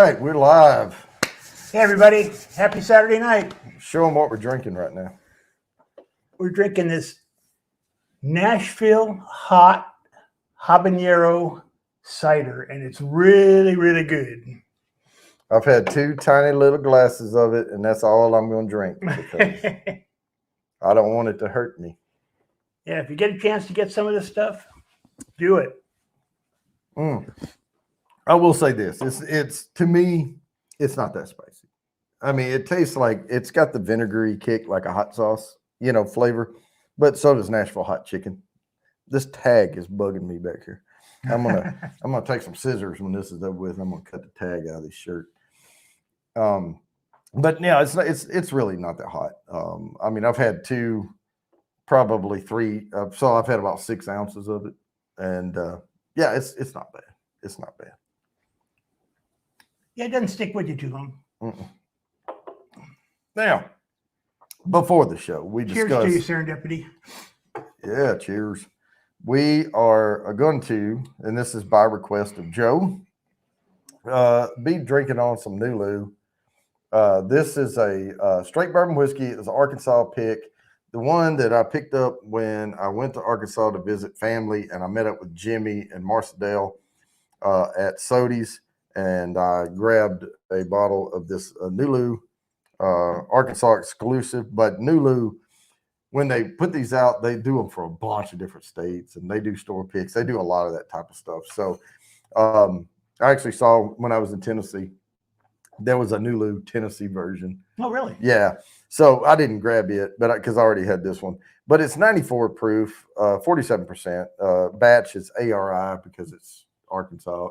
right, we're live. Hey, everybody. Happy Saturday night. Show them what we're drinking right now. We're drinking this Nashville hot habanero cider, and it's really, really good. I've had 2 tiny little glasses of it, and that's all I'm going to drink because I don't want it to hurt me. Yeah, if you get a chance to get some of this stuff, do it. I will say this. It's to me, it's not that spicy. I mean, it tastes like it's got the vinegary kick like a hot sauce, flavor, but so does Nashville hot chicken. This tag is bugging me back here. I'm gonna take some scissors when this is over with, and I'm gonna cut the tag out of this shirt. But yeah, it's really not that hot. I mean, I've had 2, probably 3. So I've had about 6 ounces of it, and yeah, it's not bad. It's not bad. Yeah, it doesn't stick with you too long. Now, before the show, we discussed. Cheers to you, serendipity. Yeah, cheers. We are going to, and this is by request of Joe, be drinking on some Nulu. This is a straight bourbon whiskey. It's an Arkansas pick. The one that I picked up when I went to Arkansas to visit family, and I met up with Jimmy and Marcedale at Sodi's, and I grabbed a bottle of this Nulu Arkansas exclusive. But Nulu, when they put these out, they do them for a bunch of different states, and they do store picks. They do a lot of that type of stuff. So I actually saw when I was in Tennessee, there was a Nulu Tennessee version. Oh, really? Yeah. So I didn't grab it, but because I already had this one. But it's 94 proof, 47%. Batch is ARI because it's Arkansas,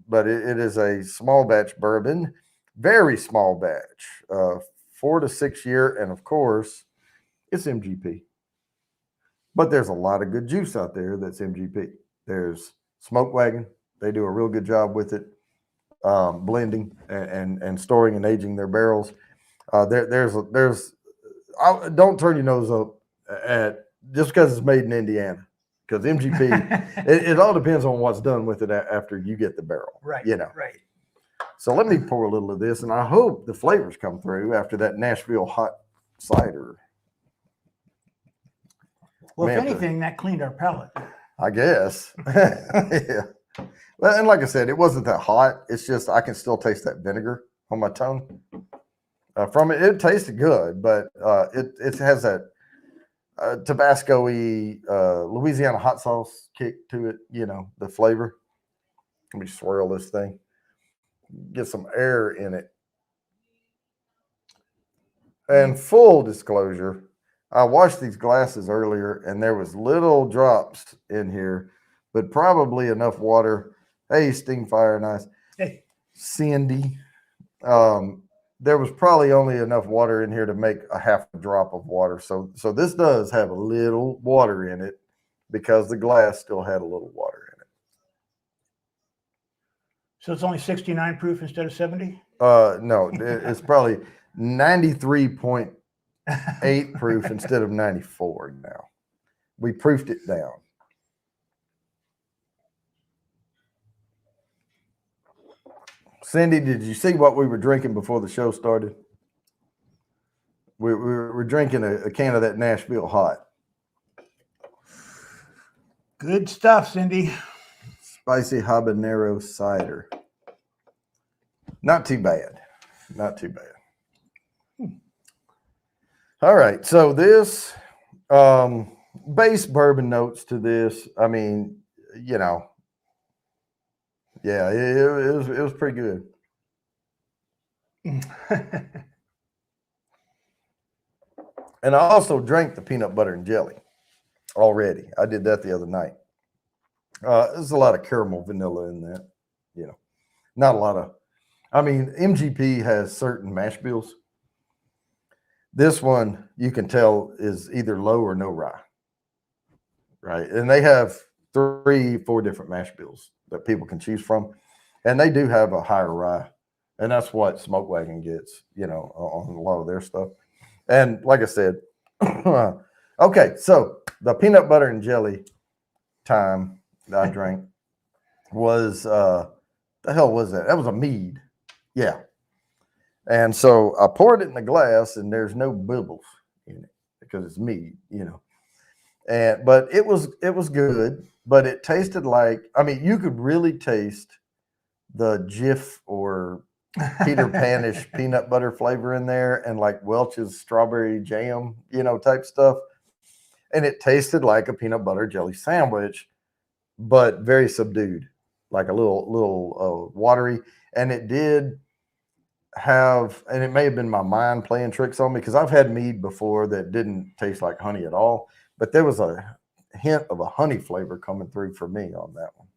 but it is a small batch bourbon, very small batch, 4 to 6 year, and of course, it's MGP. But there's a lot of good juice out there that's MGP. There's Smoke Wagon. They do a real good job with it, blending and storing and aging their barrels. Don't turn your nose up at just because it's made in Indiana, because MGP, it all depends on what's done with it after you get the barrel. Right. Right. So let me pour a little of this, and I hope the flavors come through after that Nashville hot cider. Well, if anything, that cleaned our palate. I guess. Yeah. Well, and like I said, it wasn't that hot. It's just I can still taste that vinegar on my tongue. From it, it tasted good, but it has that Tabasco-y Louisiana hot sauce kick to it, the flavor. Let me swirl this thing. Get some air in it. And full disclosure, I washed these glasses earlier, and there was little drops in here, but probably enough water. Hey, Sting Fire, nice. Hey, Cindy. There was probably only enough water in here to make a half a drop of water. So this does have a little water in it because the glass still had a little water in it. So it's only 69 proof instead of 70? No, it's probably 93.8 proof instead of 94 now. We proofed it down. Cindy, did you see what we were drinking before the show started? We were drinking a can of that Nashville hot. Good stuff, Cindy. Spicy habanero cider. Not too bad. Not too bad. All right. So this base bourbon notes to this. I mean, yeah, it was pretty good. And I also drank the peanut butter and jelly already. I did that the other night. There's a lot of caramel vanilla in that, not a lot of, MGP has certain mash bills. This one, you can tell, is either low or no rye, right? And they have 3-4 different mash bills that people can choose from. And they do have a higher rye. And that's what Smoke Wagon gets, on a lot of their stuff. And like I said, okay, so the peanut butter and jelly time that I drank was The hell was that? That was a mead. Yeah. And so I poured it in the glass, and there's no bubbles in it because it's mead, you know. And but it was good, but it tasted like, I mean, you could really taste the Jif or Peter Panish peanut butter flavor in there, and like Welch's strawberry jam, you know, type stuff. And it tasted like a peanut butter jelly sandwich, but very subdued, like a little watery. And it did have, and it may have been my mind playing tricks on me, because I've had mead before that didn't taste like honey at all, but there was a hint of a honey flavor coming through for me on that one.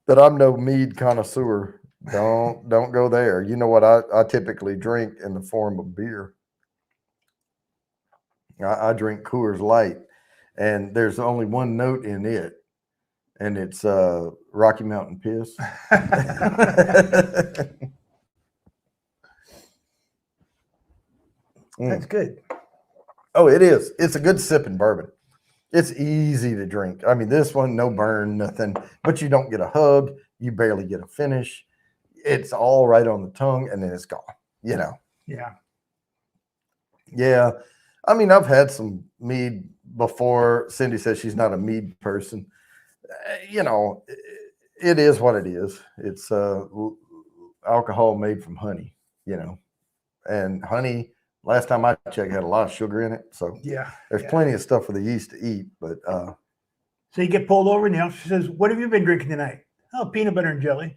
But I'm no mead connoisseur. Don't go there. You know what I typically drink in the form of beer. I drink Coors Light, and there's only one note in it, and it's Rocky Mountain Piss. That's good. Oh, it is. It's a good sipping bourbon. It's easy to drink. I mean, this one, no burn, nothing, but you don't get a hug. You barely get a finish. It's all right on the tongue, and then it's gone, you know. Yeah. Yeah. I mean, I've had some mead before. Cindy says she's not a mead person. You know, it is what it is. It's alcohol made from honey, you know, and honey, last time I checked, had a lot of sugar in it. So Yeah. there's plenty of stuff for the yeast to eat. But so you get pulled over, and the officer says, "What have you been drinking tonight?" "Oh, peanut butter and jelly."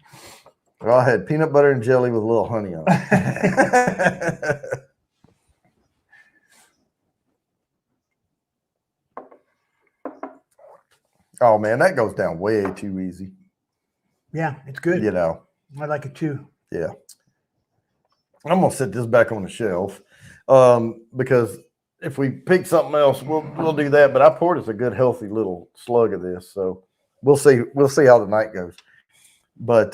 well, I had peanut butter and jelly with a little honey on it. Oh man, that goes down way too easy. Yeah, it's good. You know. I like it too. Yeah. I'm gonna set this back on the shelf because if we pick something else, we'll do that. But I poured us a good healthy little slug of this, so we'll see how the night goes. But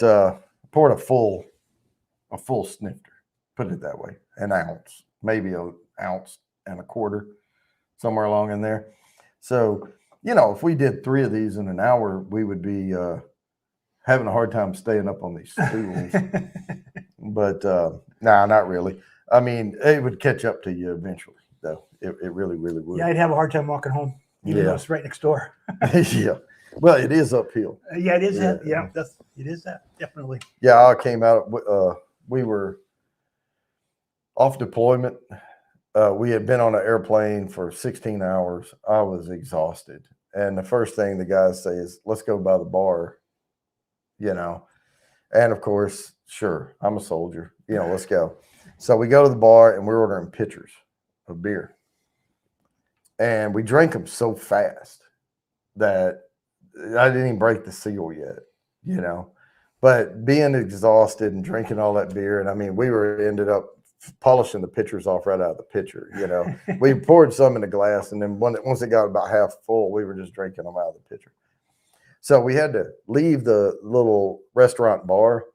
poured a full snifter, put it that way, an ounce, maybe an ounce and a quarter, somewhere along in there. So, you know, if we did 3 of these in an hour, we would be having a hard time staying up on these stools. But nah, not really. I mean, it would catch up to you eventually, though. It really, really would. Yeah, I'd have a hard time walking home, even though it's right next door. Yeah. Well, it is uphill. Yeah, it is. Yeah, it is that, definitely. Yeah, I came out, we were off deployment. We had been on an airplane for 16 hours. I was exhausted. And the first thing the guys say is, let's go by the bar, you know. And of course, sure, I'm a soldier, you know, let's go. So we go to the bar, and we're ordering pitchers of beer. And we drank them so fast that I didn't even break the seal yet, you know. But being exhausted and drinking all that beer, and I mean, we ended up polishing the pitchers off right out of the pitcher, you know. We poured some in the glass, and then once it got about half full, we were just drinking them out of the pitcher. So we had to leave the little restaurant bar,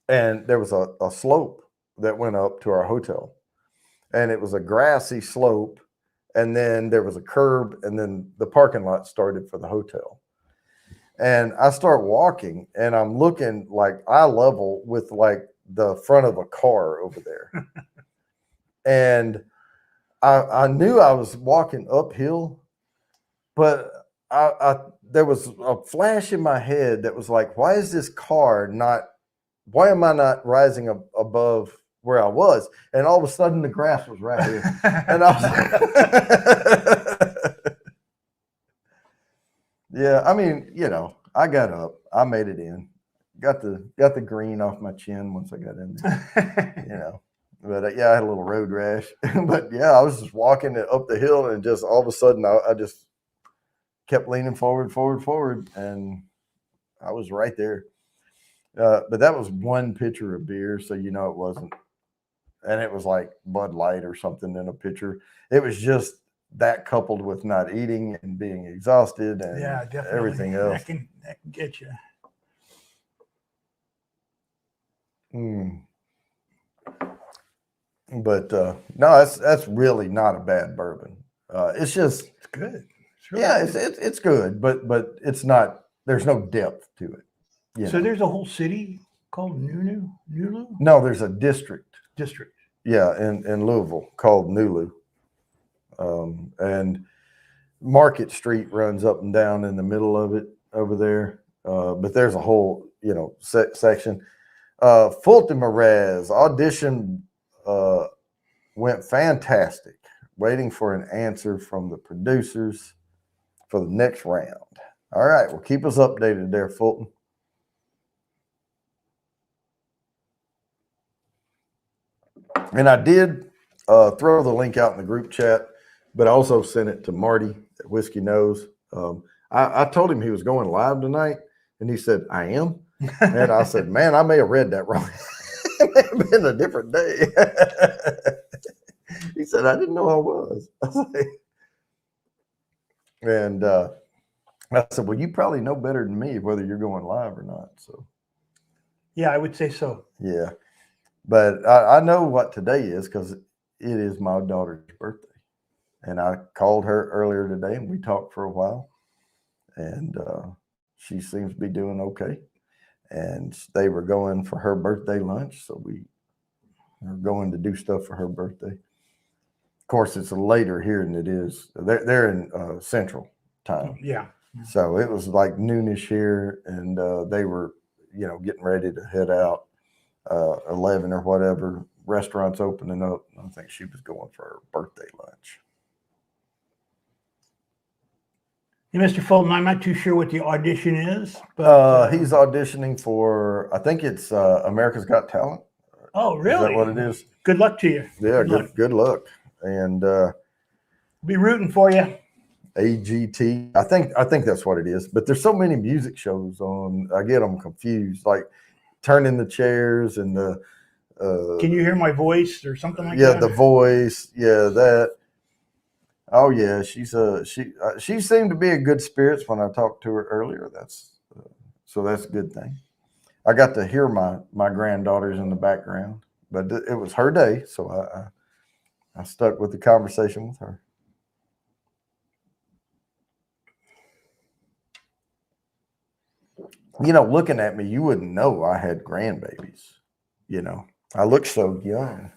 and there was a slope that went up to our hotel, and it was a grassy slope, and then there was a curb, and then the parking lot started for the hotel. And I start walking, and I'm looking like eye level with like the front of a car over there. And I knew I was walking uphill, but there was a flash in my head that was like, why am I not rising above where I was? And all of a sudden the grass was right here. And I was like, yeah, I mean, you know, I got up, I made it in, got the green off my chin once I got in there, you know. But yeah, I had a little road rash. But yeah, I was just walking up the hill, and just all of a sudden I just kept leaning forward, and I was right there. But that was one pitcher of beer, so you know it wasn't, and it was like Bud Light or something in a pitcher. It was just that, coupled with not eating and being exhausted and everything else. That can get you. But no, that's really not a bad bourbon. It's just it's good. It's really good. It's good, but it's not. There's no depth to it. So there's a whole city called Nulu? No, there's a district. District. Yeah, in Louisville called Nulu. And Market Street runs up and down in the middle of it over there. But there's a whole, section. Fulton Mraz audition went fantastic. Waiting for an answer from the producers for the next round. All right, well, keep us updated there, Fulton. And I did throw the link out in the group chat, but I also sent it to Marty at Whiskey Nose. I told him he was going live tonight, and he said, I am. And I said, man, I may have read that wrong. It may have been a different day. He said, I didn't know I was. And I said, well, you probably know better than me whether you're going live or not. So, yeah, I would say so. Yeah. But I know what today is because it is my daughter's birthday. And I called her earlier today and we talked for a while. And she seems to be doing okay. And they were going for her birthday lunch. So we are going to do stuff for her birthday. Of course, it's later here than it is. They're in Central Time. Yeah. So it was like noonish here. And they were, getting ready to head out. 11 or whatever, restaurants opening up. I think she was going for her birthday lunch. Hey, Mr. Fulton, I'm not too sure what the audition is, but he's auditioning for, I think it's America's Got Talent. Oh, really? Is that what it is? Good luck to you. Yeah, good luck. And be rooting for you. AGT. I think that's what it is. But there's so many music shows on. I get them confused. Like Turning the Chairs and the. Can you hear my voice or something like that? Yeah, The Voice. Yeah, that. Oh yeah, she seemed to be in good spirits when I talked to her earlier. So that's a good thing. I got to hear my granddaughters in the background, but it was her day, so I stuck with the conversation with her. Looking at me, you wouldn't know I had grandbabies. I look so young.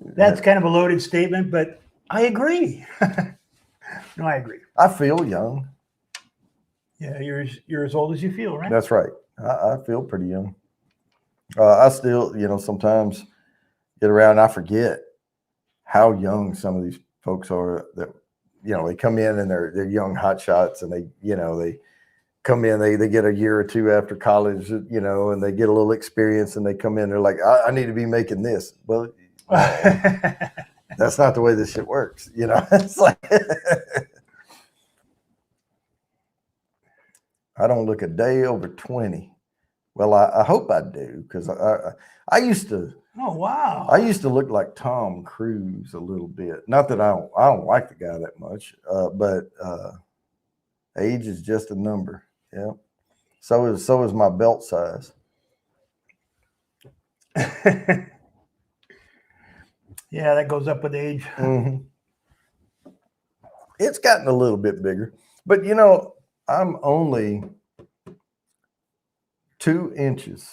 That's kind of a loaded statement, but I agree. No, I agree. I feel young. Yeah, you're as old as you feel, right? That's right. I feel pretty young. I still, sometimes get around and I forget how young some of these folks are that, they come in and they're young hotshots and they come in, they get a year or two after college, and they get a little experience and they come in, they're like, I need to be making this. Well, that's not the way this shit works. It's like, I don't look a day over 20. Well, I hope I do. Cause I used to, oh, wow. I used to look like Tom Cruise a little bit. Not that I don't like the guy that much, but age is just a number. Yeah. So is my belt size. Yeah, that goes up with age. Mm-hmm. It's gotten a little bit bigger, but I'm only 2 inches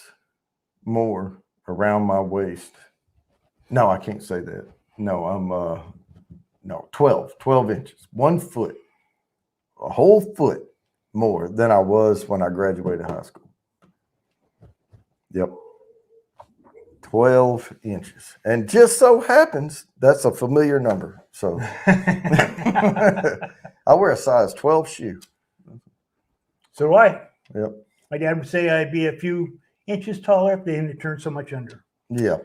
more around my waist. No, I can't say that. No, I'm 12 inches, 1 foot, a whole foot more than I was when I graduated high school. Yep. 12 inches. And just so happens that's a familiar number. So I wear a size 12 shoe. So do I. Yep. My dad would say I'd be a few inches taller if they didn't turn so much under. Yeah.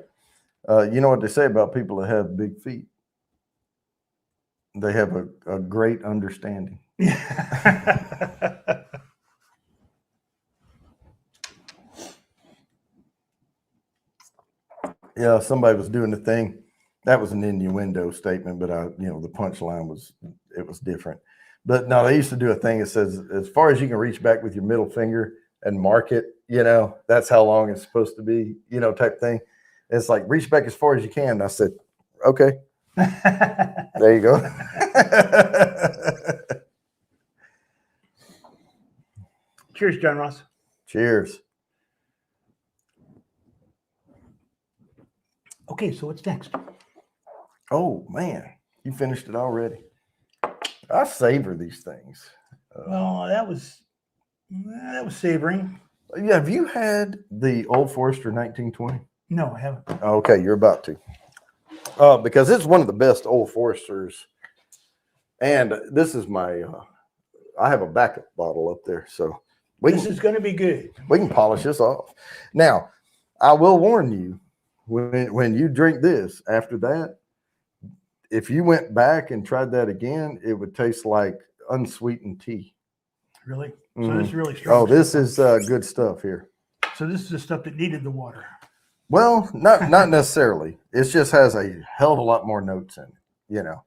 You know what they say about people that have big feet? They have a great understanding. Yeah, somebody was doing the thing. That was an innuendo statement, but the punchline was different. But no, they used to do a thing that says, as far as you can reach back with your middle finger and mark it, that's how long it's supposed to be, type thing. It's like, reach back as far as you can. And I said, okay. There you go. Cheers, John Ross. Cheers. Okay, so what's next? Oh man, you finished it already. I savor these things. Well, that was savoring. Yeah, have you had the Old Forester 1920? No, I haven't. Okay, you're about to. Because it's one of the best Old Foresters. And this is my, I have a backup bottle up there. So This is going to be good. we can polish this off. Now, I will warn you, when you drink this, after that, if you went back and tried that again, it would taste like unsweetened tea. Really? So this is really strong. Oh, this is good stuff here. So this is the stuff that needed the water. Well, not necessarily. It just has a hell of a lot more notes in it, you know.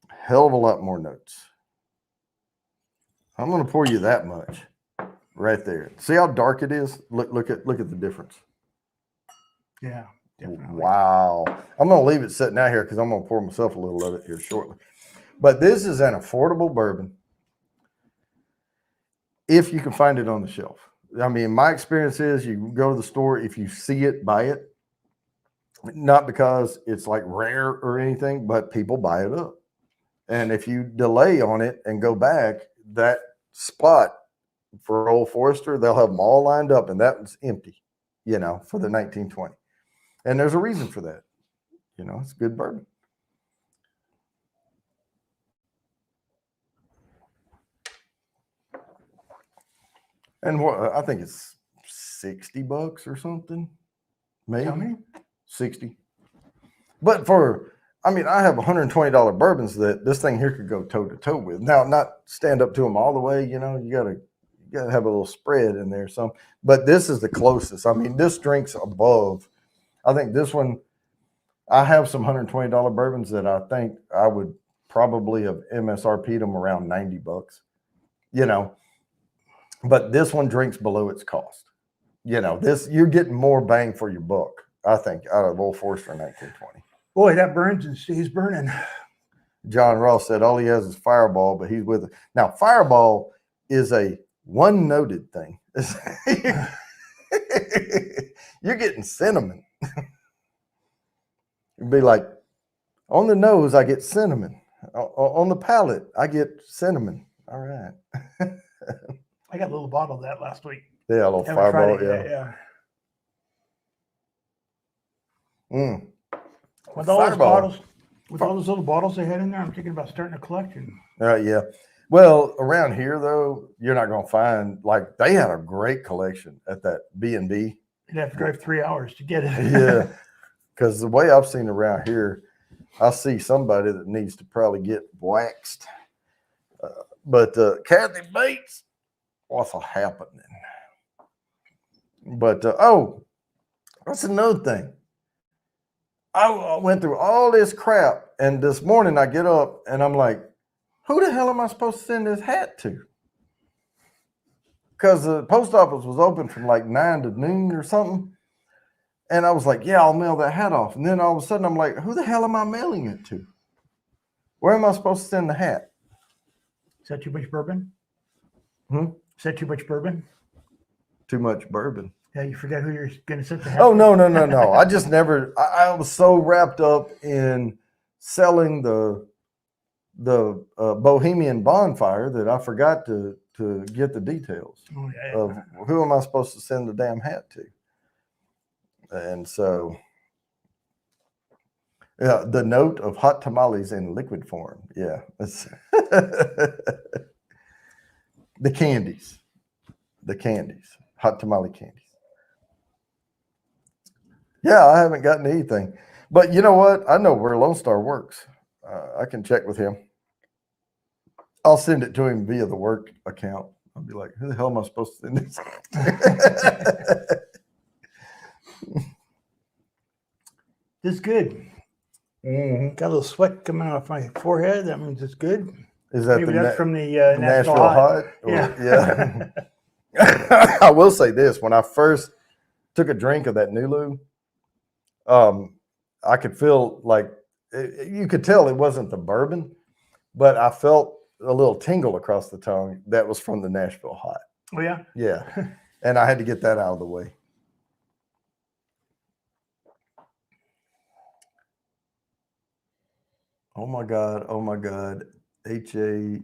Hell of a lot more notes. I'm going to pour you that much right there. See how dark it is? Look at the difference. Yeah, definitely. Wow. I'm going to leave it sitting out here because I'm going to pour myself a little of it here shortly. But this is an affordable bourbon if you can find it on the shelf. I mean, my experience is you go to the store, if you see it, buy it. Not because it's like rare or anything, but people buy it up. And if you delay on it and go back, that spot for Old Forester, they'll have them all lined up, and that was empty, you know, for the 1920. And there's a reason for that. You know, it's good bourbon. And what I think it's $60 or something, maybe. How many? 60. But for, I mean, I have $120 bourbons that this thing here could go toe to toe with. Now, not stand up to them all the way, you know, you gotta have a little spread in there. But this is the closest. I mean, this drinks above. I think this one, I have some $120 bourbons that I think I would probably have MSRP'd them around $90, you know. But this one drinks below its cost. You know, this, you're getting more bang for your buck, I think, out of Old Forester 1920. Boy, that burns and stays burning. John Ross said all he has is Fireball, but he's with it. Now, Fireball is a one-noted thing. You're getting cinnamon. It'd be like, on the nose, I get cinnamon. On the palate, I get cinnamon. All right. I got a little bottle of that last week. Yeah, a little Haven't tried Fireball. it yet, Yeah. Mm. With all those Fireball. bottles, with all those little bottles they had in there, I'm thinking about starting a collection. Yeah. Well, around here though, you're not going to find, like, they had a great collection at that B&B. You'd have to drive 3 hours to get it. Yeah, because the way I've seen around here, I see somebody that needs to probably get waxed. But Kathy Bates, what's happening? But oh, that's another thing. I went through all this crap, and this morning I get up and I'm like, who the hell am I supposed to send this hat to? Because the post office was open from like 9 to noon or something. And I was like, yeah, I'll mail that hat off. And then all of a sudden I'm like, who the hell am I mailing it to? Where am I supposed to send the hat? Is that too much bourbon? Hmm? Is that too much bourbon? Too much bourbon. Yeah, you forgot who you're going to send the hat Oh, to? no. I just never, I was so wrapped up in selling the Bohemian Bonfire that I forgot to get the details of who am I supposed to send the damn hat to. And so, yeah, the note of hot tamales in liquid form. Yeah. The candies, hot tamale candies. Yeah, I haven't gotten anything. But you know what? I know where Lone Star works. I can check with him. I'll send it to him via the work account. I'll be like, who the hell am I supposed to send this? This is good. Mm-hmm. Got a little sweat coming off my forehead. That means it's good. Is that Maybe that's from the Nashville Hot? Hot? Yeah. Yeah. I will say this. When I first took a drink of that Nulu, I could feel like you could tell it wasn't the bourbon, but I felt a little tingle across the tongue that was from the Nashville Hot. Oh yeah. Yeah, and I had to get that out of the way. Oh my God! Oh my God! HA.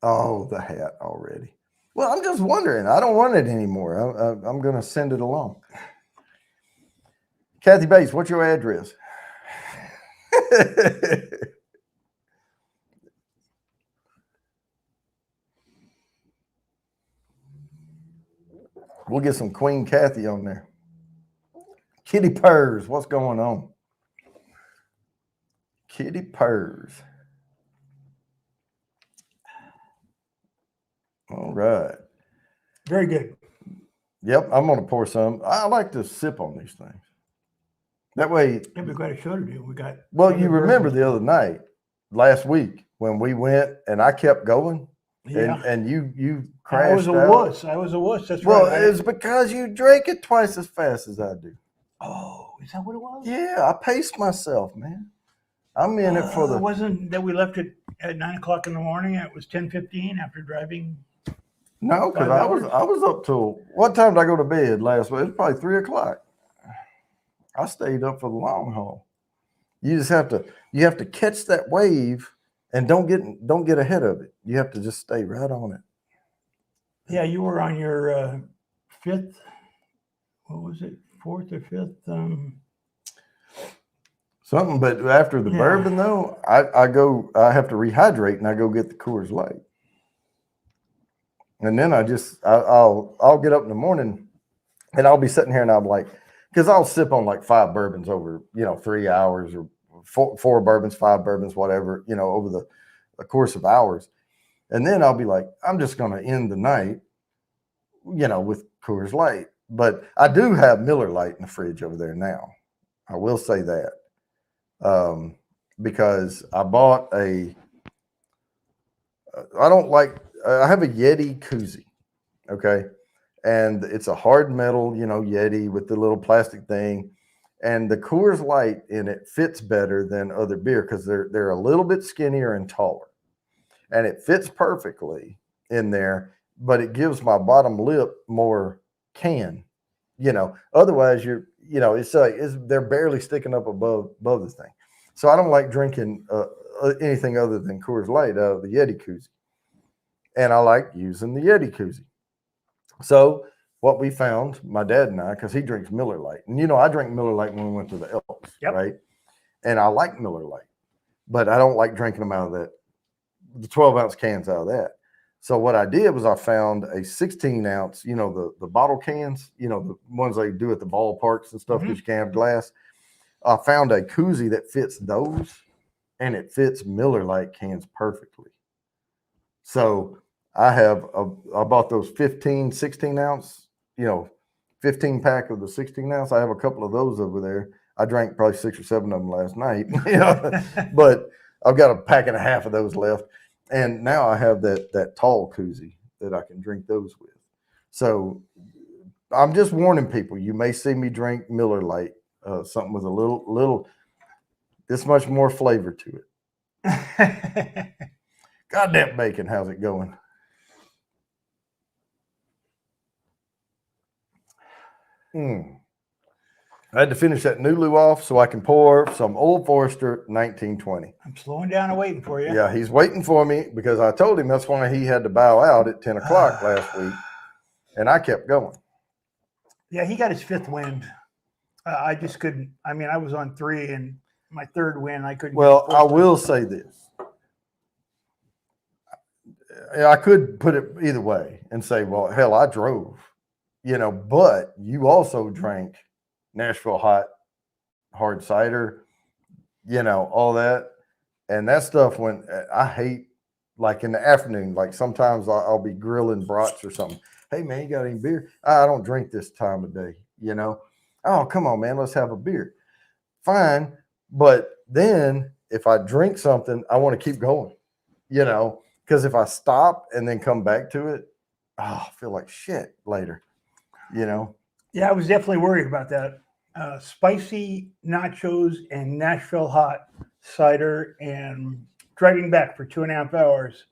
Oh, the hat already. Well, I'm just wondering. I don't want it anymore. I'm going to send it along. Kathy Bates, what's your address? We'll get some Queen Kathy on there. Kitty Purrs, what's going on? Kitty Purrs. All right. Very good. Yep, I'm going to pour some. I like to sip on these things. That way. Yeah, we got a show to do. We got. Well, you remember the other night, last week, when we went and I kept going. Yeah. And you crashed. I was a wuss. I was a wuss. That's well, right. Well, it's because you drank it twice as fast as I do. Oh, is that what it was? Yeah, I paced myself, man. I'm in it for the. It wasn't that we left it at 9 o'clock in the morning. It was 10:15 after driving. No, because I was up till what time did I go to bed last week? It was probably 3 o'clock. I stayed up for the long haul. You just have to catch that wave and don't get ahead of it. You have to just stay right on it. Yeah, you were on your fifth. What was it? Fourth or fifth? Something, but after the bourbon though, I have to rehydrate and I go get the Coors Light. And then I'll get up in the morning and I'll be sitting here and I'm like, because I'll sip on like 5 bourbons over, 3 hours or four bourbons, 5 bourbons, whatever, over the course of hours. And then I'll be like, I'm just going to end the night, with Coors Light. But I do have Miller Lite in the fridge over there now. I will say that. Because I bought I have a Yeti koozie, okay? And it's a hard metal, Yeti with the little plastic thing. And the Coors Light in it fits better than other beer because they're a little bit skinnier and taller. And it fits perfectly in there, but it gives my bottom lip more can, Otherwise, they're barely sticking up above the thing. So I don't like drinking anything other than Coors Light out of the Yeti koozie. And I like using the Yeti koozie. So what we found, my dad and I, because he drinks Miller Lite. And, I drank Miller Lite when we went to the Elks, right? And I like Miller Lite. But I don't like drinking them out of the 12-ounce cans out of that. So what I did was I found a 16-ounce, the bottle cans, the ones they do at the ballparks and stuff because you can't have glass. I found a koozie that fits those, and it fits Miller Lite cans perfectly. So I bought those 15, 16-ounce, 15 pack of the 16-ounce. I have a couple of those over there. I drank probably 6 or 7 of them last night, but I've got a pack and a half of those left. And now I have that tall koozie that I can drink those with. So I'm just warning people, you may see me drink Miller Lite, something with a little this much more flavor to it. Goddamn bacon, how's it going? I had to finish that Nulu off so I can pour some Old Forester 1920. I'm slowing down and waiting for you. Yeah, he's waiting for me because I told him that's why he had to bow out at 10 o'clock last week, and I kept going. Yeah, he got his 5th wind. I just couldn't. I mean, I was on 3, and my 3rd win, I couldn't. Well, I will say this. I could put it either way and say, well, hell, I drove, but you also drank Nashville Hot hard cider, all that. And that stuff when I hate, like in the afternoon, like sometimes I'll be grilling brats or something. Hey, man, you got any beer? I don't drink this time of day, Oh, come on, man, let's have a beer. Fine. But then if I drink something, I want to keep going, because if I stop and then come back to it, I feel like shit later, Yeah, I was definitely worried about that. Spicy nachos and Nashville Hot cider, and driving back for 2.5 hours.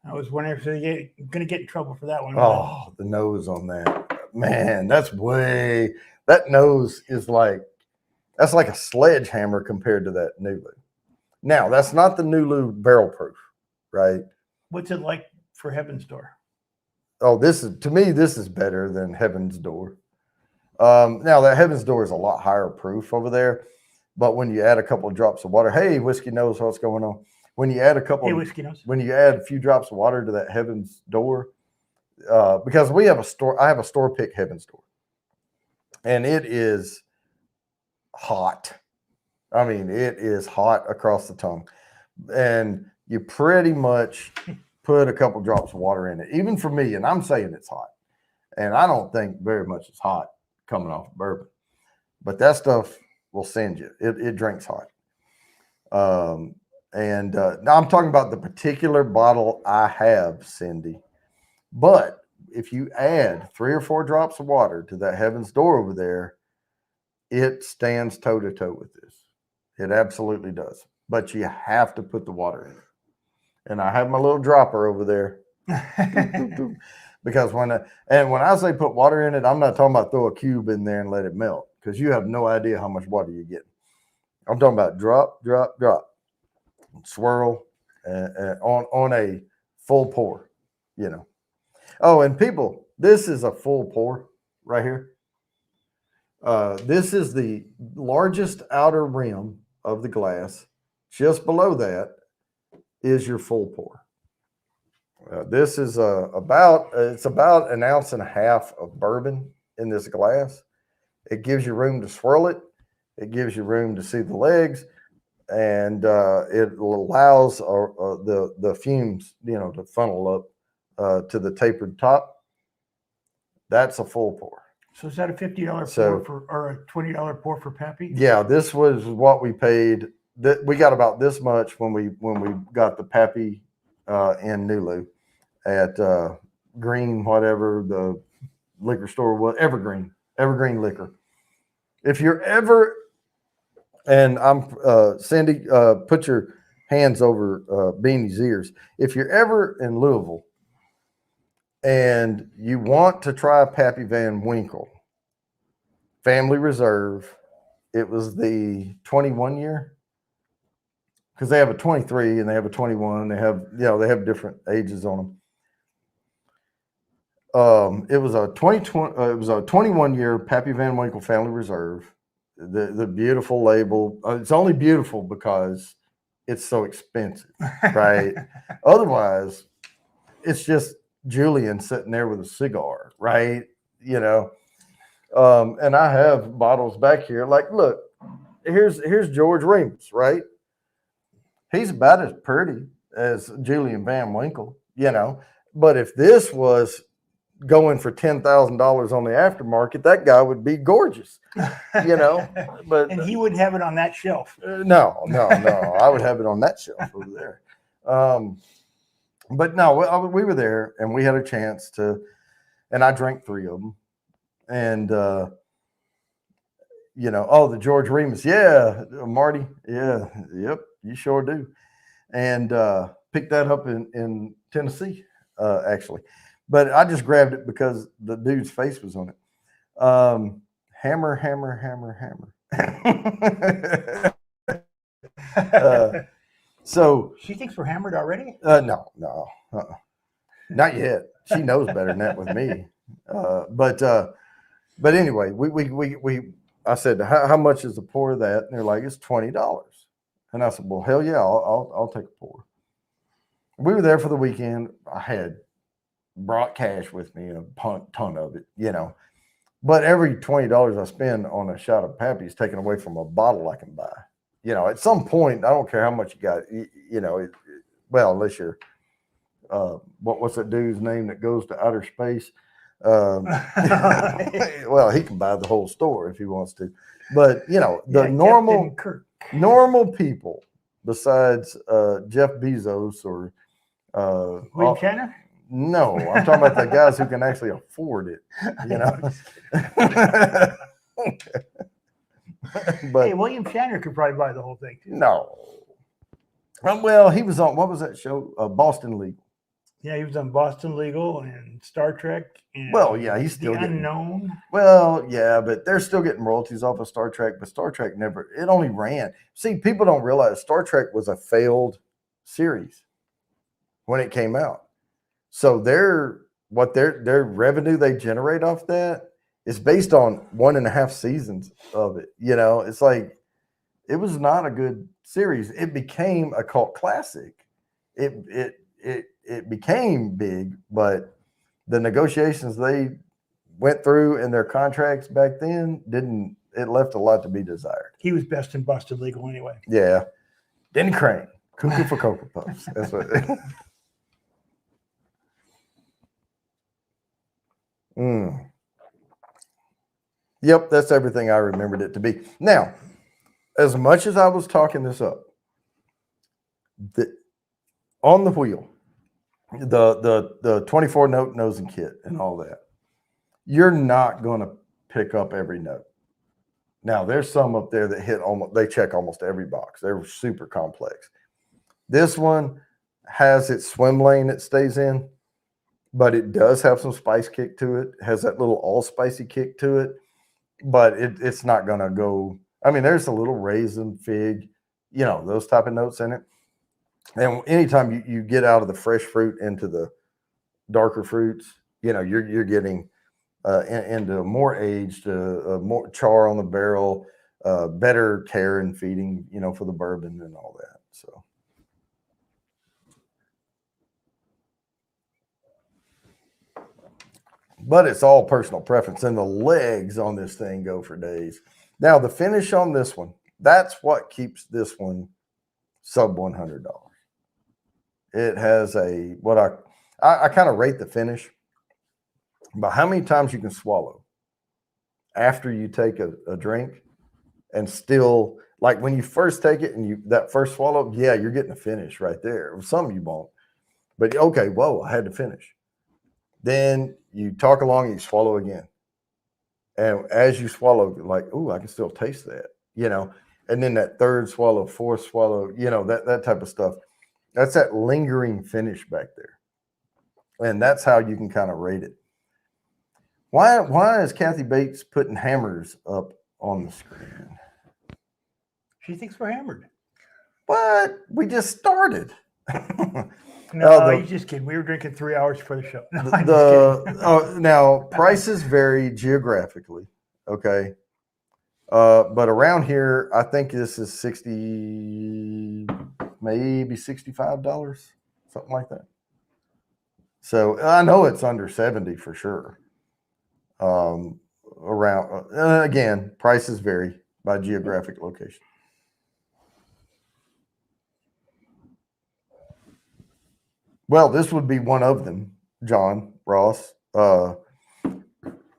I was wondering if they're going to get in trouble for that one. Oh, the nose on that. Man, that nose is that's like a sledgehammer compared to that Nulu. Now, that's not the Nulu barrel proof, right? What's it like for Heaven's Door? Oh, to me, this is better than Heaven's Door. Now, that Heaven's Door is a lot higher proof over there. But when you add a couple of drops of water, hey, Whiskey knows what's going on. When you add when you add a few drops of water to that Heaven's Door, because I have a store pick Heaven's Door, and it is hot. I mean, it is hot across the tongue, and you pretty much put a couple drops of water in it, even for me, and I'm saying it's hot, and I don't think very much is hot coming off bourbon, but that stuff will send you. It drinks hot. Now I'm talking about the particular bottle I have, Cindy. But if you add 3 or 4 drops of water to that Heaven's Door over there, it stands toe to toe with this. It absolutely does. But you have to put the water in it. And I have my little dropper over there. Because when I say put water in it, I'm not talking about throw a cube in there and let it melt, because you have no idea how much water you get. I'm talking about drop, drop, drop, swirl on a full pour, you know. Oh, and people, this is a full pour right here. This is the largest outer rim of the glass. Just below that is your full pour. This is about 1.5 ounces of bourbon in this glass. It gives you room to swirl it. It gives you room to see the legs, and it allows the fumes, to funnel up to the tapered top. That's a full pour. So is that a $50 pour or a $20 pour for Pappy? Yeah, this was what we paid. We got about this much when we got the Pappy in Nulu at Green, whatever the liquor store was, Evergreen Liquor. If you're ever, and I'm Cindy, put your hands over Beanie's ears. If you're ever in Louisville and you want to try Pappy Van Winkle Family Reserve, it was the 21 year, because they have a 23 and they have a 21. They have different ages on them. It was a 21-year Pappy Van Winkle Family Reserve. The beautiful label. It's only beautiful because it's so expensive, right? Otherwise, it's just Julian sitting there with a cigar, right? And I have bottles back here. Like, look, here's George Remus, right? He's about as pretty as Julian Van Winkle, But if this was going for $10,000 on the aftermarket, that guy would be gorgeous, But and he wouldn't have it on that shelf. No. I would have it on that shelf over there. But no, we were there and we had a chance to, and I drank 3 of them, and the George Remus, yeah, Marty, yeah, yep, you sure do, and picked that up in Tennessee, actually. But I just grabbed it because the dude's face was on it. Hammer. So she thinks we're hammered already? No, not yet. She knows better than that with me. But anyway, I said, how much is a pour of that? And they're like, it's $20. And I said, well, hell yeah, I'll take a pour. We were there for the weekend. I had brought cash with me, a ton of it, But every $20 I spend on a shot of Pappy is taken away from a bottle I can buy. At some point, I don't care how much you got, well, unless you're, what's that dude's name that goes to outer space? Well, he can buy the whole store if he wants to. But, the normal people besides Jeff Bezos or William Shatner? No, I'm talking about the guys who can actually afford it, But hey, William Shatner could probably buy the whole thing too. no. Well, he was on, what was that show? Boston Legal. Yeah, he was on Boston Legal and Star Trek. And Well, yeah, he's still The getting. Unknown. Well, yeah, but they're still getting royalties off of Star Trek. But Star Trek never. It only ran. See, people don't realize Star Trek was a failed series when it came out. So their revenue they generate off that is based on 1.5 seasons of it. You know, it's like it was not a good series. It became a cult classic. It became big, but the negotiations they went through in their contracts back then didn't. It left a lot to be desired. He was best in Boston Legal anyway. Yeah, Denny Crane, cuckoo for Cocoa Puffs. That's what. Yep, that's everything I remembered it to be. Now, as much as I was talking this up, on the wheel, the 24 note nosing kit and all that, you're not going to pick up every note. Now, there's some up there that they check almost every box. They're super complex. This one has its swim lane it stays in, but it does have some spice kick to it. It has that little all-spicy kick to it, but it's not going to go. I mean, there's a little raisin, fig, those type of notes in it. And anytime you get out of the fresh fruit into the darker fruits, you're getting into more aged, more char on the barrel, better care and feeding, for the bourbon and all that. So. But it's all personal preference, and the legs on this thing go for days. Now, the finish on this one, that's what keeps this one sub $100. It has I kind of rate the finish by how many times you can swallow after you take a drink, and still, like when you first take it and that first swallow, yeah, you're getting a finish right there. Some you won't, but okay, whoa, I had to finish. Then you talk along and you swallow again. And as you swallow, like, ooh, I can still taste that, and then that third swallow, fourth swallow, that type of stuff. That's that lingering finish back there. And that's how you can kind of rate it. Why is Kathy Bates putting hammers up on the screen? She thinks we're hammered. What? We just started. No, you're just kidding. We were drinking 3 hours before the show. No, now, prices vary geographically, okay? But around here, I think this is $60, maybe $65, something like that. So I know it's under 70 for sure. Again, prices vary by geographic location. Well, this would be one of them, John Ross,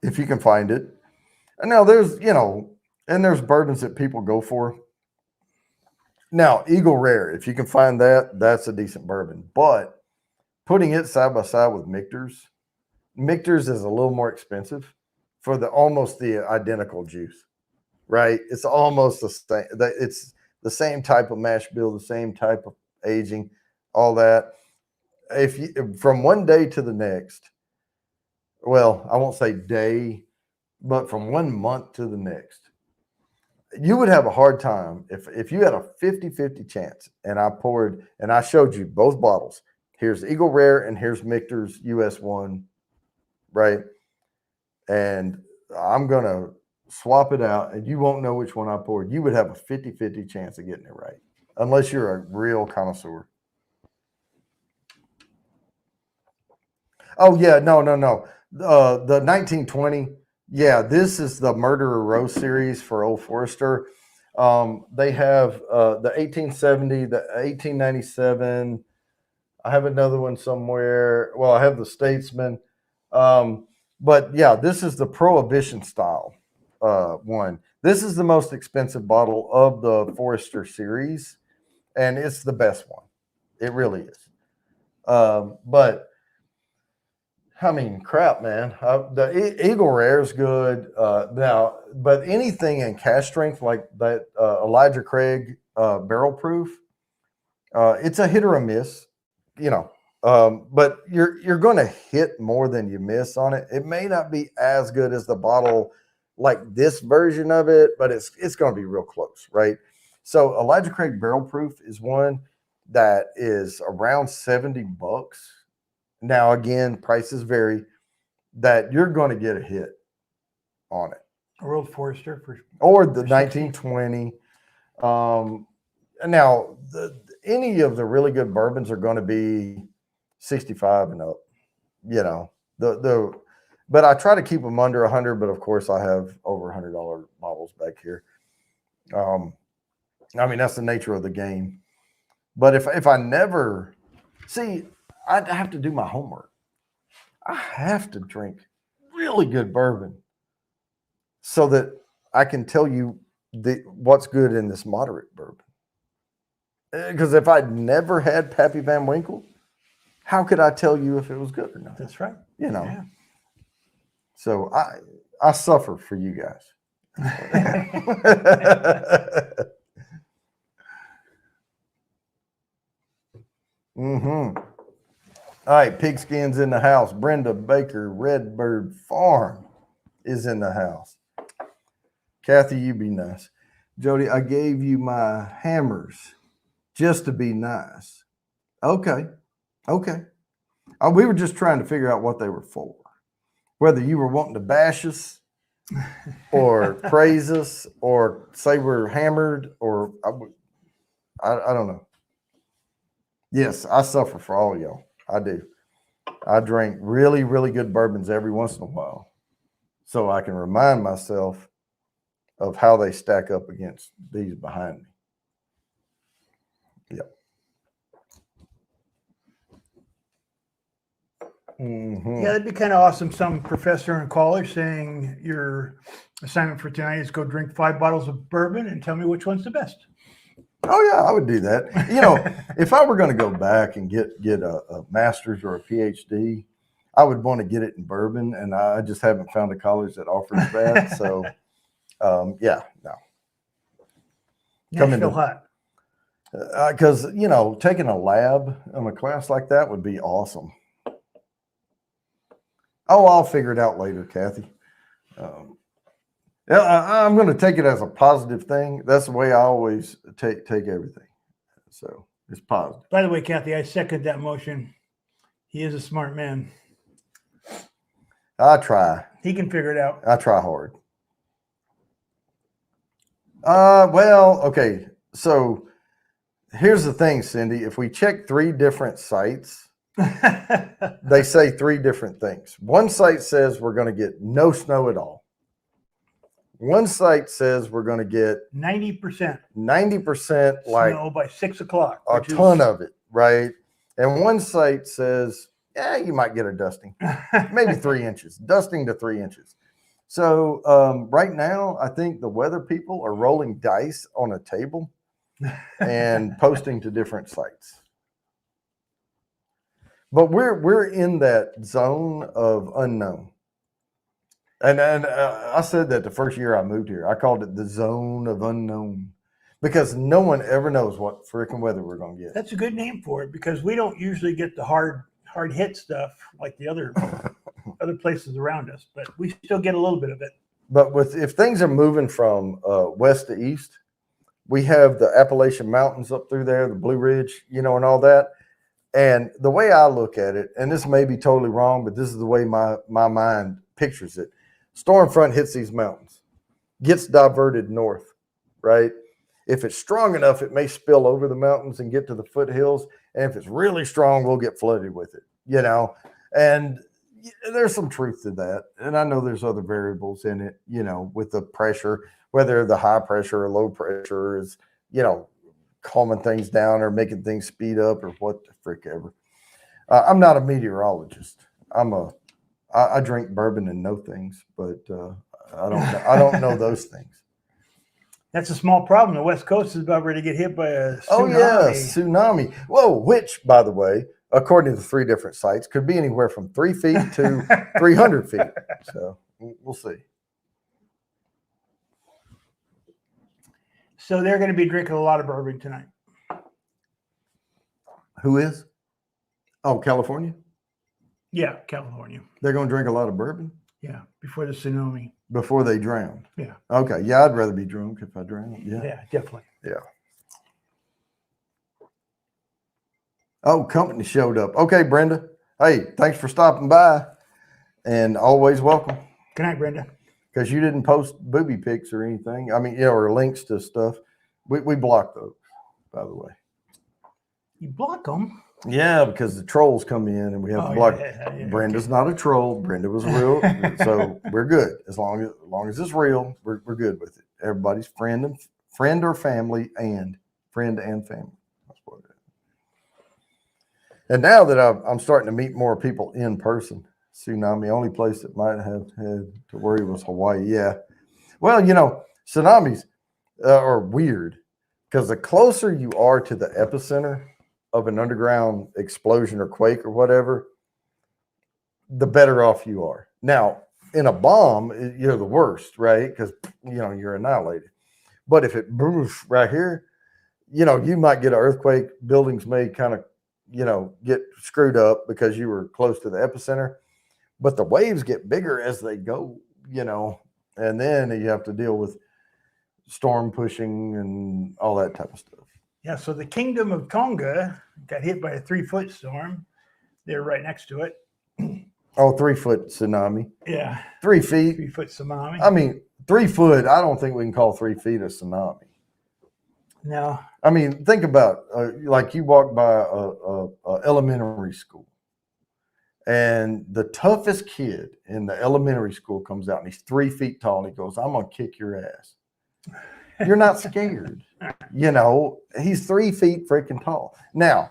if you can find it. And now there's bourbons that people go for. Now, Eagle Rare, if you can find that, that's a decent bourbon. But putting it side by side with Michter's is a little more expensive for almost the identical juice, right? It's almost the same. It's the same type of mash bill, the same type of aging, all that. If you, from one day to the next, well, I won't say day, but from 1 month to the next, you would have a hard time if you had a 50-50 chance and I showed you both bottles. Here's Eagle Rare and here's Michter's US 1, right? And I'm going to swap it out and you won't know which one I poured. You would have a 50-50 chance of getting it right, unless you're a real connoisseur. Oh, yeah, no. The 1920, yeah, this is the Murderer Row series for Old Forester. They have the 1870, the 1897. I have another one somewhere. Well, I have the Statesman. But, yeah, this is the Prohibition style one. This is the most expensive bottle of the Forester series, and it's the best one. It really is. But I mean, crap, man. The Eagle Rare is good now, but anything in cask strength like that Elijah Craig barrel proof, it's a hit or a miss, you know. But you're going to hit more than you miss on it. It may not be as good as the bottle like this version of it, but it's going to be real close, right? So Elijah Craig barrel proof is one that is around $70. Now, again, prices vary. That you're going to get a hit on it, World Forester or the for 1920. Now, any of the really good bourbons are going to be 65 and up. You know, but I try to keep them under 100. But of course, I have over $100 bottles back here. I mean, that's the nature of the game. But if I never see, I have to do my homework. I have to drink really good bourbon so that I can tell you what's good in this moderate bourbon. Because if I'd never had Pappy Van Winkle, how could I tell you if it was good or not? That's right. You know. Yeah. So I suffer for you guys. Mm-hmm. All right, Pigskin's in the house. Brenda Baker, Redbird Farm is in the house. Kathy, you be nice. Jody, I gave you my hammers just to be nice. Okay. We were just trying to figure out what they were for. Whether you were wanting to bash us or praise us or say we're hammered or I don't know. Yes, I suffer for all y'all. I do. I drink really, really good bourbons every once in a while so I can remind myself of how they stack up against these behind me. Yep. Mm-hmm. Yeah, that'd be kind of awesome. Some professor in college saying your assignment for tonight is go drink 5 bottles of bourbon and tell me which one's the best. Oh yeah, I would do that. You know, if I were going to go back and get a master's or a PhD, I would want to get it in bourbon, and I just haven't found a college that offers that. So, yeah, no. Nashville hot. Because you know, taking a lab in a class like that would be awesome. Oh, I'll figure it out later, Kathy. I'm going to take it as a positive thing. That's the way I always take everything. So it's positive. By the way, Kathy, I second that motion. He is a smart man. I try. He can figure it out. I try hard. Well, okay. So here's the thing, Cindy. If we check 3 different sites, they say 3 different things. One site says we're going to get no snow at all. One site says we're going to get 90%. 90% like snow by 6 o'clock. A ton of it, right? And one site says, yeah, you might get a dusting, maybe 3 inches, dusting to 3 inches. So right now, I think the weather people are rolling dice on a table and posting to different sites. But we're in that zone of unknown. And I said that the first year I moved here. I called it the zone of unknown because no one ever knows what freaking weather we're going to get. That's a good name for it because we don't usually get the hard hit stuff like the other places around us, but we still get a little bit of it. But if things are moving from west to east, we have the Appalachian Mountains up through there, the Blue Ridge, you know, and all that. And the way I look at it, and this may be totally wrong, but this is the way my mind pictures it. Storm front hits these mountains, gets diverted north, right? If it's strong enough, it may spill over the mountains and get to the foothills. And if it's really strong, we'll get flooded with it, you know? And there's some truth to that. And I know there's other variables in it, you know, with the pressure, whether the high pressure or low pressure is, you know, calming things down or making things speed up or what the frick ever. I'm not a meteorologist. I drink bourbon and know things, but I don't know those things. That's a small problem. The West Coast is about ready to get hit by a tsunami. Oh yeah, tsunami. Whoa, which, by the way, according to the 3 different sites, could be anywhere from 3 feet to 300 feet. So we'll see. So they're going to be drinking a lot of bourbon tonight. Who is? Oh, California? Yeah, California. They're going to drink a lot of bourbon? Yeah, before the tsunami. Before they drown? Yeah. Okay. Yeah, I'd rather be drunk if I drown. Yeah. Yeah, definitely. Yeah. Oh, company showed up. Okay, Brenda. Hey, thanks for stopping by. And always welcome. Good night, Brenda. Because you didn't post booby pics or anything. I mean, or links to stuff. We blocked those, by the way. You block them? Yeah, because the trolls come in and we have to block. Yeah, Brenda's not a troll. Brenda was real. So we're good. As long as it's real, we're good with it. Everybody's friend or family and friend and family. That's what it is. And now that I'm starting to meet more people in person, tsunami, only place that might have had to worry was Hawaii. Yeah. Well, tsunamis are weird because the closer you are to the epicenter of an underground explosion or quake or whatever, the better off you are. Now, in a bomb, you're the worst, right? Because, you're annihilated. But if it moves right here, you might get an earthquake. Buildings may kind of, get screwed up because you were close to the epicenter. But the waves get bigger as they go, and then you have to deal with storm pushing and all that type of stuff. Yeah, so the Kingdom of Tonga got hit by a 3-foot storm. They're right next to it. Oh, 3-foot tsunami. Yeah. 3 feet. 3-foot tsunami. I mean, 3 foot, I don't think we can call 3 feet a tsunami. No. I mean, think about like you walk by a elementary school and the toughest kid in the elementary school comes out and he's 3 feet tall and he goes, "I'm going to kick your ass." You're not scared. He's 3 feet freaking tall. Now,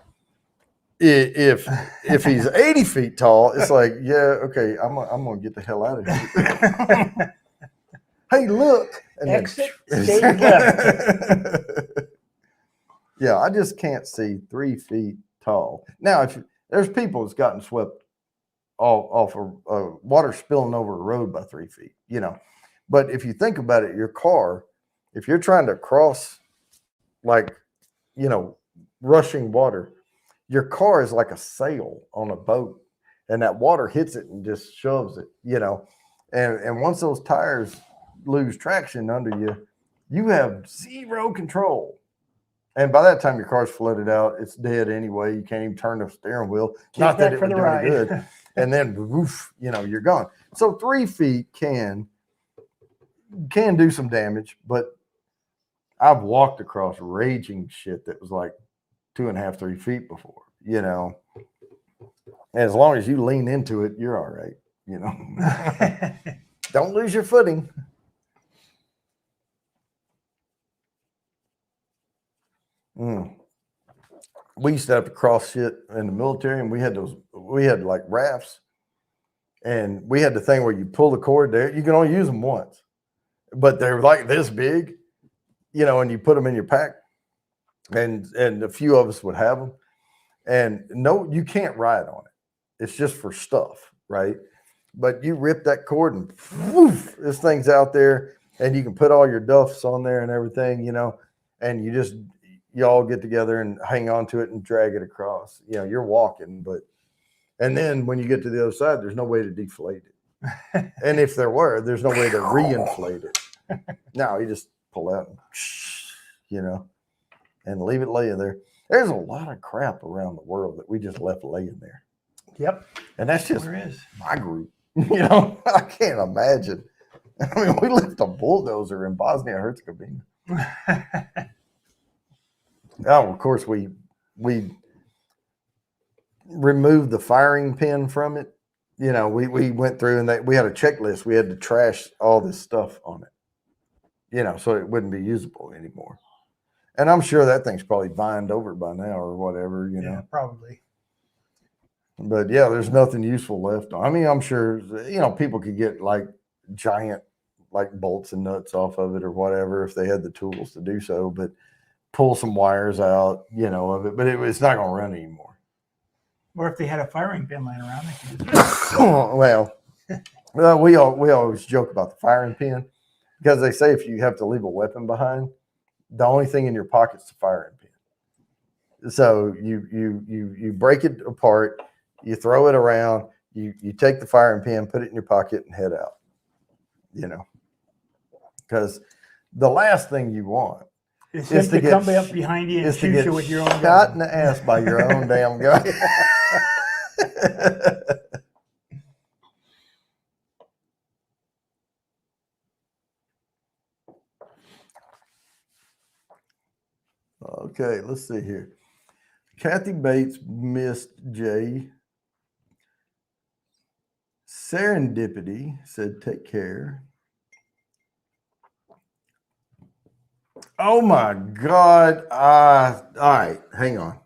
if he's 80 feet tall, it's like, yeah, okay, I'm gonna get the hell out of here. Hey, look. And exit stage left. Yeah, I just can't see 3 feet tall. Now, if there's people that's gotten swept off of water spilling over a road by 3 feet, But if you think about it, your car, if you're trying to cross, like, rushing water, your car is like a sail on a boat, and that water hits it and just shoves it, And once those tires lose traction under you, you have zero control. And by that time, your car's flooded out. It's dead anyway. You can't even turn the steering wheel. Not that it would do any good. And then, woof, you're gone. So 3 feet can do some damage, but I've walked across raging shit that was like 2.5, 3 feet before, And as long as you lean into it, you're all right, Don't lose your footing. We used to have to cross shit in the military, and we had like rafts, and we had the thing where you pull the cord there. You can only use them once, but they're like this big, and you put them in your pack, and a few of us would have them. And no, you can't ride on it. It's just for stuff, right? But you rip that cord and woof, this thing's out there, and you can put all your duffs on there and everything, and you all get together and hang on to it and drag it across. You're walking, and then when you get to the other side, there's no way to deflate it. And if there's no way to reinflate it. No, you just pull out, and leave it laying there. There's a lot of crap around the world that we just left laying there. Yep. And that's just my group. I can't imagine. I mean, we left a bulldozer in Bosnia-Herzegovina. Oh, of course, we removed the firing pin from it. We went through and we had a checklist. We had to trash all this stuff on it, so it wouldn't be usable anymore. And I'm sure that thing's probably vined over by now or whatever, Yeah, probably. But yeah, there's nothing useful left. I mean, I'm sure, people could get like giant, like bolts and nuts off of it or whatever if they had the tools to do so, but pull some wires out, of it, but it's not going to run anymore. Or if they had a firing pin lying around, they could just use it. Well, we always joke about the firing pin because they say if you have to leave a weapon behind, the only thing in your pocket is the firing pin. So you break it apart, you throw it around, you take the firing pin, put it in your pocket, and head out. You know, because the last thing you want is to come up behind you and shoot you with your own gun. Shot in the ass by your own damn gun. Okay, let's see here. Kathy Bates missed Jay. Serendipity said, take care. Oh my God. All right, hang on.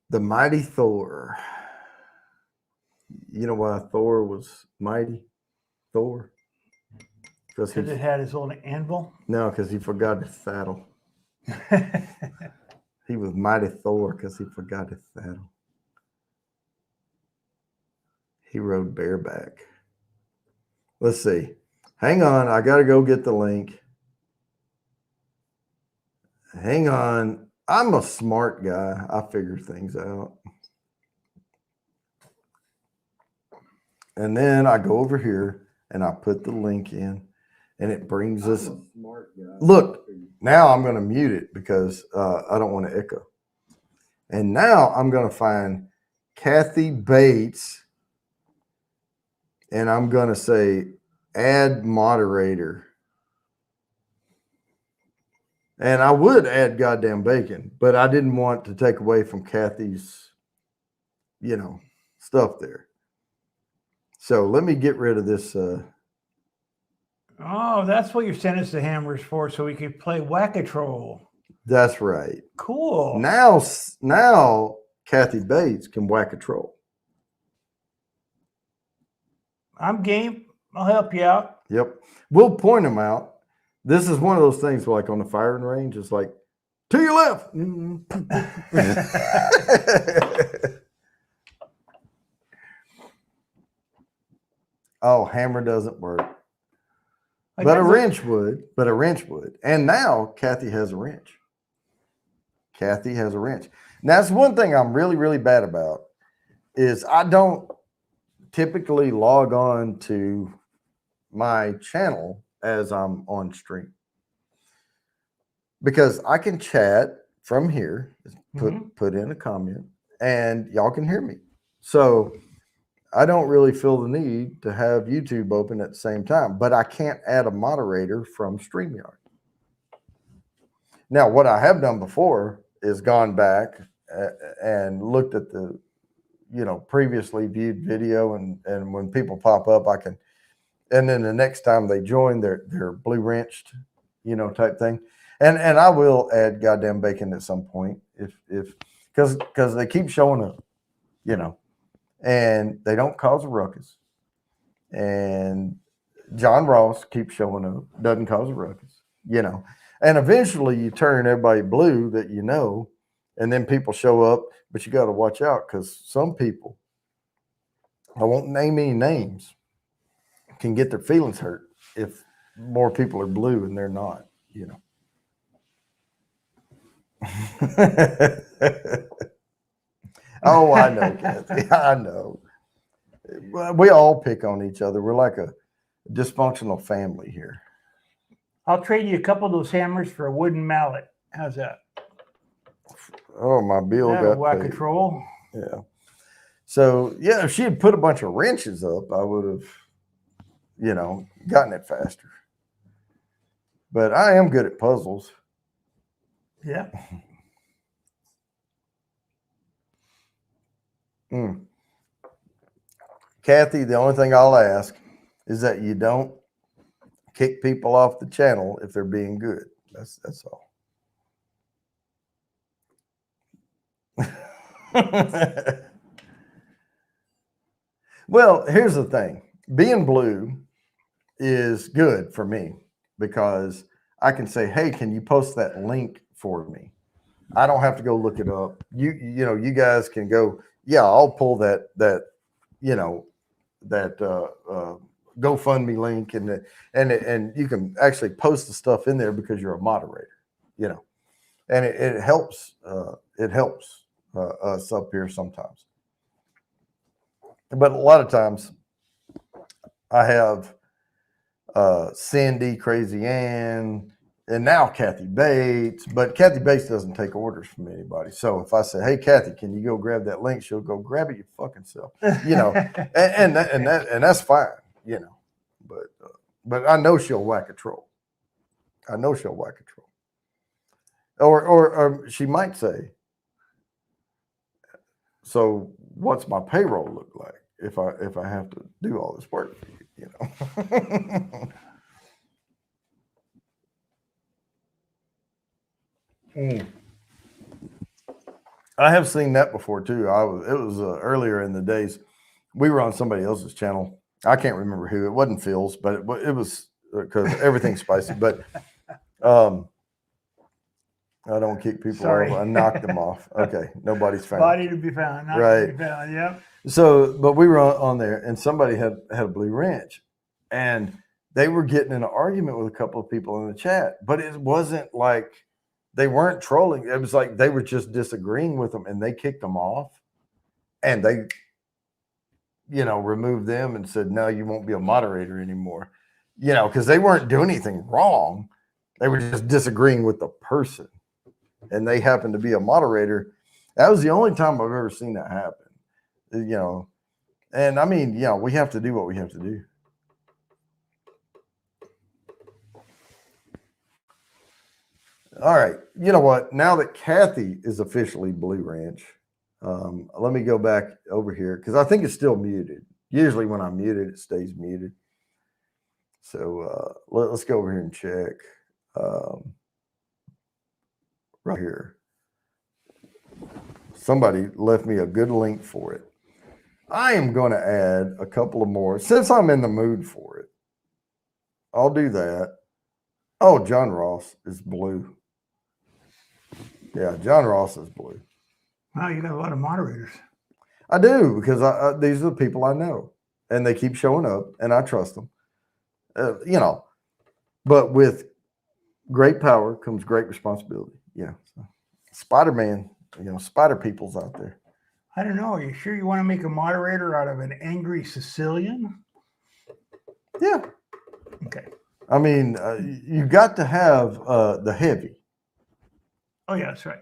The mighty Thor. You know why Thor was mighty? Thor? Because it had his own anvil? No, because he forgot his saddle. He was mighty Thor because he forgot his saddle. He rode bareback. Let's see. Hang on. I got to go get the link. Hang on. I'm a smart guy. I figure things out. And then I go over here and I put the link in and it brings us. Look, now I'm going to mute it because I don't want to echo. And now I'm going to find Kathy Bates and I'm going to say add moderator. And I would add goddamn bacon, but I didn't want to take away from Kathy's, stuff there. So let me get rid of this. Oh, that's what you're sending us the hammers for, so we could play Whack-A-Troll. That's right. Cool. Now Kathy Bates can whack a troll. I'm game. I'll help you out. Yep. We'll point them out. This is one of those things like on the firing range, it's like, to your left. Oh, hammer doesn't work. But a wrench would. And now Kathy has a wrench. Now, that's one thing I'm really, really bad about is I don't typically log on to my channel as I'm on stream because I can chat from here, put in a comment, and y'all can hear me. So I don't really feel the need to have YouTube open at the same time, but I can't add a moderator from StreamYard. Now, what I have done before is gone back and looked at the, previously viewed video, and when people pop up, I can. And then the next time they join, they're blue wrenched, type thing. And I will add goddamn bacon at some point because they keep showing up, and they don't cause a ruckus. And John Ross keeps showing up, doesn't cause a ruckus, And eventually you turn everybody blue that and then people show up, but you got to watch out because some people, I won't name any names, can get their feelings hurt if more people are blue and they're not, Oh, I know, Kathy. I know. We all pick on each other. We're like a dysfunctional family here. I'll trade you a couple of those hammers for a wooden mallet. How's that? Oh, my bill got Whack-A-Troll. Yeah. So, yeah, if she had put a bunch of wrenches up, I would have, gotten it faster. But I am good at puzzles. Yeah. Kathy, the only thing I'll ask is that you don't kick people off the channel if they're being good. That's all. Well, here's the thing. Being blue is good for me because I can say, hey, can you post that link for me? I don't have to go look it up. You guys can go. Yeah, I'll pull that you know that GoFundMe link and you can actually post the stuff in there because you're a moderator. You know, and it helps. It helps us up here sometimes. But a lot of times, I have Cindy, Crazy Ann, and now Kathy Bates. But Kathy Bates doesn't take orders from anybody. So if I say, "Hey, Kathy, can you go grab that link?" She'll go grab it your fucking self. And that's fine. But I know she'll whack a troll. I know she'll whack a troll. Or she might say, "So what's my payroll look like if I have to do all this work for you?" I have seen that before too. It was earlier in the days. We were on somebody else's channel. I can't remember who. It wasn't Phil's, but it was because everything's spicy. But I don't kick people off. I knock them off. Okay, nobody's found. Body to be found, not right? To be found. Yep. So, but we were on there, and somebody had a blue ranch, and they were getting in an argument with a couple of people in the chat. But it wasn't like they weren't trolling. It was like they were just disagreeing with them, and they kicked them off, and they, removed them and said, "No, you won't be a moderator anymore," because they weren't doing anything wrong. They were just disagreeing with the person, and they happened to be a moderator. That was the only time I've ever seen that happen. And I mean, we have to do what we have to do. All right. You know what? Now that Kathy is officially Blue Ranch, let me go back over here because I think it's still muted. Usually when I'm muted, it stays muted. So let's go over here and check right here. Somebody left me a good link for it. I am going to add a couple of more since I'm in the mood for it. I'll do that. Oh, John Ross is blue. Yeah, John Ross is blue. Wow, you got a lot of moderators. I do because these are the people I know, and they keep showing up, and I trust them. But with great power comes great responsibility. Yeah, so Spider-Man, Spider people's out there. I don't know. Are you sure you want to make a moderator out of an angry Sicilian? Yeah. Okay. I mean, you got to have the heavy. Oh, yeah, that's right.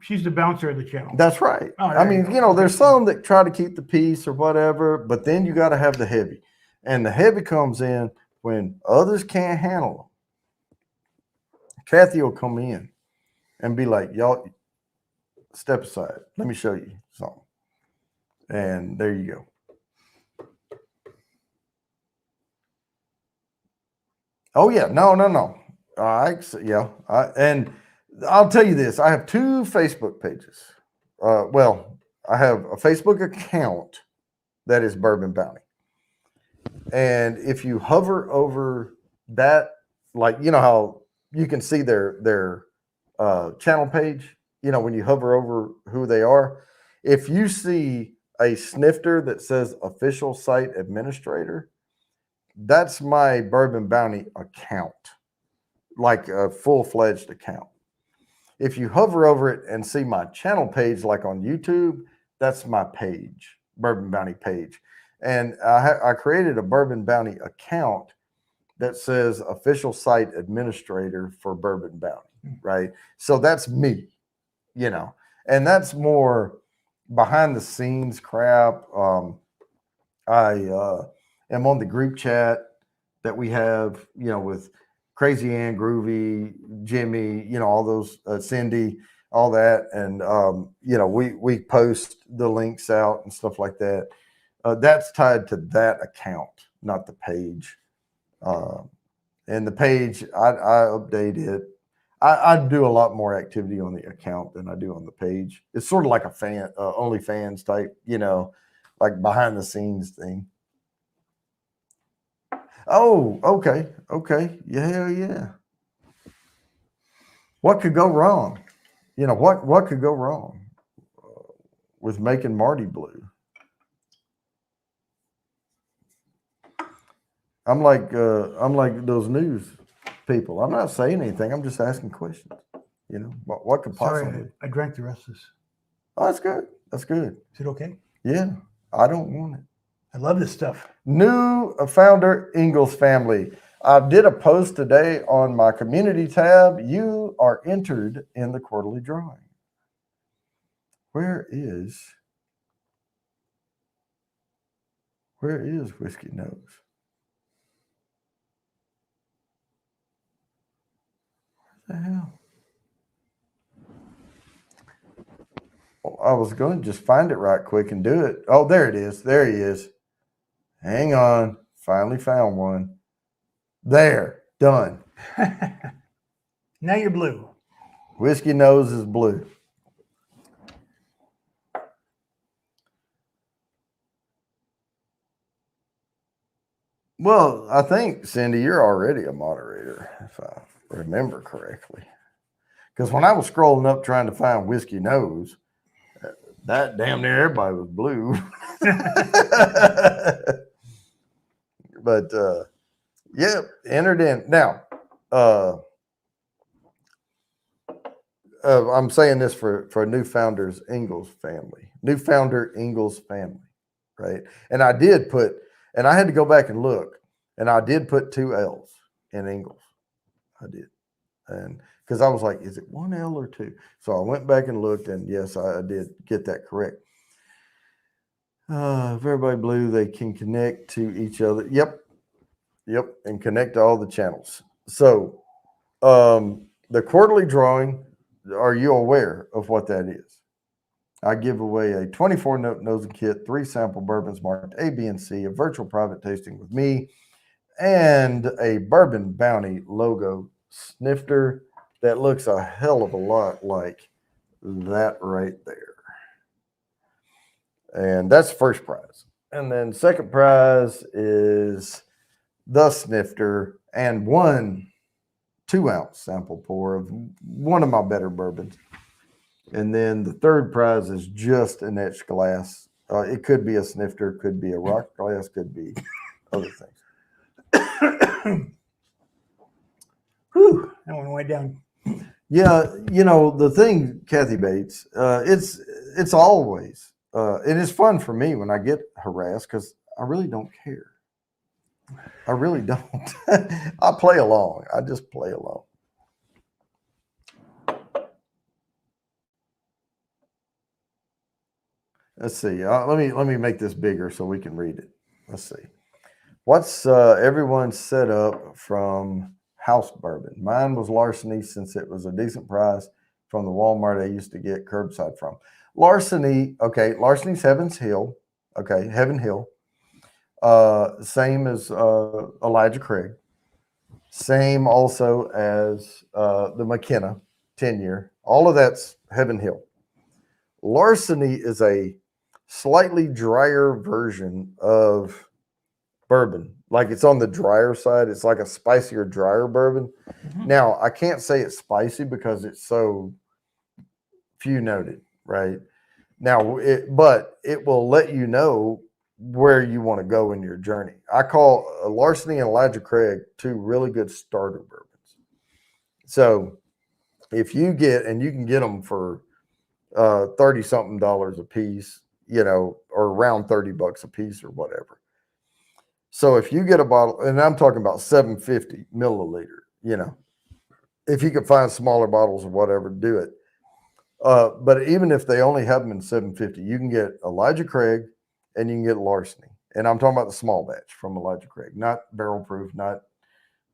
She's the bouncer of the channel. That's right. Oh, I mean, there's some that try to keep the peace or whatever, but then you got to have the heavy. And the heavy comes in when others can't handle them. Kathy will come in and be like, "Y'all, step aside. Let me show you something." And there you go. Oh, yeah. No. And I'll tell you this. I have 2 Facebook pages. I have a Facebook account that is Bourbon Bounty. And if you hover over that, like, how you can see their channel page, when you hover over who they are, if you see a snifter that says official site administrator, that's my Bourbon Bounty account, like a full-fledged account. If you hover over it and see my channel page, like on YouTube, that's my page, Bourbon Bounty page. And I created a Bourbon Bounty account that says official site administrator for Bourbon Bounty, right? So that's me, and that's more behind the scenes crap. I am on the group chat that we have, with Crazy Ann, Groovy, Jimmy, all those, Cindy, all that. And, we post the links out and stuff like that. That's tied to that account, not the page. And the page, I update it. I do a lot more activity on the account than I do on the page. It's sort of like a fan, OnlyFans type, like behind the scenes thing. Oh, okay. Yeah. What could go wrong? you know, what could go wrong with making Marty blue? I'm like those news people. I'm not saying anything. I'm just asking questions. You know, what could possibly? Sorry, I drank the rest of this. Oh, that's good. That's good. Is it okay? Yeah, I don't want it. I love this stuff. New founder Ingalls family. I did a post today on my community tab. You are entered in the quarterly drawing. Where is Whiskey Nose? What the hell? I was going to just find it right quick and do it. Oh, there it is. There he is. Hang on. Finally found one. There. Done. Now you're blue. Whiskey Nose is blue. Well, I think, Cindy, you're already a moderator, if I remember correctly. Because when I was scrolling up trying to find Whiskey Nose, that damn near everybody was blue. But yeah, entered in. Now, I'm saying this for new founders Ingalls family, new founder Ingalls family, right? And I did put, and I had to go back and look, and I did put 2 L's in Ingalls. I did, and because I was like, is it 1 L or 2? So I went back and looked, and yes, I did get that correct. If everybody blue, they can connect to each other. Yep, and connect to all the channels. So the quarterly drawing, are you aware of what that is? I give away a 24-note nosing kit, 3 sample bourbons marked A, B, and C, a virtual private tasting with me, and a Bourbon Bounty logo snifter that looks a hell of a lot like that right there. And that's the first prize. And then second prize is the snifter and 1 2-ounce sample pour of one of my better bourbons. And then the third prize is just an etched glass. It could be a snifter, could be a rock glass, could be other things. Whew, that went way down. Yeah, you know, the thing, Kathy Bates, it's always, it is fun for me when I get harassed because I really don't care. I really don't. I play along. I just play along. Let's see. Let me make this bigger so we can read it. Let's see. What's everyone's set up from house bourbon? Mine was Larceny since it was a decent price from the Walmart I used to get curbside from. Larceny, okay. Larceny's Heaven's Hill. Okay, Heaven Hill. Same as Elijah Craig. Same also as the McKenna 10-year. All of that's Heaven Hill. Larceny is a slightly drier version of bourbon. Like it's on the drier side. It's like a spicier, drier bourbon. Mm-hmm. Now, I can't say it's spicy because it's so few noted, right? Now, but it will let you know where you want to go in your journey. I call Larceny and Elijah Craig 2 really good starter bourbons. So if you get, and you can get them for $30-something a piece, you know, or around $30 a piece or whatever. So if you get a bottle, and I'm talking about 750 milliliter, you know, if you could find smaller bottles or whatever, do it. But even if they only have them in 750, you can get Elijah Craig and you can get Larceny. And I'm talking about the small batch from Elijah Craig, not barrel proof, not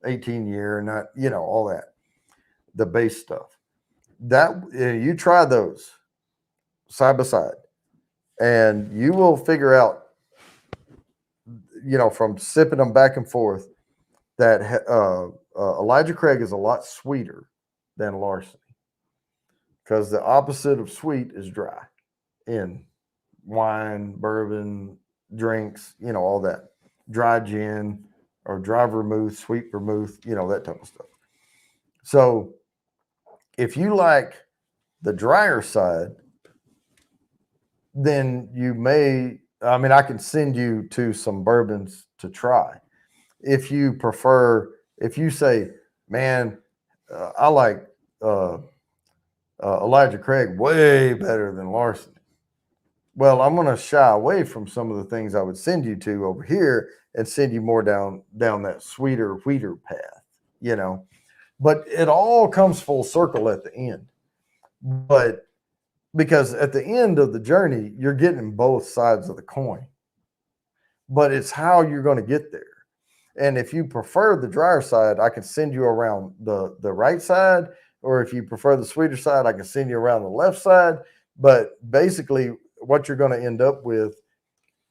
18-year, not, you know, all that, the base stuff. That you try those side by side, and you will figure out, you know, from sipping them back and forth, that Elijah Craig is a lot sweeter than Larceny, because the opposite of sweet is dry in wine, bourbon, drinks, you know, all that. Dry gin or dry vermouth, sweet vermouth, you know, that type of stuff. So if you like the drier side, then you may, I mean, I can send you to some bourbons to try. If you prefer, if you say, man, I like Elijah Craig way better than Larson. Well, I'm going to shy away from some of the things I would send you to over here and send you more down that sweeter, wheater path, you know. But it all comes full circle at the end. But because at the end of the journey, you're getting both sides of the coin. But it's how you're going to get there. And if you prefer the drier side, I can send you around the right side. Or if you prefer the sweeter side, I can send you around the left side. But basically, what you're going to end up with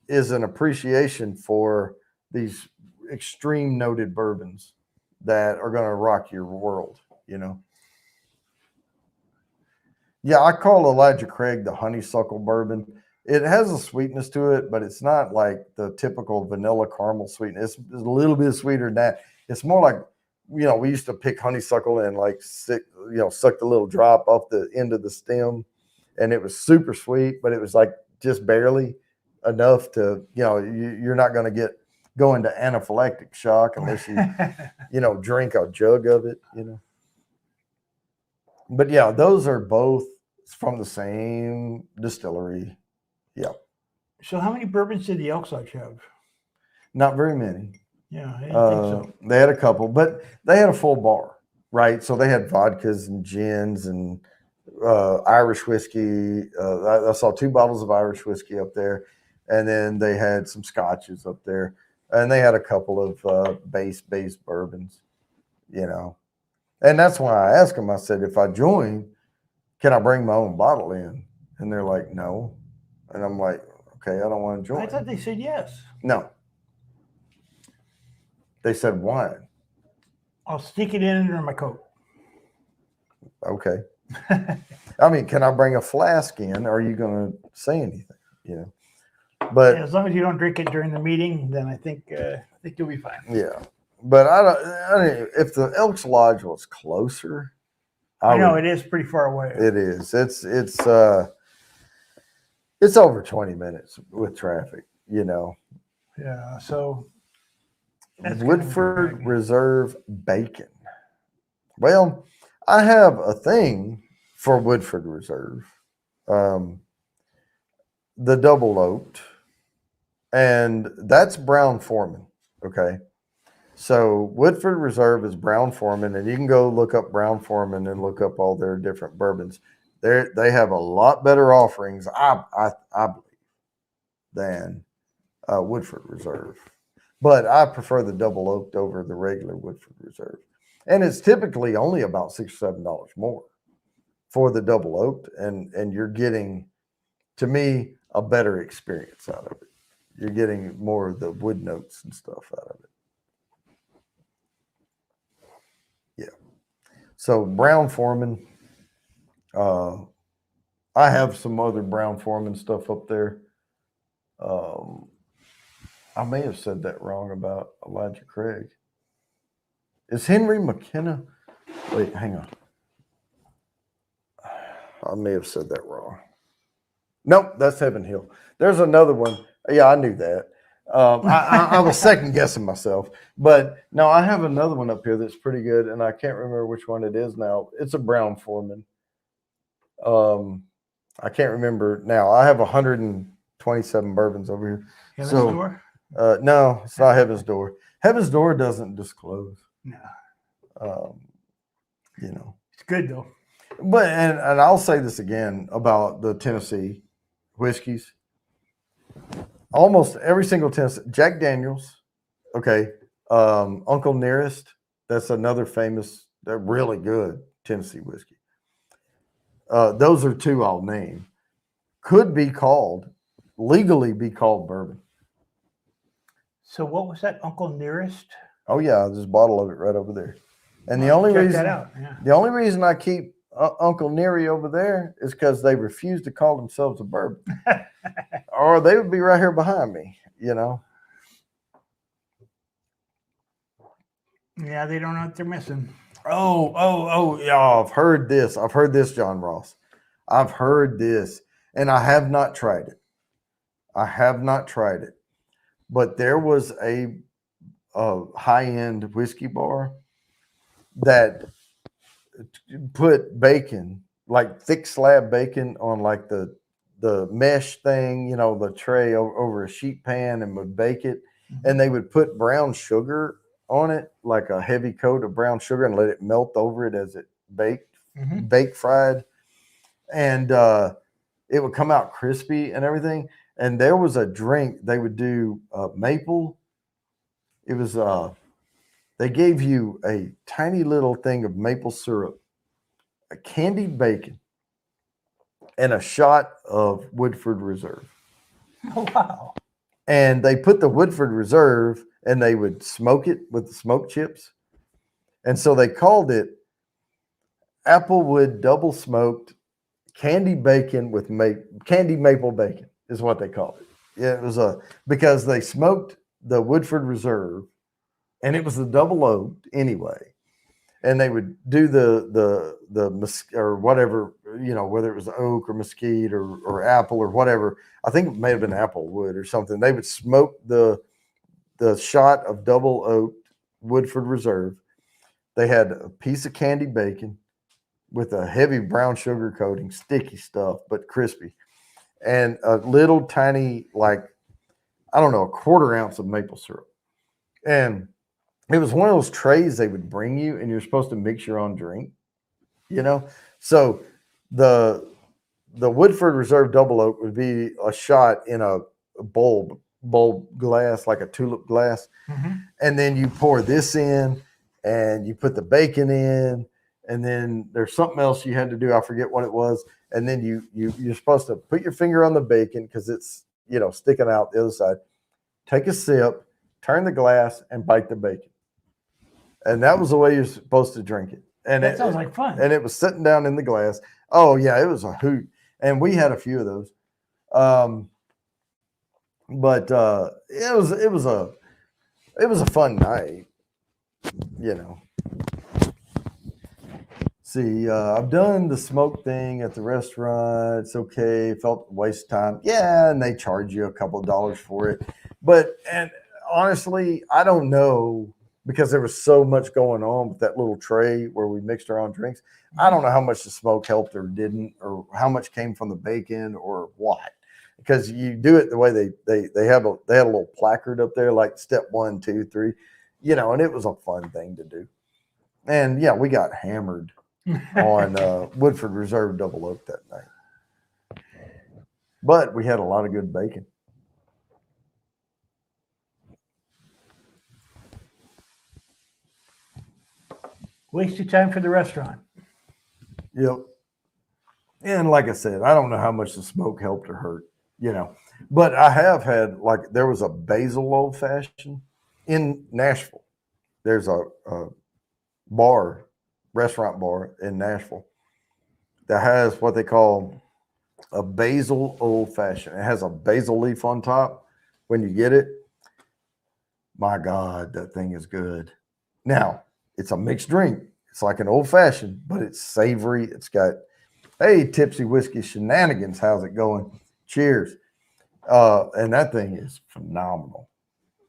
is an appreciation for these extreme noted bourbons that are going to rock your world, you know. Yeah, I call Elijah Craig the honeysuckle bourbon. It has a sweetness to it, but it's not like the typical vanilla caramel sweetness. It's a little bit sweeter than that. It's more like, you know, we used to pick honeysuckle and like suck the little drop off the end of the stem, and it was super sweet, but it was like just barely enough to, you know, you're not going to go into anaphylactic shock unless you, you know, drink a jug of it, you know. But yeah, those are both from the same distillery. Yeah. So how many bourbons did the Elks Lodge have? Not very many. Yeah, I didn't think so. They had a couple, but they had a full bar, right? So they had vodkas and gins and Irish whiskey. I saw 2 bottles of Irish whiskey up there, and then they had some scotches up there, and they had a couple of base bourbons, you know. And that's why I asked them. I said, if I join, can I bring my own bottle in? And they're like, no. And I'm like, okay, I don't want to join. I thought they said yes. No. They said wine. I'll stick it in under my coat. Okay. I mean, can I bring a flask in? Or are you going to say anything? You know, but as long as you don't drink it during the meeting, then I think you'll be fine. Yeah, but I don't. If the Elks Lodge was closer, I know it is pretty far away. It is. It's over 20 minutes with traffic. You know. Yeah. So. Woodford Reserve bacon. Well, I have a thing for Woodford Reserve, the double oaked, and that's Brown Foreman. Okay, so Woodford Reserve is Brown Foreman, and you can go look up Brown Foreman and look up all their different bourbons. They have a lot better offerings, I believe, than Woodford Reserve. But I prefer the double oaked over the regular Woodford Reserve. And it's typically only about $6 or $7 more for the double oaked. And you're getting, to me, a better experience out of it. You're getting more of the wood notes and stuff out of it. Yeah. So Brown Foreman, I have some other Brown Foreman stuff up there. I may have said that wrong about Elijah Craig. Is Henry McKenna? Wait, hang on. I may have said that wrong. Nope, that's Heaven Hill. There's another one. Yeah, I knew that. I was second guessing myself. But no, I have another one up here that's pretty good, and I can't remember which one it is now. It's a Brown Foreman. I can't remember now. I have 127 bourbons over here. Heaven's Door? No, it's not Heaven's Door. Heaven's Door doesn't disclose. No. You know. It's good though. But and I'll say this again about the Tennessee whiskeys. Almost every single Tennessee, Jack Daniels, okay, Uncle Nearest, that's another famous, they're really good Tennessee whiskey. Those are 2 I'll name. Could be called, legally be called bourbon. So what was that, Uncle Nearest? Oh yeah, there's a bottle of it right over there. And the only reason I keep Uncle Neary over there is because they refuse to call themselves a bourbon, or they would be right here behind me. You know. Yeah, they don't know what they're missing. Oh, yeah. I've heard this, John Ross. I've heard this, and I have not tried it. But there was a high-end whiskey bar that put bacon, like thick slab bacon, on like the mesh thing, the tray over a sheet pan, and would bake it. And they would put brown sugar on it, like a heavy coat of brown sugar, and let it melt over it as it bake fried. And it would come out crispy and everything. And there was a drink they would do, maple. It was they gave you a tiny little thing of maple syrup, a candied bacon, and a shot of Woodford Reserve. Oh, wow. And they put the Woodford Reserve and they would smoke it with the smoke chips. And so they called it Applewood Double Smoked Candy Bacon with Candy Maple Bacon is what they called it. Yeah, it was because they smoked the Woodford Reserve, and it was the double oaked anyway. And they would do the or whatever, whether it was oak or mesquite or apple or whatever. I think it may have been apple wood or something. They would smoke the shot of double oaked Woodford Reserve. They had a piece of candy bacon with a heavy brown sugar coating, sticky stuff, but crispy, and a little tiny, like, I don't know, a quarter ounce of maple syrup. And it was one of those trays they would bring you, and you're supposed to mix your own drink, So the Woodford Reserve Double Oak would be a shot in a bowl glass, like a tulip glass. And then you pour this in, and you put the bacon in, and then there's something else you had to do. I forget what it was. And then you're supposed to put your finger on the bacon because it's, sticking out the other side. Take a sip, turn the glass, and bite the bacon. And that was the way you're supposed to drink it. And that sounds like fun. And it was sitting down in the glass. Oh yeah, it was a hoot. And we had a few of those. But it was a fun night, See, I've done the smoke thing at the restaurant. It's okay. Felt waste time. Yeah, and they charge you a couple of dollars for it. And honestly, I don't know, because there was so much going on with that little tray where we mixed our own drinks. I don't know how much the smoke helped or didn't, or how much came from the bacon or what. Because you do it the way they had a little placard up there, like step 1, 2, 3, and it was a fun thing to do. And yeah, we got hammered on Woodford Reserve Double Oak that night. But we had a lot of good bacon. Wasted time for the restaurant. Yep. And like I said, I don't know how much the smoke helped or hurt, But I have had, there was a basil old fashioned in Nashville. There's a restaurant bar in Nashville that has what they call a basil old fashioned. It has a basil leaf on top when you get it. My God, that thing is good. Now, it's a mixed drink. It's like an old fashioned, but it's savory. It's got, hey, Tipsy Whiskey Shenanigans, how's it going? Cheers. And that thing is phenomenal.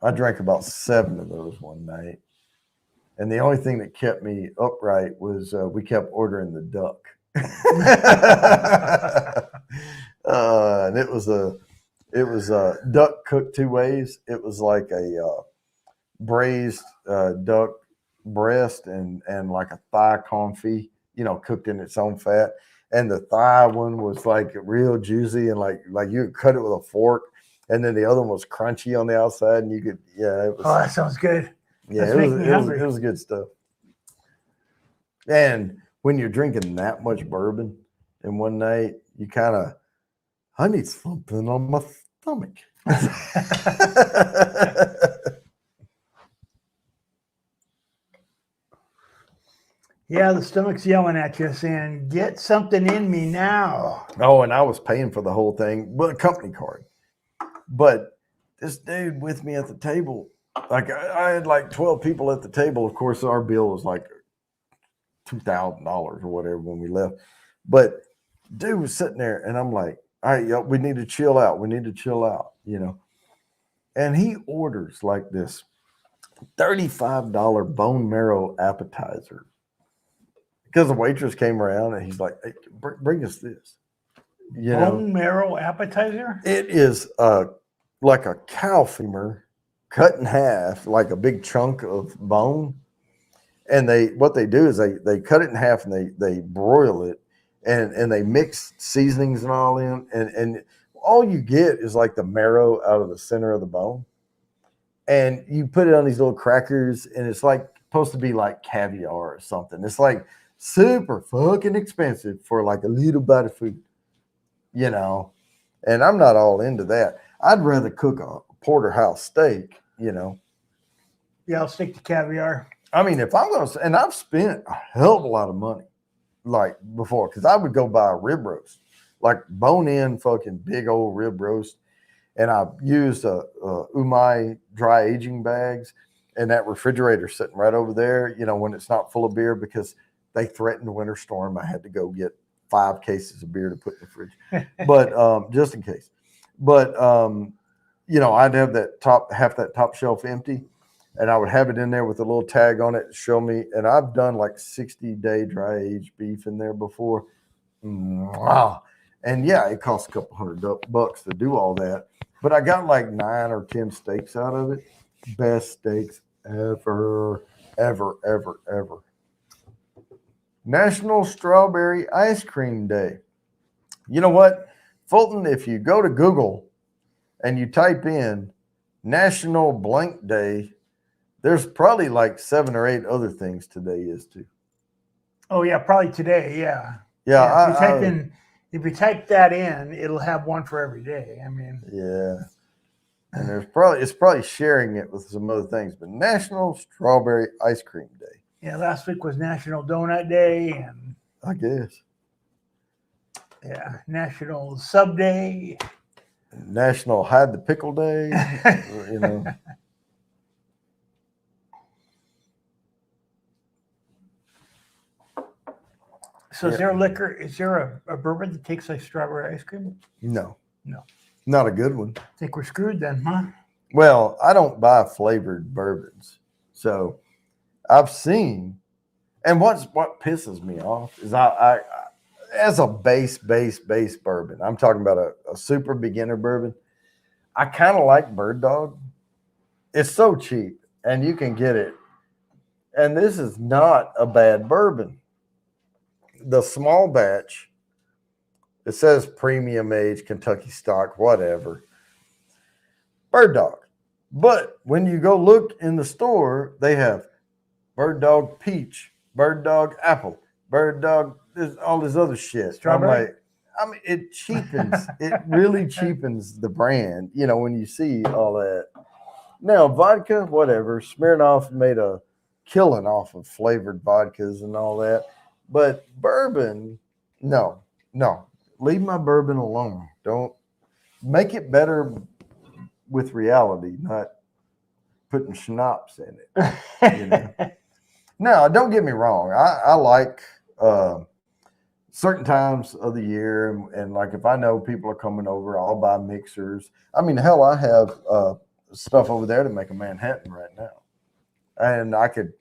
I drank about 7 of those one night. And the only thing that kept me upright was we kept ordering the duck. And it was a duck cooked 2 ways. It was like a braised duck breast and like a thigh confit, cooked in its own fat. And the thigh one was like real juicy and like you could cut it with a fork. And then the other one was crunchy on the outside, and you could, it was. Oh, that sounds good. Yeah, it was good stuff. And when you're drinking that much bourbon in one night, you kind of, I need something on my stomach. Yeah, the stomach's yelling at you saying, get something in me now. Oh, and I was paying for the whole thing, but a company card. But this dude with me at the table, like I had like 12 people at the table. Of course, our bill was like $2,000 or whatever when we left. But Dude was sitting there, and I'm like, all right, yo, we need to chill out. We need to chill out, And he orders like this $35 bone marrow appetizer because the waitress came around and he's like, hey, bring us this. Bone marrow appetizer? It is like a cow femur cut in half, like a big chunk of bone. And what they do is they cut it in half and they broil it and they mix seasonings and all in. And all you get is like the marrow out of the center of the bone. And you put it on these little crackers, and it's like supposed to be like caviar or something. It's like super fucking expensive for like a little bite of food, And I'm not all into that. I'd rather cook a porterhouse steak, Yeah, I'll stick to caviar. I mean, if I'm going to, and I've spent a hell of a lot of money like before, because I would go buy a rib roast, like bone in fucking big old rib roast. And I used Umai dry aging bags, and that refrigerator sitting right over there, when it's not full of beer, because they threatened a winter storm. I had to go get 5 cases of beer to put in the fridge, but just in case. But, I'd have half that top shelf empty, and I would have it in there with a little tag on it to show me. And I've done like 60-day dry aged beef in there before. Wow. And yeah, it costs a couple $100 to do all that. But I got like 9 or 10 steaks out of it. Best steaks ever, ever, ever, ever. National Strawberry Ice Cream Day. You know what, Fulton, if you go to Google and you type in National Blank Day, there's probably like 7 or 8 other things today is too. Oh, yeah, probably today, yeah. Yeah, if you type that in, it'll have one for every day. I mean, yeah, and it's probably sharing it with some other things. But National Strawberry Ice Cream Day. Yeah, last week was National Donut Day, and I guess. Yeah, National Sub Day. National Hide the Pickle Day. So is there a liquor? Is there a bourbon that tastes like strawberry ice cream? No. No. Not a good one. I think we're screwed then, huh? Well, I don't buy flavored bourbons. So I've seen, and what pisses me off is I as a base bourbon, I'm talking about a super beginner bourbon. I kind of like Bird Dog. It's so cheap and you can get it. And this is not a bad bourbon. The small batch, it says premium age, Kentucky stock, whatever. Bird Dog. But when you go look in the store, they have Bird Dog Peach, Bird Dog Apple, Bird Dog, all this other shit. Strawberry? It cheapens, it really cheapens the brand, when you see all that. Now, vodka, whatever. Smirnoff made a killing off of flavored vodkas and all that. But bourbon, no. Leave my bourbon alone. Don't make it better with reality, not putting schnapps in it. Now, don't get me wrong. I like certain times of the year, and like if I know people are coming over, I'll buy mixers. I mean, hell, I have stuff over there to make a Manhattan right now, and I could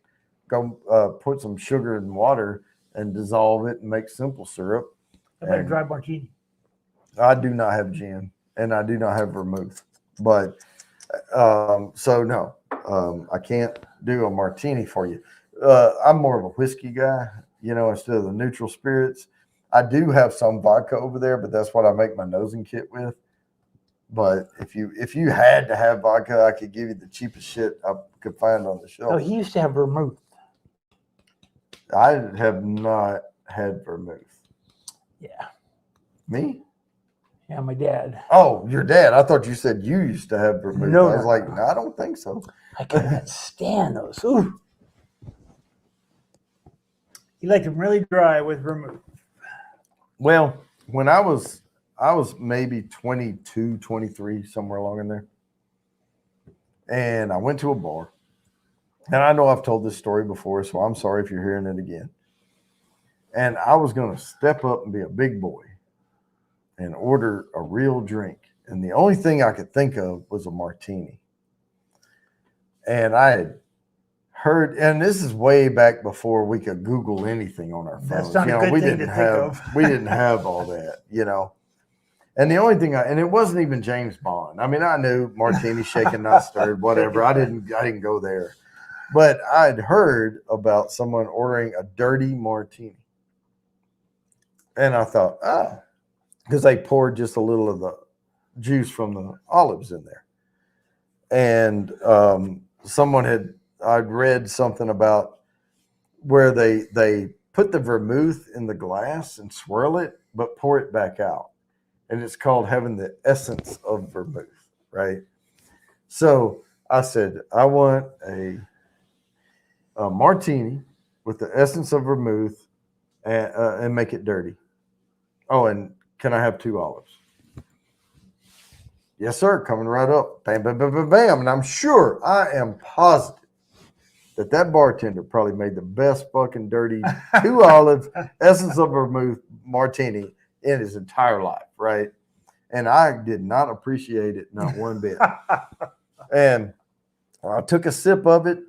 go put some sugar and water and dissolve it and make simple syrup. How about a dry martini? I do not have gin, and I do not have vermouth, but so no, I can't do a martini for you. I'm more of a whiskey guy, instead of the neutral spirits. I do have some vodka over there, but that's what I make my nosing kit with. But if you had to have vodka, I could give you the cheapest shit I could find on the shelf. Oh, he used to have vermouth. I have not had vermouth. Yeah. Me? Yeah, my dad. Oh, your dad. I thought you said you used to have vermouth. No, I was like, no, I don't think so. I cannot stand those. Ooh. He liked them really dry with vermouth. Well, when I was maybe 22, 23, somewhere along in there. And I went to a bar. And I know I've told this story before, so I'm sorry if you're hearing it again. And I was going to step up and be a big boy and order a real drink. And the only thing I could think of was a martini. And I had heard, and this is way back before we could Google anything on our phones. That's not a good we thing didn't to have, think of. we didn't have all that, And the only thing, and it wasn't even James Bond. I mean, I knew martini shaken, not stirred, whatever. I didn't go there, but I'd heard about someone ordering a dirty martini, and I thought, because they poured just a little of the juice from the olives in there, and I'd read something about where they put the vermouth in the glass and swirl it, but pour it back out. And it's called having the essence of vermouth, right? So I said, I want a martini with the essence of vermouth and make it dirty. Oh, and can I have 2 olives? Yes, sir. Coming right up. Bam, bam, bam, bam, bam. And I'm sure, I am positive that bartender probably made the best fucking dirty 2 olives, essence of vermouth martini in his entire life, right? And I did not appreciate it, not one bit. And I took a sip of it,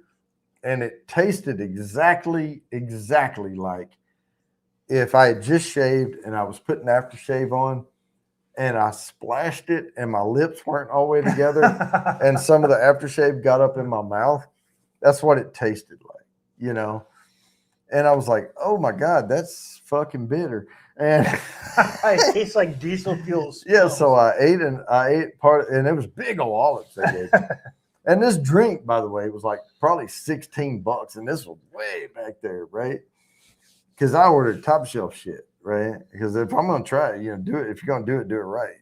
and it tasted exactly like if I had just shaved and I was putting aftershave on, and I splashed it, and my lips weren't all the way together, and some of the aftershave got up in my mouth. That's what it tasted like, And I was like, oh my God, that's fucking bitter. And it tastes like diesel fuel. Yeah, so I ate part, and it was big old olives they gave me. And this drink, by the way, was like probably $16, and this was way back there, right? Because I ordered top shelf shit, right? Because if I'm gonna try it, do it. If you're gonna do it right.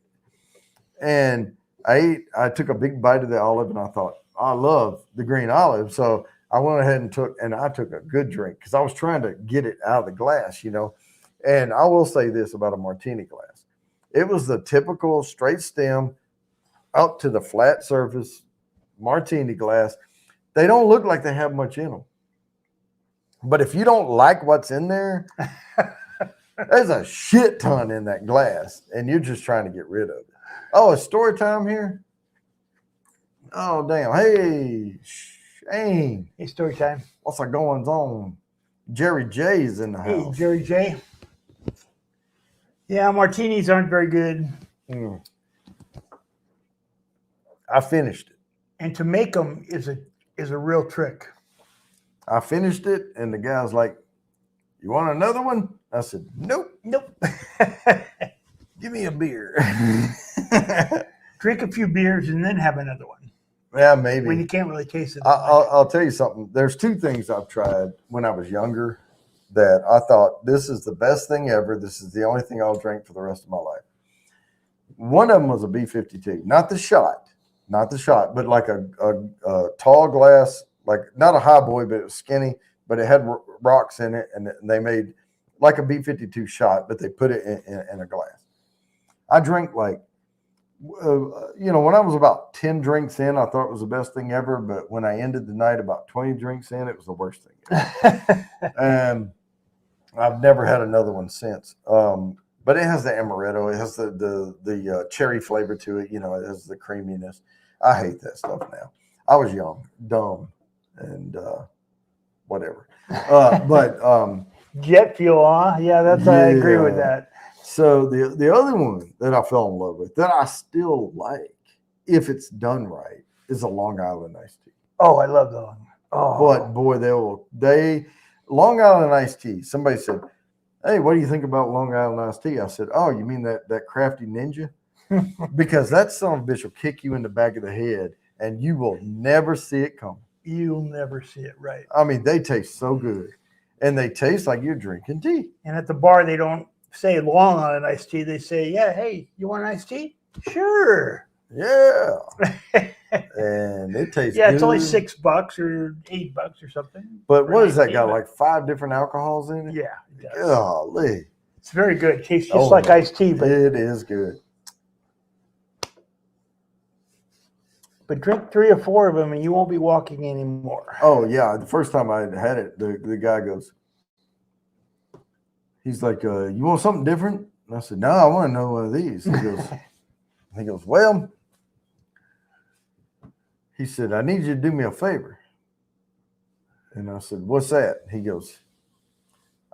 And I took a big bite of the olive, and I thought, I love the green olive, so I went ahead and took a good drink because I was trying to get it out of the glass, And I will say this about a martini glass. It was the typical straight stem up to the flat surface martini glass. They don't look like they have much in them. But if you don't like what's in there, there's a shit ton in that glass, and you're just trying to get rid of it. Oh, it's story time here? Oh, damn. Hey, Shane. Hey, story time. What's going on? Jerry J is in the house. Hey, Jerry J. Yeah, martinis aren't very good. I finished it. And to make them is a real trick. I finished it, and the guy was like, you want another one? I said, nope. Give me a beer. Drink a few beers and then have another one. Yeah, maybe. When you can't really taste it. I'll tell you something. There's 2 things I've tried when I was younger that I thought, this is the best thing ever. This is the only thing I'll drink for the rest of my life. One of them was a B-52, not the shot, but like a tall glass, like not a high boy, but it was skinny, but it had rocks in it, and they made like a B-52 shot, but they put it in a glass. I drank like, when I was about 10 drinks in, I thought it was the best thing ever, but when I ended the night about 20 drinks in, it was the worst thing ever. And I've never had another one since. But it has the amaretto, it has the cherry flavor to it, it has the creaminess. I hate that stuff now. I was young, dumb, and whatever. But jet fuel, huh? Yeah, I agree with that. So the other one that I fell in love with that I still like, if it's done right, is a Long Island iced tea. Oh, I love that one. Oh, but boy, Long Island iced tea. Somebody said, hey, what do you think about Long Island iced tea? I said, oh, you mean that crafty ninja? Because that son of a bitch will kick you in the back of the head, and you will never see it coming. You'll never see it, right? I mean, they taste so good, and they taste like you're drinking tea. And at the bar, they don't say Long Island iced tea. They say, yeah, hey, you want an iced tea? Sure. Yeah. And it tastes good. It's only $6 or $8 or something. But what has that got? Like 5 different alcohols in it? Yeah, it does. Golly. It's very good. It tastes just like iced tea. But it is good. But drink 3 or 4 of them and you won't be walking anymore. Oh, yeah. The first time I had it, the guy goes, he's like, you want something different? And I said, no, I want to know one of these. He goes, well, he said, I need you to do me a favor. And I said, what's that? He goes,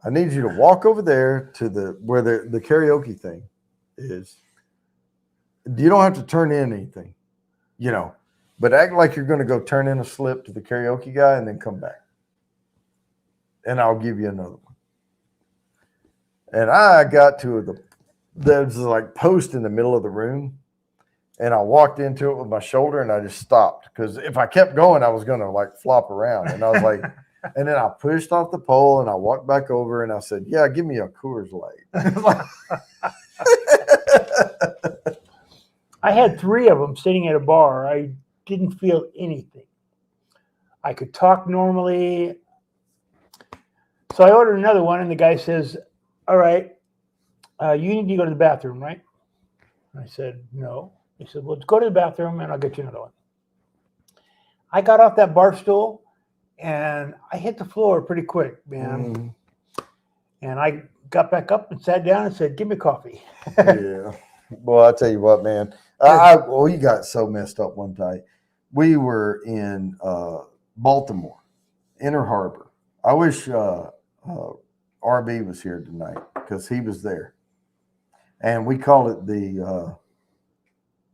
I need you to walk over there to where the karaoke thing is. You don't have to turn in anything, but act like you're going to go turn in a slip to the karaoke guy and then come back. And I'll give you another one. And I got to there's like post in the middle of the room. And I walked into it with my shoulder and I just stopped. Because if I kept going, I was going to like flop around. And I was like, and then I pushed off the pole and I walked back over and I said, yeah, give me a Coors Light. I had 3 of them sitting at a bar. I didn't feel anything. I could talk normally. So I ordered another one, and the guy says, all right, you need to go to the bathroom, right? I said, no. He said, well, let's go to the bathroom, and I'll get you another one. I got off that bar stool, and I hit the floor pretty quick, man. Mm. And I got back up and sat down and said, give me coffee. Yeah. Well, I tell you what, man. We got so messed up one night. We were in Baltimore, Inner Harbor. I wish RB was here tonight because he was there. And we call it the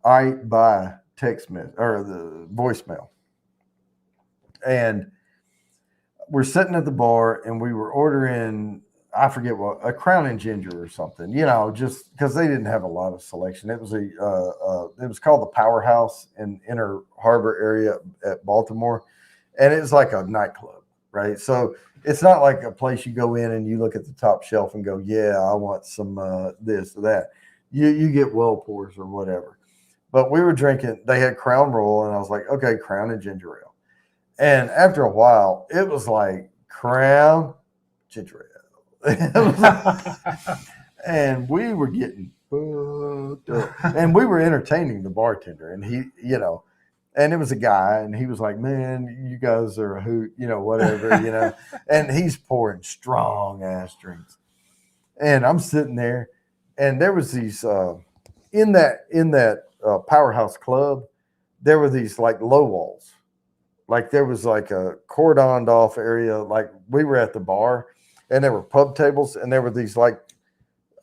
by text message or the voicemail. And we're sitting at the bar and we were ordering, I forget what, a Crown and Ginger or something, just because they didn't have a lot of selection. It was it was called the Powerhouse in Inner Harbor area at Baltimore. And it's like a nightclub, right? So it's not like a place you go in and you look at the top shelf and go, yeah, I want some this or that. You get well pours or whatever. But we were drinking, they had Crown Royal, and I was like, okay, Crown and Ginger Ale. And after a while, it was like Crown, Ginger Ale. And we were getting fucked up. And we were entertaining the bartender. And he, and it was a guy, and he was like, man, you guys are a hoot, whatever, And he's pouring strong ass drinks. And I'm sitting there, and there was these, in that Powerhouse Club, there were these like low walls. Like there was like a cordoned off area. Like we were at the bar and there were pub tables and there were these like,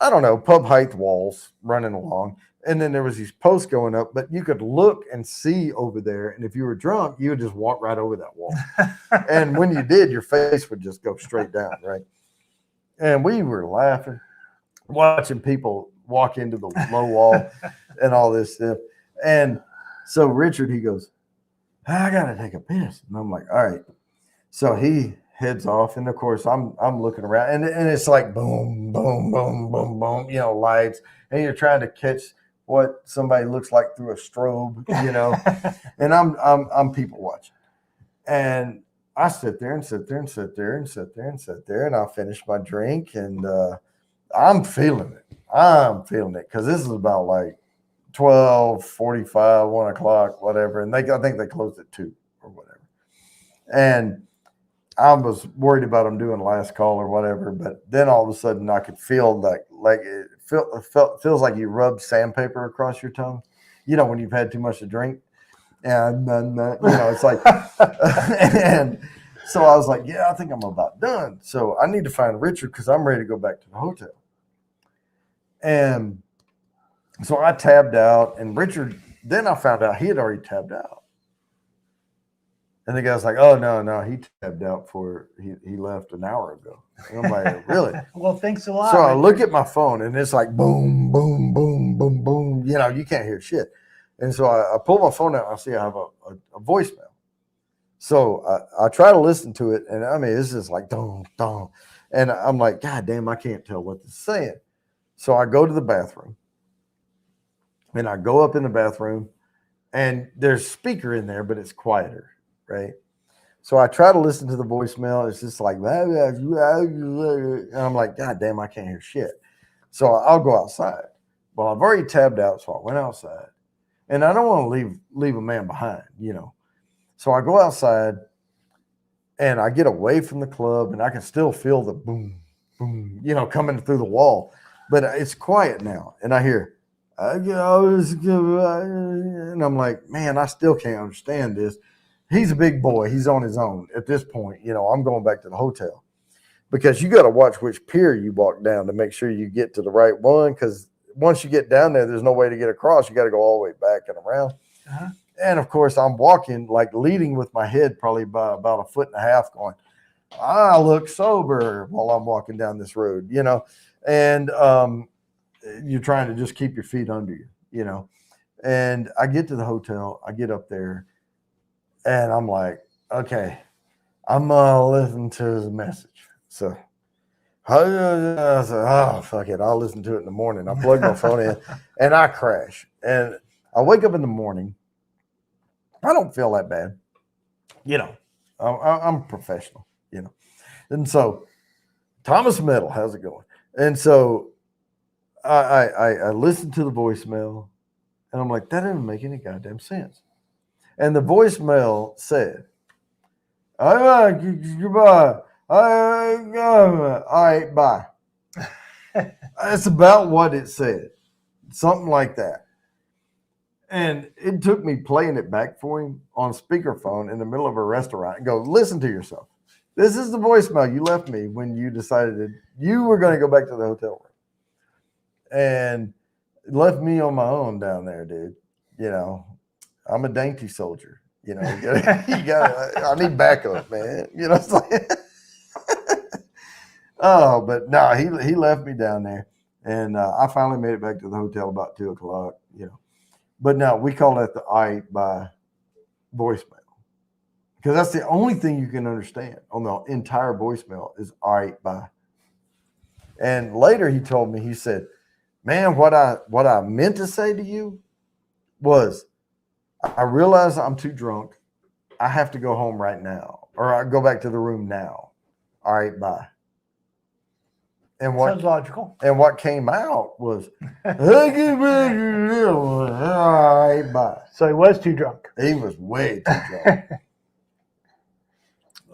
I don't know, pub height walls running along. And then there was these posts going up, but you could look and see over there. And if you were drunk, you would just walk right over that wall. And when you did, your face would just go straight down, right? And we were laughing, watching people walk into the low wall and all this stuff. And so Richard, he goes, I gotta take a piss. And I'm like, all right. So he heads off, and of course I'm looking around, and it's like boom, boom, boom, boom, boom, lights, and you're trying to catch what somebody looks like through a strobe, and I'm people watching. And I sit there and sit there and sit there and sit there and sit there, and I finish my drink, and I'm feeling it. Because this is about like 12:45, 1 o'clock, whatever. And I think they closed at 2 or whatever. And I was worried about them doing last call or whatever. But then all of a sudden I could feel like it feels like you rub sandpaper across your tongue, when you've had too much to drink. And it's like, and so I was like, yeah, I think I'm about done. So I need to find Richard because I'm ready to go back to the hotel. And so I tabbed out, and Richard, then I found out he had already tabbed out. And the guy's like, oh, no, he tabbed out he left an hour ago. And I'm like, really? Well, thanks a lot. So I look at my phone, and it's like boom, boom, boom, boom, boom. You can't hear shit. And so I pull my phone out, and I see I have a voicemail. So I try to listen to it, and I mean, it's just like, dong, dong. And I'm like, God damn, I can't tell what it's saying. So I go to the bathroom. And I go up in the bathroom, and there's speaker in there, but it's quieter, right? So I try to listen to the voicemail. It's just like, and I'm like, God damn, I can't hear shit. So I'll go outside. Well, I've already tabbed out, so I went outside. And I don't want to leave a man behind, So I go outside, and I get away from the club, and I can still feel the boom, boom, coming through the wall. but it's quiet now, and I hear, and I'm like, man, I still can't understand this. He's a big boy. He's on his own at this point. I'm going back to the hotel because you got to watch which pier you walk down to make sure you get to the right one. Because once you get down there, there's no way to get across. You got to go all the way back and around. Uh-huh. And of course, I'm walking, like leading with my head probably by about a foot and a half, going, I look sober while I'm walking down this road, and you're trying to just keep your feet under you. And I get to the hotel, I get up there, and I'm like, okay, I'm gonna listen to the message. So I said, oh, fuck it, I'll listen to it in the morning. I plug my phone in, and I crash. And I wake up in the morning. I don't feel that bad. I'm professional, And so Thomas Metal, how's it going? And so I listened to the voicemail, and I'm like, that doesn't make any goddamn sense. And the voicemail said, goodbye. All right, bye. That's about what it said. Something like that. And it took me playing it back for him on speakerphone in the middle of a restaurant and go, listen to yourself. This is the voicemail you left me when you decided you were going to go back to the hotel room. And left me on my own down there, dude. I'm a dainty soldier. You got. I need backup, man. It's like, oh, but no, he left me down there, and I finally made it back to the hotel about 2:00. But no, we call that the "I" by voicemail because that's the only thing you can understand on the entire voicemail is "all right, bye." And later he told me, he said, man, what I meant to say to you was, I realize I'm too drunk. I have to go home right now, or I go back to the room now. All right, bye. And what sounds logical? And what came out was, all right, bye. So he was too drunk. He was way too drunk.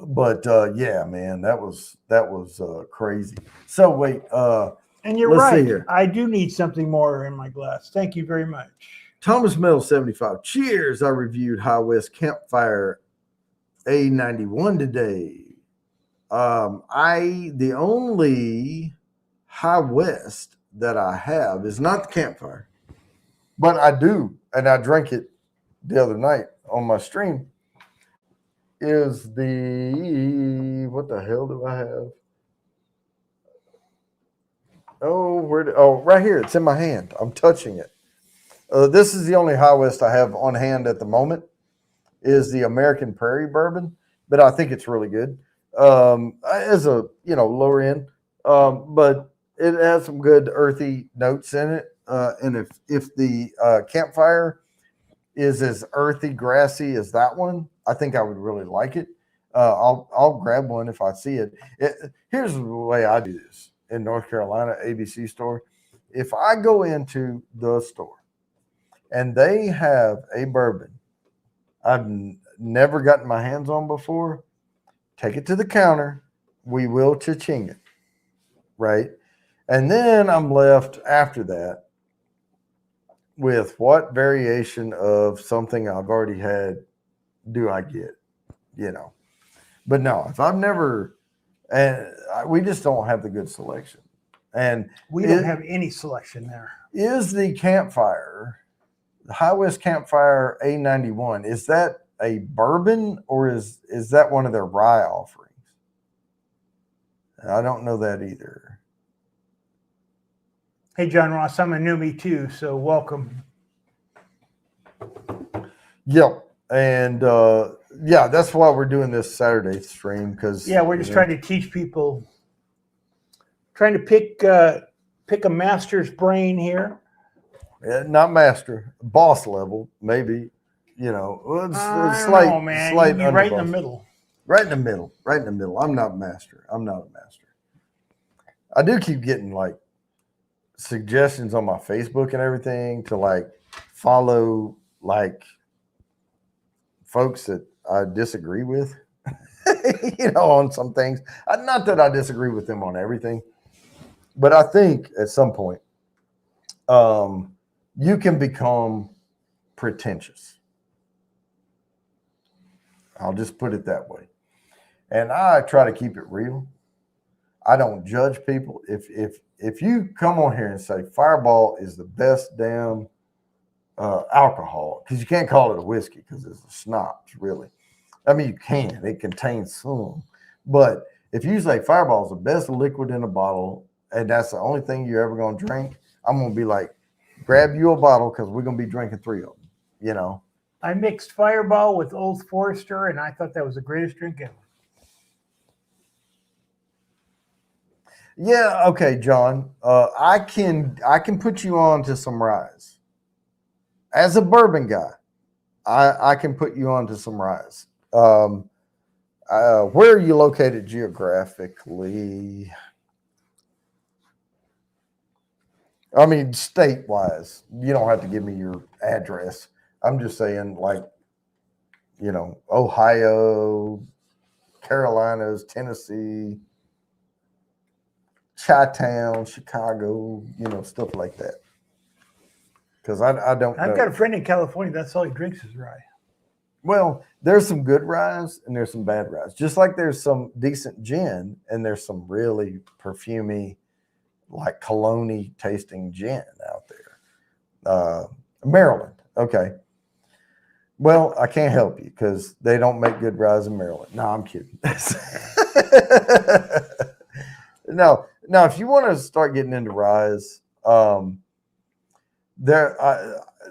But yeah, man, that was crazy. So wait, and you're let's right. see here. I do need something more in my glass. Thank you very much. Thomas Metal 75. Cheers. I reviewed High West Campfire A91 today. The only High West that I have is not the Campfire, but I do, and I drank it the other night on my stream, is what the hell do I have? Right here. It's in my hand. I'm touching it. This is the only High West I have on hand at the moment, is the American Prairie Bourbon, but I think it's really good. As a lower end, but it has some good earthy notes in it. And if the Campfire is as earthy, grassy as that one, I think I would really like it. I'll grab one if I see it. Here's the way I do this in North Carolina, ABC store. If I go into the store and they have a bourbon I've never gotten my hands on before, take it to the counter. We will cha-ching it, right? And then I'm left after that with what variation of something I've already had do I get, But no, if I've never, and we just don't have the good selection. And we don't have any selection there. Is the Campfire, the High West Campfire A91, is that a bourbon or is that one of their rye offerings? I don't know that either. Hey, John Ross, I'm a newbie too, so welcome. Yep. And that's why we're doing this Saturday stream, because we're just trying to teach people, trying to pick a master's brain here. Not master, boss level, maybe. Slight, man. Slight you're right in the middle. Right in the middle. I'm not a master. I do keep getting like suggestions on my Facebook and everything to like follow like folks that I disagree with, on some things. Not that I disagree with them on everything, But I think at some point, you can become pretentious. I'll just put it that way. And I try to keep it real. I don't judge people. If you come on here and say Fireball is the best damn alcohol, because you can't call it a whiskey because it's a schnapps, really. I mean, you can. It contains some. But if you say Fireball is the best liquid in a bottle, and that's the only thing you're ever going to drink, I'm going to be like, grab you a bottle because we're going to be drinking 3 of them, you know. I mixed Fireball with Old Forester, and I thought that was the greatest drink ever. Yeah, okay, John. I can put you on to some ryes. As a bourbon guy, I can put you on to some ryes. Where are you located geographically? I mean, state-wise. You don't have to give me your address. I'm just saying, like, you know, Ohio, Carolinas, Tennessee, Chi-Town, Chicago, you know, stuff like that. Because I don't know. I've got a friend in California. That's all he drinks is rye. Well, there's some good ryes and there's some bad ryes. Just like there's some decent gin and there's some really perfumey, like cologne tasting gin out there. Maryland. Okay. Well, I can't help you because they don't make good ryes in Maryland. No, I'm kidding. No, if you want to start getting into ryes, the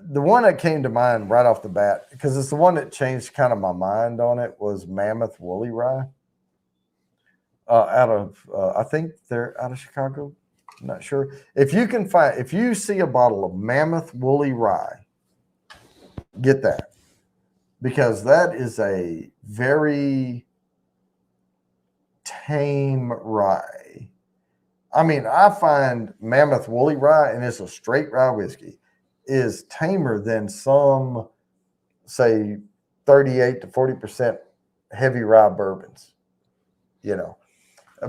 one that came to mind right off the bat, because it's the one that changed kind of my mind on it, was Mammoth Woolly Rye. I think they're out of Chicago. I'm not sure. If you see a bottle of Mammoth Woolly Rye, get that. Because that is a very tame rye. I mean, I find Mammoth Woolly Rye, and it's a straight rye whiskey, is tamer than some, say, 38 to 40% heavy rye bourbons, you know,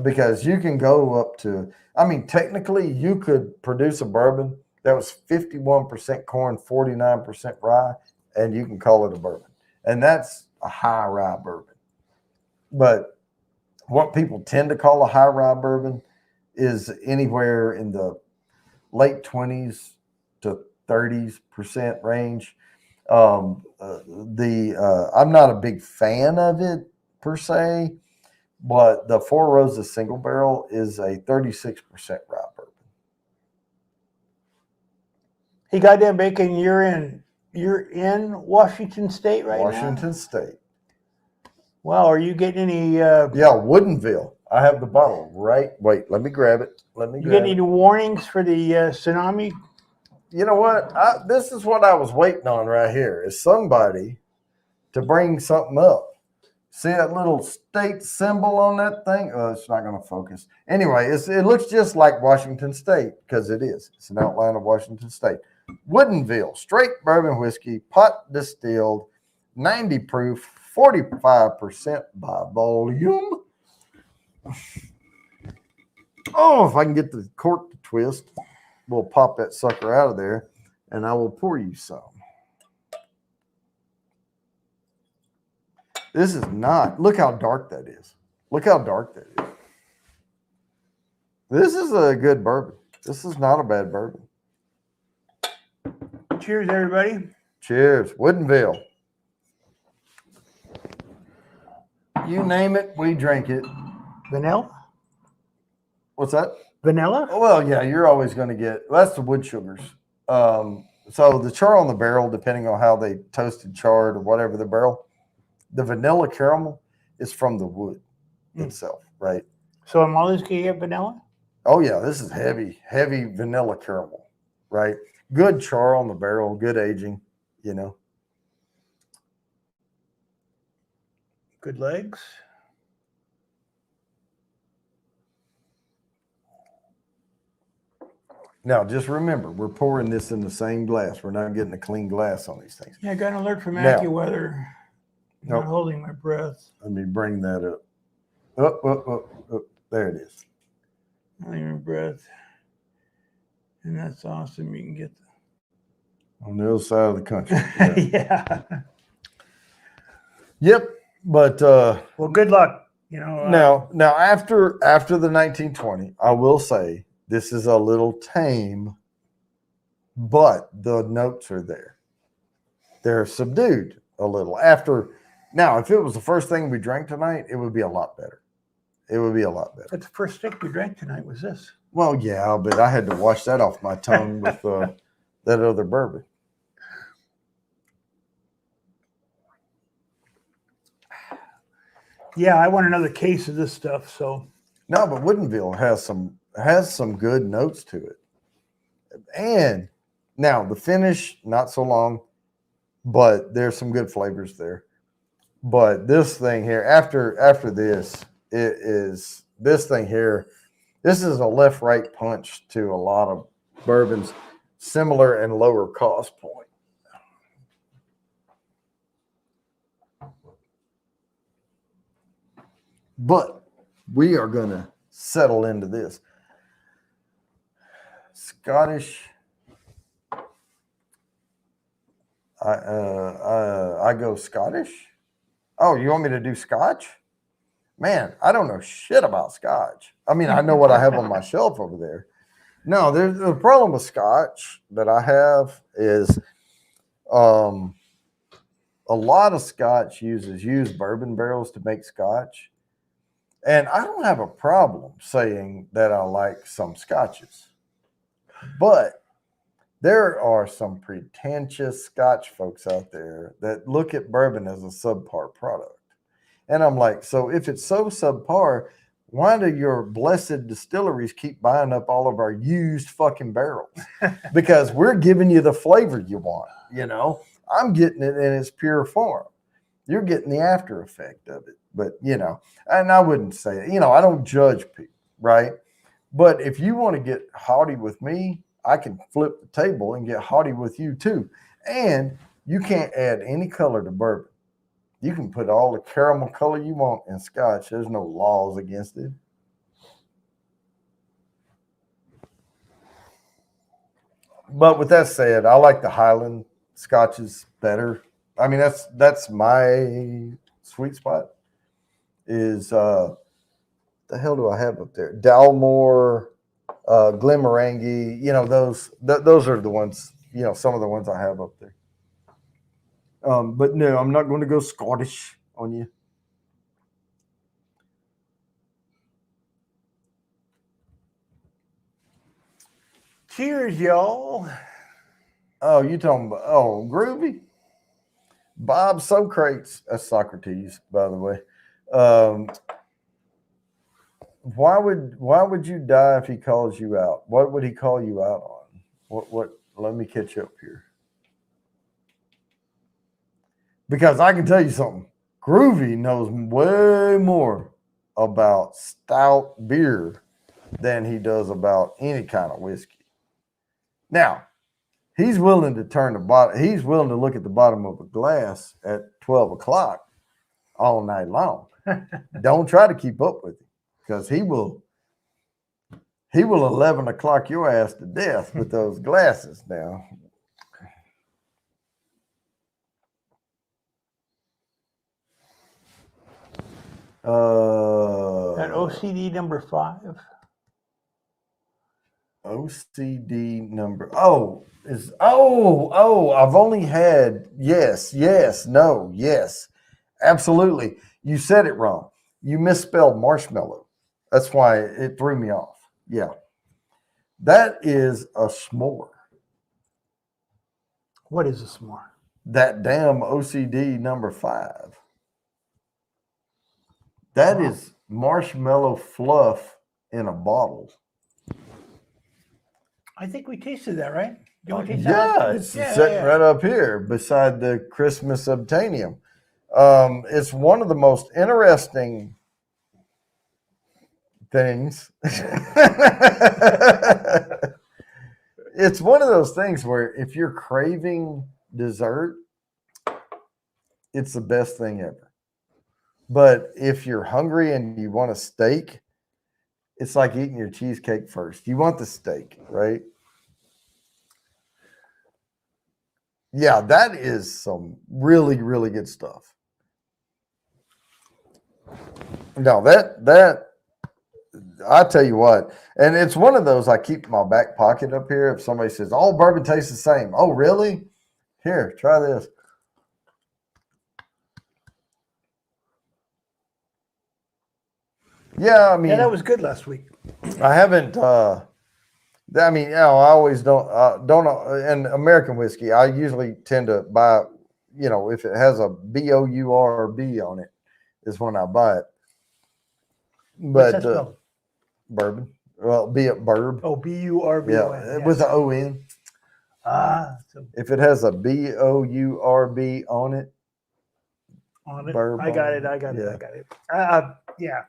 because you can go up to, I mean, technically you could produce a bourbon that was 51% corn, 49% rye, and you can call it a bourbon. And that's a high rye bourbon. But what people tend to call a high rye bourbon is anywhere in the late 20s to 30% range. I'm not a big fan of it per se, but the Four Roses single barrel is a 36% rye bourbon. Hey, goddamn bacon, you're in Washington State right now? Washington State. Wow, are you getting any? Yeah, Woodinville. I have the bottle right. Wait, let me grab it. You get any warnings for the tsunami? You know what? This is what I was waiting on right here. Is somebody to bring something up. See that little state symbol on that thing? Oh, it's not going to focus. Anyway, it looks just like Washington State because it is. It's an outline of Washington State. Woodinville, straight bourbon whiskey, pot distilled, 90 proof, 45% by volume. Oh, if I can get the cork to twist, we'll pop that sucker out of there and I will pour you some. This is not, look how dark that is. Look how dark that is. This is a good bourbon. This is not a bad bourbon. Cheers, everybody. Cheers. Woodinville. You name it, we drink it. Vanilla? What's that? Vanilla? Well, yeah, you're always going to get, that's the wood sugars. So the char on the barrel, depending on how they toasted, charred, or whatever the barrel, the vanilla caramel is from the wood itself, right? So I'm always going to get vanilla? Oh, yeah, this is heavy vanilla caramel, right? Good char on the barrel, good aging, you know. Good legs. Now, just remember, we're pouring this in the same glass. We're not getting a clean glass on these things. Yeah, I got an alert from AccuWeather. Not holding my breath. Let me bring that up. Up. There it is. on your breath. And that's awesome. You can get On the other side of the country. yeah. Yep. But Well, good luck. now after the 1920, I will say this is a little tame, but the notes are there. They're subdued a little. Now, if it was the first thing we drank tonight, it would be a lot better. It would be a lot better. But the first stick we drank tonight was this. Well, yeah, but I had to wash that off my tongue with that other bourbon. Yeah, I want another case of this stuff. So no, but Woodinville has some good notes to it, and now the finish not so long, but there's some good flavors there. But this thing here, after this, it is this thing here. This is a left-right punch to a lot of bourbons, similar and lower cost point. But we are going to settle into this. Scottish. I go Scottish. Oh, you want me to do Scotch? Man, I don't know shit about Scotch. I mean, I know what I have on my shelf over there. No, there's the problem with Scotch that I have is a lot of Scotch uses used bourbon barrels to make Scotch. And I don't have a problem saying that I like some Scotches. But there are some pretentious Scotch folks out there that look at bourbon as a subpar product. And I'm like, so if it's so subpar, why do your blessed distilleries keep buying up all of our used fucking barrels? Because we're giving you the flavor you want, I'm getting it in its pure form. You're getting the after effect of it. But, and I wouldn't say it. I don't judge people, right? But if you want to get haughty with me, I can flip the table and get haughty with you too. And you can't add any color to bourbon. You can put all the caramel color you want in Scotch. There's no laws against it. But with that said, I like the Highland Scotches better. I mean, that's my sweet spot. Is the hell do I have up there? Dalmore, Glenmorangie. Those are the ones. Some of the ones I have up there. But no, I'm not going to go Scottish on you. cheers, y'all. Oh, you talking about Groovy? Bob Socrates. That's Socrates, by the way. Why would you die if he calls you out? What would he call you out on? What let me catch up here. Because I can tell you something. Groovy knows way more about stout beer than he does about any kind of whiskey. Now, he's willing to turn the bottom. He's willing to look at the bottom of a glass at 12 o'clock all night long. Don't try to keep up with him because he will 11 o'clock your ass to death with those glasses now. That OCD number 5. OCD number. I've only had yes, no, yes. Absolutely. You said it wrong. You misspelled marshmallow. That's why it threw me off. Yeah. That is a s'more. What is a s'more? That damn OCD number 5. That is marshmallow fluff in a bottle. I think we tasted that, right? Do you want to taste that? that? It's sitting right up here beside the Christmas Obtainium. It's one of the most interesting things. It's one of those things where if you're craving dessert, it's the best thing ever. But if you're hungry and you want a steak, it's like eating your cheesecake first. You want the steak, right? Yeah, that is some really, really good stuff. No, that I tell you what, and it's one of those I keep in my back pocket up here. If somebody says, "All bourbon tastes the same," oh really? Here, try this. Yeah, I mean, Yeah, that was good last week. I haven't. I mean, I always don't. And American whiskey, I usually tend to buy. If it has a BOURB on it, is when I buy it. What's But that spelled? bourbon, well, be it burb. Oh, BURBON. Yeah, with the O-N. So If it has a BOURB on it, on it. Bourbon. I got it. Yeah.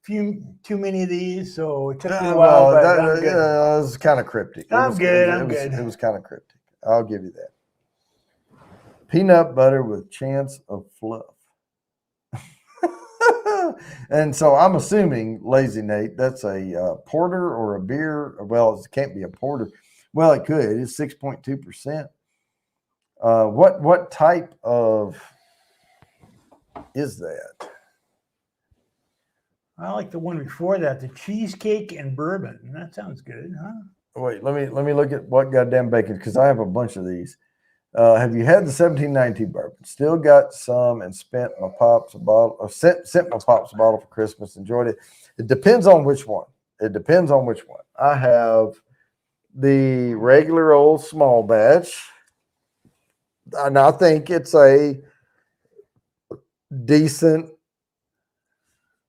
Few too many of these, so it took me a while. But I'm good. It was kind of cryptic. I'm good. It was kind of cryptic. I'll give you that. Peanut butter with chance of fluff. And so I'm assuming, Lazy Nate, that's a porter or a beer. Well, it can't be a porter. Well, it could. It's 6.2%. What type of is that? I like the one before that, the cheesecake and bourbon. That sounds good, huh? Wait, let me look at what goddamn bacon, because I have a bunch of these. Have you had the 1792 bourbon? Still got some and spent my pops a bottle, or sent my pops a bottle for Christmas. Enjoyed it. It depends on which one. I have the regular old small batch, and I think it's a decent,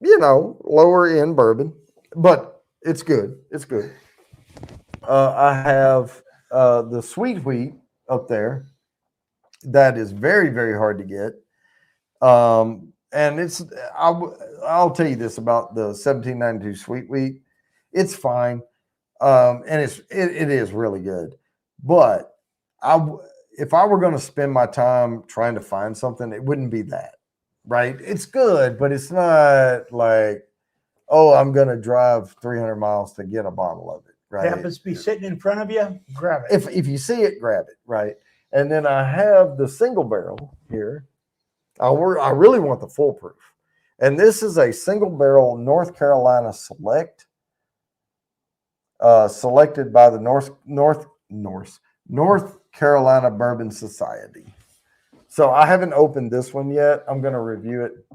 lower end bourbon, but it's good. It's good. I have the sweet wheat up there. That is very, very hard to get. And I'll tell you this about the 1792 sweet wheat. It's fine. And it is really good. But if I were going to spend my time trying to find something, it wouldn't be that, right? It's good, but it's not like, oh, I'm going to drive 300 miles to get a bottle of it, right? It happens to be sitting in front of you, grab it. If you see it, grab it, right? And then I have the single barrel here. I really want the full proof. And this is a single barrel North Carolina Select, selected by the North Carolina Bourbon Society. So I haven't opened this one yet. I'm going to review it,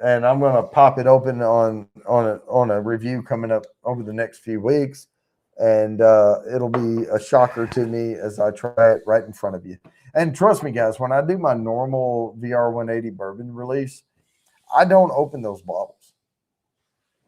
and I'm going to pop it open on a review coming up over the next few weeks. And it'll be a shocker to me as I try it right in front of you. And trust me, guys, when I do my normal VR 180 bourbon release, I don't open those bottles.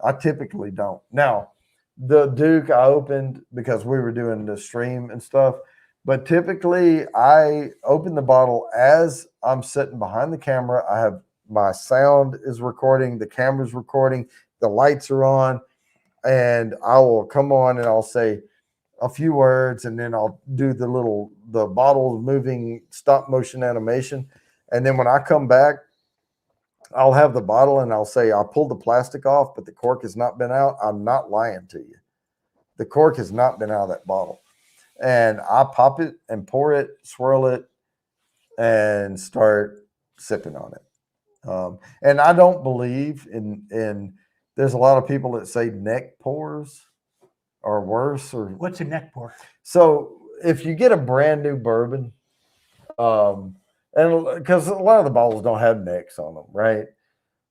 I typically don't. Now, the Duke I opened because we were doing the stream and stuff. But typically, I open the bottle as I'm sitting behind the camera. I have my sound is recording, the camera's recording, the lights are on. And I will come on and I'll say a few words, and then I'll do the bottle moving stop motion animation. And then when I come back, I'll have the bottle and I'll say, I pulled the plastic off, but the cork has not been out. I'm not lying to you. The cork has not been out of that bottle. And I pop it and pour it, swirl it, and start sipping on it. And I don't believe in there's a lot of people that say neck pours or worse. Or what's a neck pour? So if you get a brand new bourbon, and because a lot of the bottles don't have necks on them, right?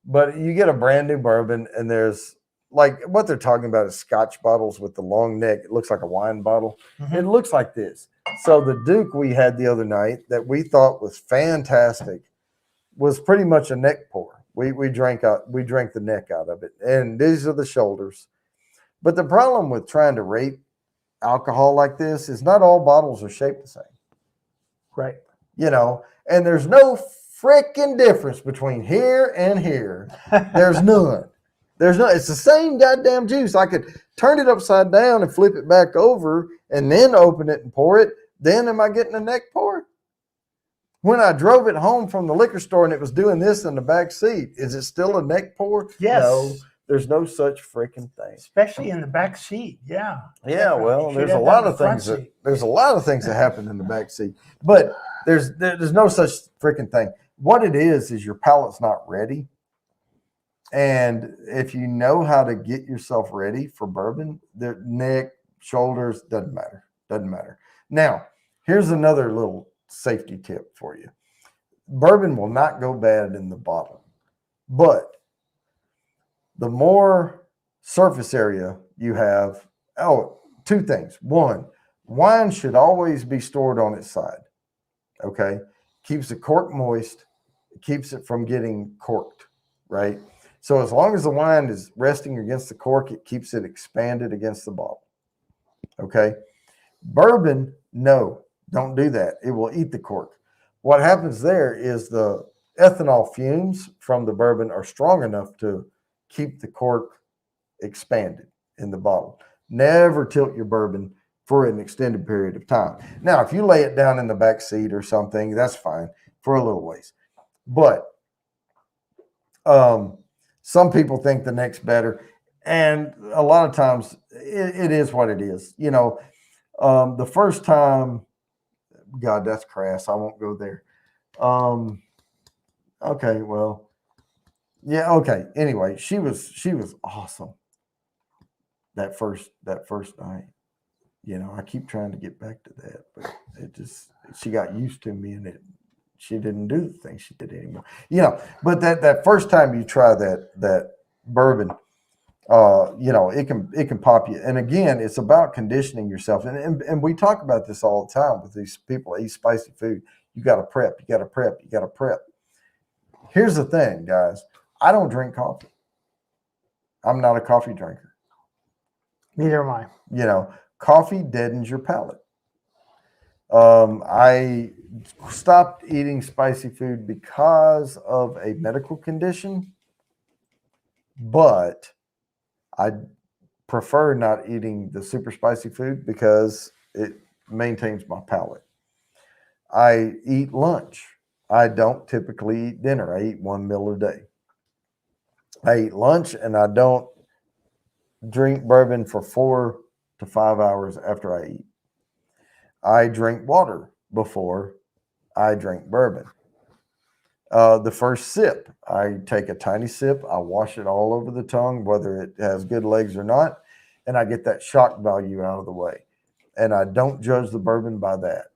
But you get a brand new bourbon, and there's like what they're talking about is Scotch bottles with the long neck. It looks like a wine bottle. Mm-hmm. It looks like this. So the Duke we had the other night that we thought was fantastic was pretty much a neck pour. We drank the neck out of it, and these are the shoulders. But the problem with trying to rate alcohol like this is not all bottles are shaped the same, right? And there's no freaking difference between here and here. There's none. It's the same goddamn juice. I could turn it upside down and flip it back over, and then open it and pour it. Then am I getting a neck pour? When I drove it home from the liquor store and it was doing this in the back seat, is it still a neck pour? Yes. No, There's no such freaking thing. Especially in the back seat. Yeah. Yeah, Definitely. well, Should there's a have lot that in of the front things that seat. there's a lot of things that happen in the back seat, but there's no such freaking thing. What it is your palate's not ready, and if you know how to get yourself ready for bourbon, the neck, shoulders doesn't matter. Now, here's another little safety tip for you: bourbon will not go bad in the bottle, but the more surface area you have, two things. One, wine should always be stored on its side. Okay. Keeps the cork moist, keeps it from getting corked, right? So as long as the wine is resting against the cork, it keeps it expanded against the bottle. Okay. Bourbon, no, don't do that. It will eat the cork. What happens there is the ethanol fumes from the bourbon are strong enough to keep the cork expanded in the bottle. Never tilt your bourbon for an extended period of time. Now, if you lay it down in the back seat or something, that's fine for a little ways. But some people think the neck's better, and a lot of times it is what it is. The first time, God, that's crass. I won't go there. Okay, well, yeah, okay. Anyway, she was awesome that first night. I keep trying to get back to that, but she got used to me, and she didn't do the things she did anymore. But that first time you try that bourbon, it can pop you. And again, it's about conditioning yourself. And we talk about this all the time with these people that eat spicy food. You got to prep. Here's the thing, guys. I don't drink coffee. I'm not a coffee drinker. Neither am I. Coffee deadens your palate. I stopped eating spicy food because of a medical condition, but I prefer not eating the super spicy food because it maintains my palate. I eat lunch. I don't typically eat dinner. I eat one meal a day. I eat lunch, and I don't drink bourbon for 4 to 5 hours after I eat. I drink water before I drink bourbon. The first sip, I take a tiny sip. I wash it all over the tongue, whether it has good legs or not, and I get that shock value out of the way. And I don't judge the bourbon by that.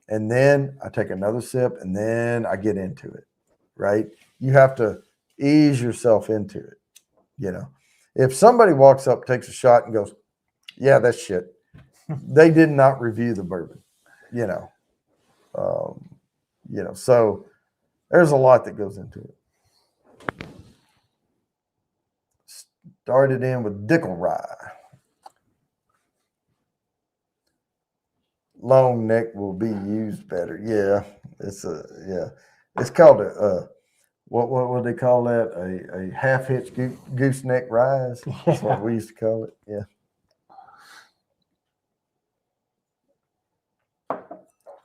And then I take another sip, and then I get into it, right? You have to ease yourself into it. If somebody walks up, takes a shot, and goes, "Yeah, that's shit," they did not review the bourbon. So there's a lot that goes into it. Started in with Dickel rye. Long neck will be used better. Yeah, it's called what they call that? A half hitch gooseneck rise. That's what we used to call it. Yeah.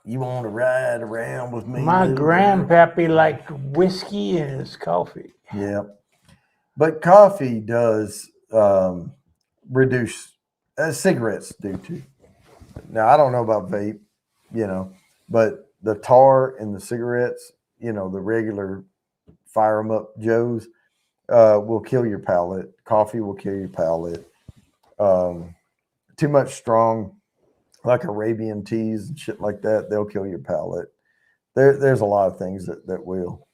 You want to ride around with me? My grandpappy liked whiskey in his coffee. Yeah. But coffee does reduce, cigarettes do too. Now, I don't know about vape, but the tar in the cigarettes, the regular fire 'em up Joes, will kill your palate. Coffee will kill your palate. Too much strong, like Arabian teas and shit like that, they'll kill your palate. There's a lot of things that will.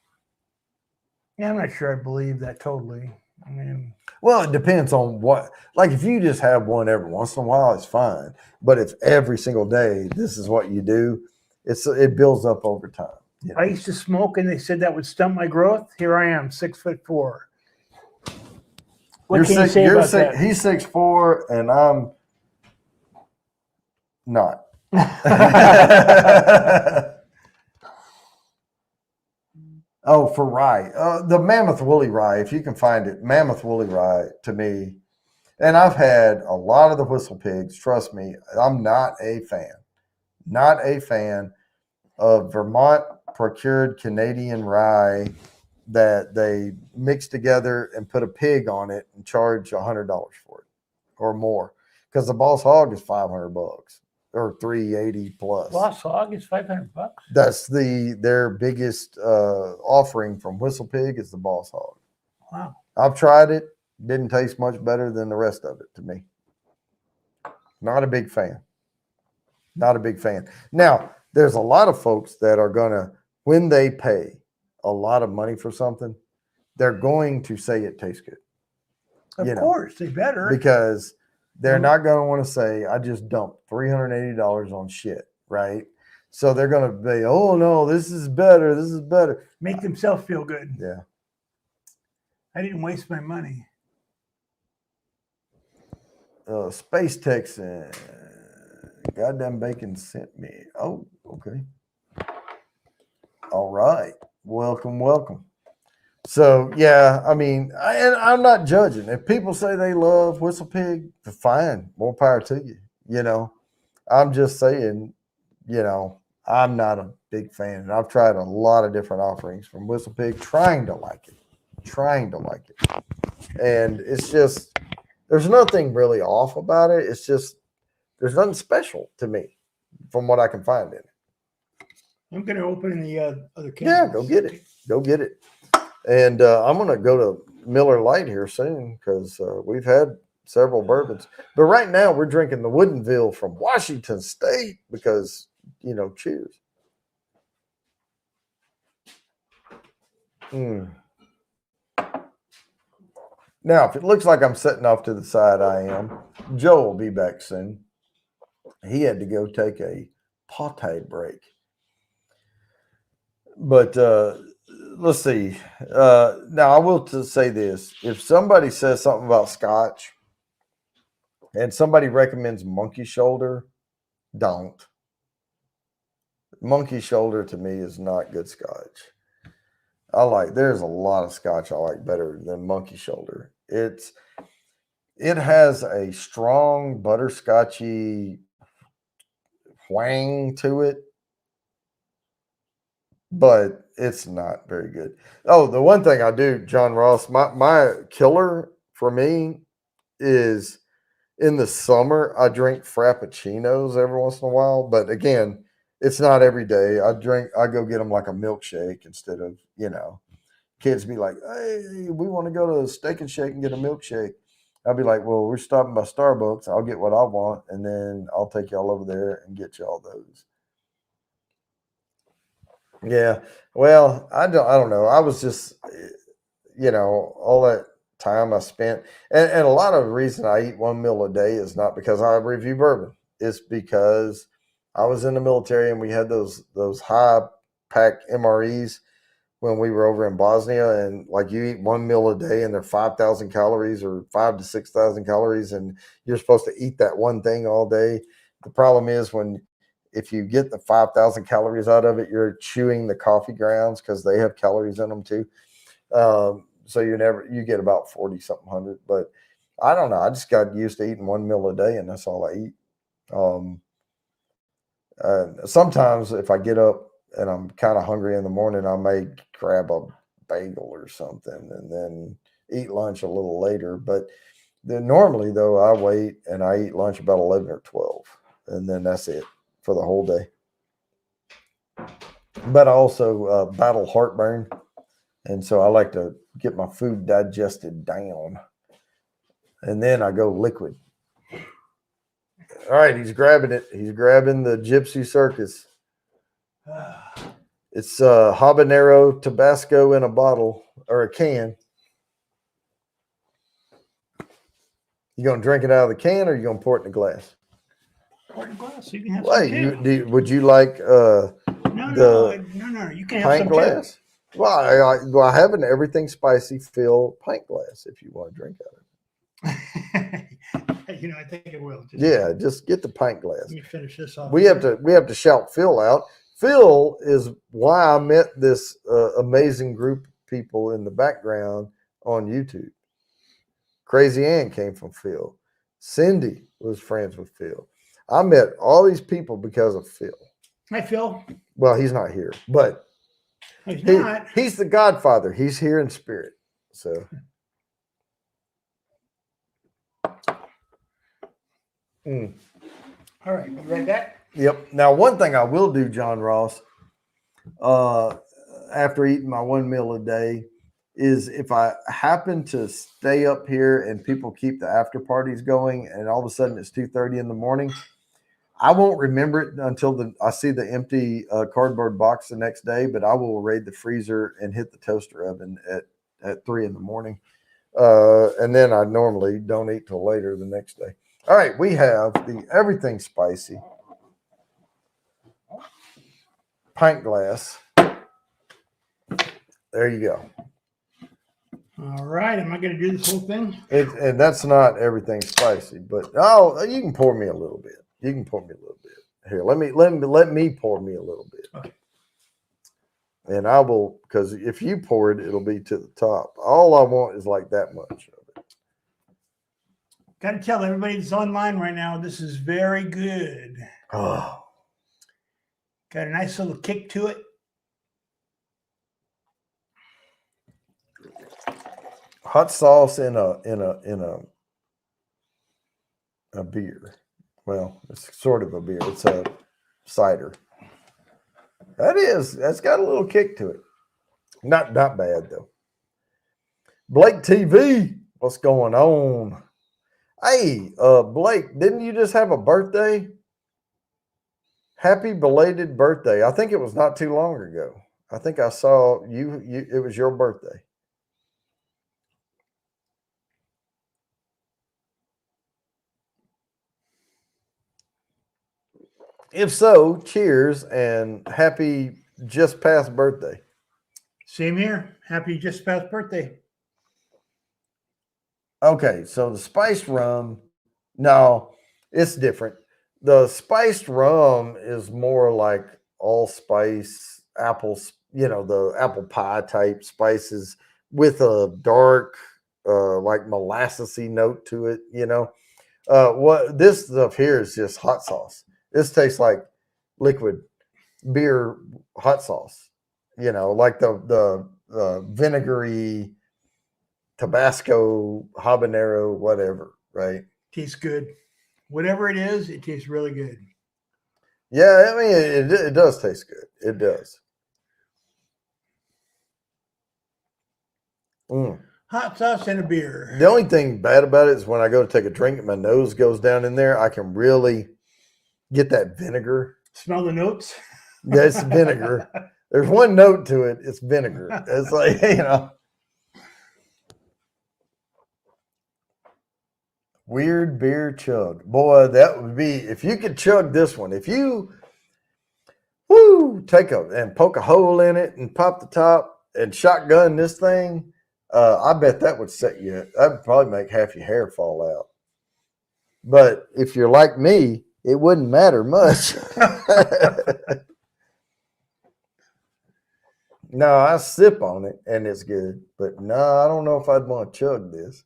Yeah, I'm not sure I believe that totally. I mean, well, it depends on what. Like, if you just have one every once in a while, it's fine. But if every single day this is what you do, it builds up over time. I used to smoke, and they said that would stunt my growth. Here I am, 6'4". What can you say about that? He's 6'4", and I'm not. Oh, for rye, the Mammoth Woolly Rye, if you can find it, Mammoth Woolly Rye to me, and I've had a lot of the Whistle Pigs. Trust me, I'm not a fan of Vermont procured Canadian rye that they mix together and put a pig on it and charge $100 for it or more. Because the Boss Hog is $500 or 380 plus. Boss Hog is $500. That's their biggest offering from Whistle Pig is the Boss Hog. Wow. I've tried it. Didn't taste much better than the rest of it to me. Not a big fan. Not a big fan. Now, there's a lot of folks that are going to, when they pay a lot of money for something, they're going to say it tastes good. Of course, they better. Because they're not going to want to say, I just dumped $380 on shit, right? So they're going to be, oh, no, this is better. This is better. Make themselves feel good. Yeah. I didn't waste my money. Space Texan. Goddamn bacon sent me. Oh, okay. All right. Welcome, welcome. So, yeah, I mean, and I'm not judging. If people say they love Whistle Pig, fine. More power to you. You know, I'm just saying, you know, I'm not a big fan. And I've tried a lot of different offerings from Whistle Pig, trying to like it. And it's just, there's nothing really off about it. It's just, there's nothing special to me from what I can find in it. I'm going to open the other can. Yeah, go get it. Go get it. And I'm going to go to Miller Lite here soon because we've had several bourbons. But right now we're drinking the Woodinville from Washington State because, you know, cheers. Now, if it looks like I'm sitting off to the side, I am. Joe will be back soon. He had to go take a pate break. But let's see. Now, I will say this. If somebody says something about Scotch and somebody recommends Monkey Shoulder, don't. Monkey Shoulder to me is not good Scotch. There's a lot of Scotch I like better than Monkey Shoulder. It has a strong butterscotchy twang to it, but it's not very good. Oh, the one thing I do, John Ross, my killer for me is in the summer, I drink Frappuccinos every once in a while, but again, it's not every day. I go get them like a milkshake instead of, you know, kids be like, hey, we want to go to Steak and Shake and get a milkshake. I'll be like, well, we're stopping by Starbucks. I'll get what I want, and then I'll take y'all over there and get y'all those. Yeah. Well, I don't know. I was just, you know, all that time I spent, and a lot of the reason I eat one meal a day is not because I review bourbon. It's because I was in the military and we had those high pack MREs when we were over in Bosnia, and like you eat one meal a day and they're 5,000 calories or 5,000 to 6,000 calories, and you're supposed to eat that one thing all day. The problem is if you get the 5,000 calories out of it, you're chewing the coffee grounds because they have calories in them too. So you get about 40 something hundred, but I don't know. I just got used to eating one meal a day and that's all I eat. Sometimes if I get up and I'm kind of hungry in the morning, I may grab a bagel or something and then eat lunch a little later. But normally, though, I wait and I eat lunch about 11 or 12, and then that's it for the whole day. But I also battle heartburn, and so I like to get my food digested down, and then I go liquid. All right, he's grabbing it. He's grabbing the Gypsy Circus. It's habanero Tabasco in a bottle or a can. You gonna drink it out of the can, or you gonna pour it in a glass? Pour it in a glass. So you can have some too. Would you like No. You can have pint some glass? Too. Well, I have an everything spicy fill pint glass if you want to drink out of it. I think it will. Just get the pint glass. Let me finish this off. We have to shout Phil out. Phil is why I met this amazing group of people in the background on YouTube. Crazy Ann came from Phil. Cindy was friends with Phil. I met all these people because of Phil. Hi, Phil. Well, he's not here, but He's not. He's the Godfather. He's here in spirit. So. All right, you read that? Yep. Now, one thing I will do, John Ross, after eating my one meal a day, is if I happen to stay up here and people keep the after parties going, and all of a sudden it's 2:30 in the morning, I won't remember it until I see the empty cardboard box the next day. But I will raid the freezer and hit the toaster oven at 3 in the morning, and then I normally don't eat till later the next day. All right, we have the everything spicy pint glass. There you go. All right, am I going to do this whole thing? And that's not everything spicy, but you can pour me a little bit. You can pour me a little bit. Here, let me pour me a little bit. Okay. And I will, because if you pour it, it'll be to the top. All I want is like that much of it. Got to tell everybody that's online right now, this is very good. Oh. Got a nice little kick to it. Hot sauce in a beer. Well, it's sort of a beer. It's a cider. That's got a little kick to it. Not bad though. Blake TV, what's going on? Hey, Blake, didn't you just have a birthday? Happy belated birthday. I think it was not too long ago. I think I saw you it was your birthday. If so, cheers and happy just past birthday. Same here. Happy just past birthday. Okay, so the spiced rum, no, it's different. The spiced rum is more like allspice, apples, the apple pie type spices with a dark, like molassesy note to it, What this stuff here is just hot sauce. This tastes like liquid beer hot sauce, like the vinegary Tabasco, habanero, whatever, right? Tastes good. Whatever it is, it tastes really good. Yeah, I mean, it does taste good. It does. Hot sauce and a beer. The only thing bad about it is when I go to take a drink and my nose goes down in there, I can really get that vinegar. Smell the notes? That's vinegar. There's one note to it. It's vinegar. It's like, Weird beer chug. Boy, that would be, if you could chug this one, if you, take and poke a hole in it and pop the top and shotgun this thing, I bet that would set you, that would probably make half your hair fall out. But if you're like me, it wouldn't matter much. No, I sip on it and it's good. But no, I don't know if I'd want to chug this.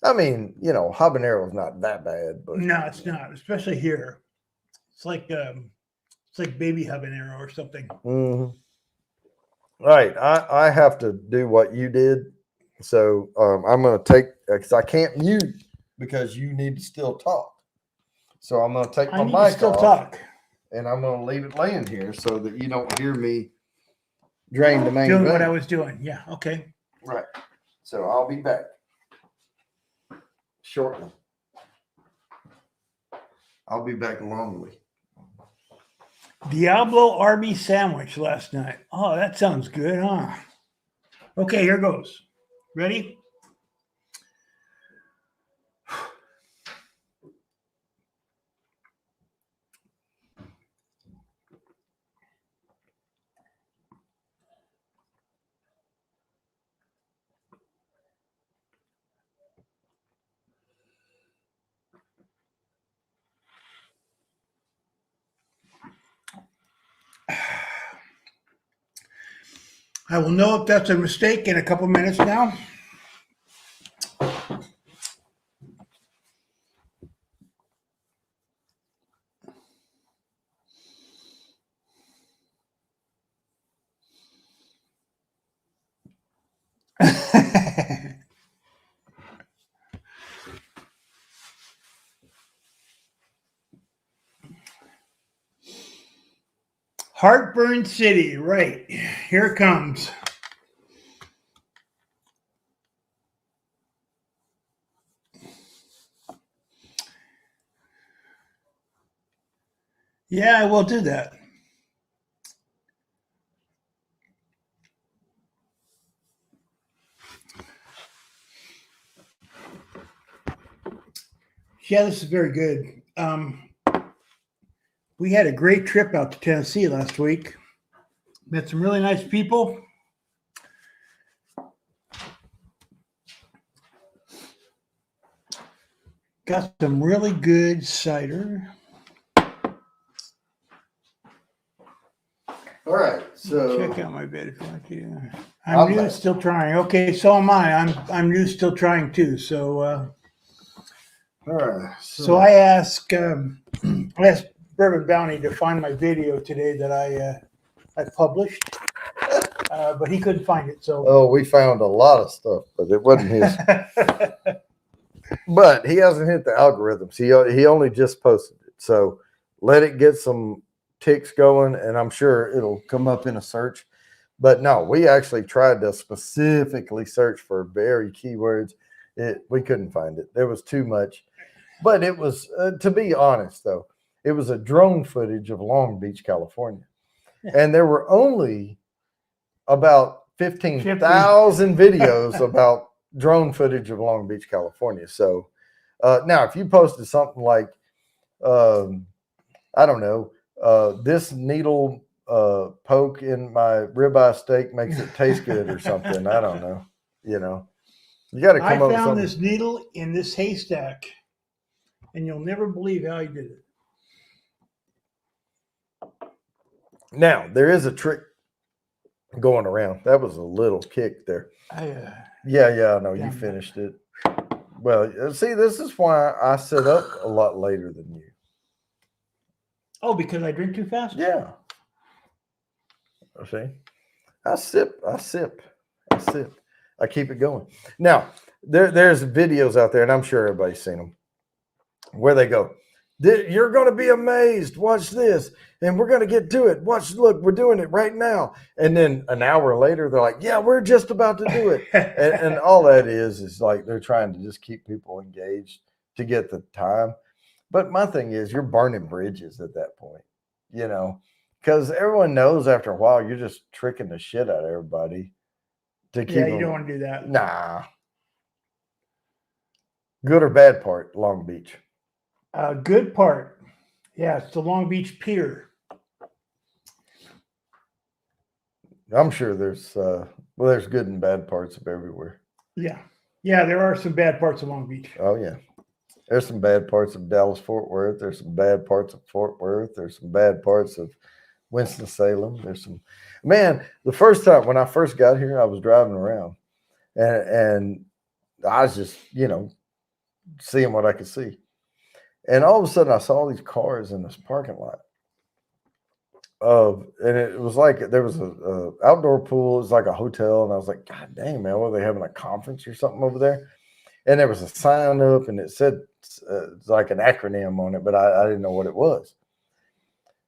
I mean, habanero is not that bad, but no, it's not, especially here. It's like baby habanero or something. Mm-hmm. Right. I have to do what you did, so I'm going to take because I can't mute because you need to still talk. So I'm going to take my mic off, and I'm going to leave it laying here so that you don't hear me drain the main. Doing what I was doing. Yeah. Okay. Right. So I'll be back shortly. I'll be back longly. Diablo Arby sandwich last night. Oh, that sounds good, huh? Okay, here goes. Ready? I will know if that's a mistake in a couple minutes now. Heartburn City, right. Here it comes. Yeah, I will do that. Yeah, this is very good. We had a great trip out to Tennessee last week. Met some really nice people. Got some really good cider. All right, so Check out my bed if you want to. I'm new, still trying. Okay, so am I. I'm new, still trying too. So, all right. so I asked Bourbon Bounty to find my video today that I published, but he couldn't find it. So, oh, we found a lot of stuff, but it wasn't his. But he hasn't hit the algorithms. He only just posted it, so let it get some ticks going, and I'm sure it'll come up in a search. But no, we actually tried to specifically search for very keywords. We couldn't find it. There was too much. But it was, to be honest, though, it was a drone footage of Long Beach, California. And there were only about 15,000 videos about drone footage of Long Beach, California. So now, if you posted something like, I don't know, this needle poke in my ribeye steak makes it taste good or something, I don't know. You got to come up with something. I found this needle in this haystack, and you'll never believe how he did it. Now, there is a trick going around. That was a little kick there. Yeah, I know. You finished it. Well, see, this is why I sit up a lot later than you. Oh, because I drink too fast? Yeah. See? I sip. I keep it going. Now, there's videos out there, and I'm sure everybody's seen them, where they go, you're going to be amazed. Watch this. And we're going to get to it. Look, we're doing it right now. And then an hour later, they're like, yeah, we're just about to do it. and all that is like they're trying to just keep people engaged to get the time. But my thing is, you're burning bridges at that point, because everyone knows after a while you're just tricking the shit out of everybody to keep. Yeah, you don't want to do that. Nah. Good or bad part, Long Beach? Good part. Yeah, it's the Long Beach Pier. I'm sure there's good and bad parts of everywhere. Yeah, there are some bad parts of Long Beach. Oh yeah, there's some bad parts of Dallas-Fort Worth. There's some bad parts of Fort Worth. There's some bad parts of Winston-Salem. The first time when I first got here, I was driving around, and I was just seeing what I could see, and all of a sudden I saw these cars in this parking lot. And it was like there was a outdoor pool. It was like a hotel, and I was like, God dang, man, were they having a conference or something over there? And there was a sign up, and it said like an acronym on it, but I didn't know what it was.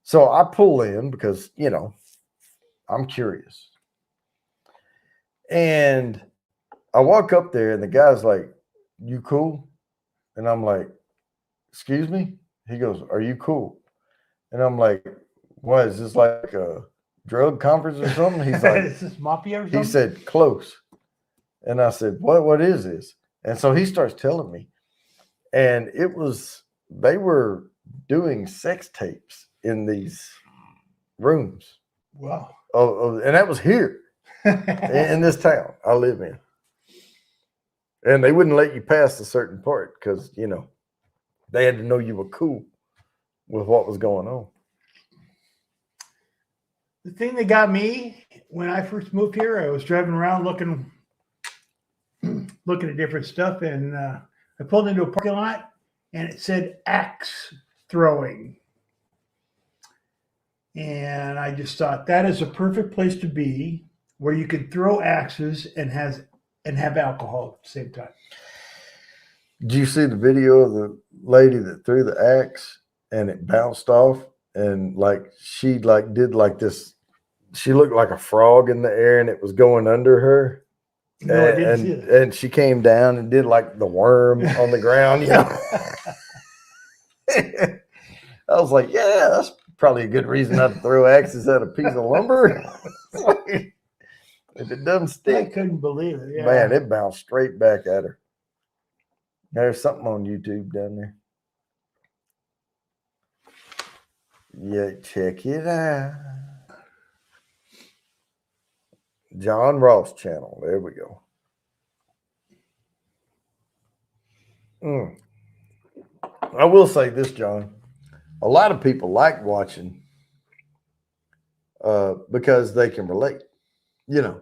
So I pull in because I'm curious, and I walk up there, and the guy's like, "You cool?" And I'm like, "Excuse me?" He goes, "Are you cool?" And I'm like, what, is this like a drug conference or something? He's like, is this mafia or something? He said, close. And I said, what is this? And so he starts telling me. And they were doing sex tapes in these rooms. Wow. Oh, and that was here in this town I live in. And they wouldn't let you pass a certain part because, they had to know you were cool with what was going on. The thing that got me when I first moved here, I was driving around looking at different stuff, and I pulled into a parking lot, and it said axe throwing. And I just thought that is a perfect place to be, where you can throw axes and and have alcohol at the same time. Did you see the video of the lady that threw the axe and it bounced off and like she like did like this? She looked like a frog in the air and it was going under her. No, I didn't see it. And she came down and did like the worm on the ground, you know. I was like, yeah, that's probably a good reason not to throw axes at a piece of lumber. If it doesn't I stick, couldn't believe it. Yeah. man, it bounced straight back at her. There's something on YouTube down there. Yeah, check it out. John Ross channel. There we go. I will say this, John. A lot of people like watching because they can relate, you know.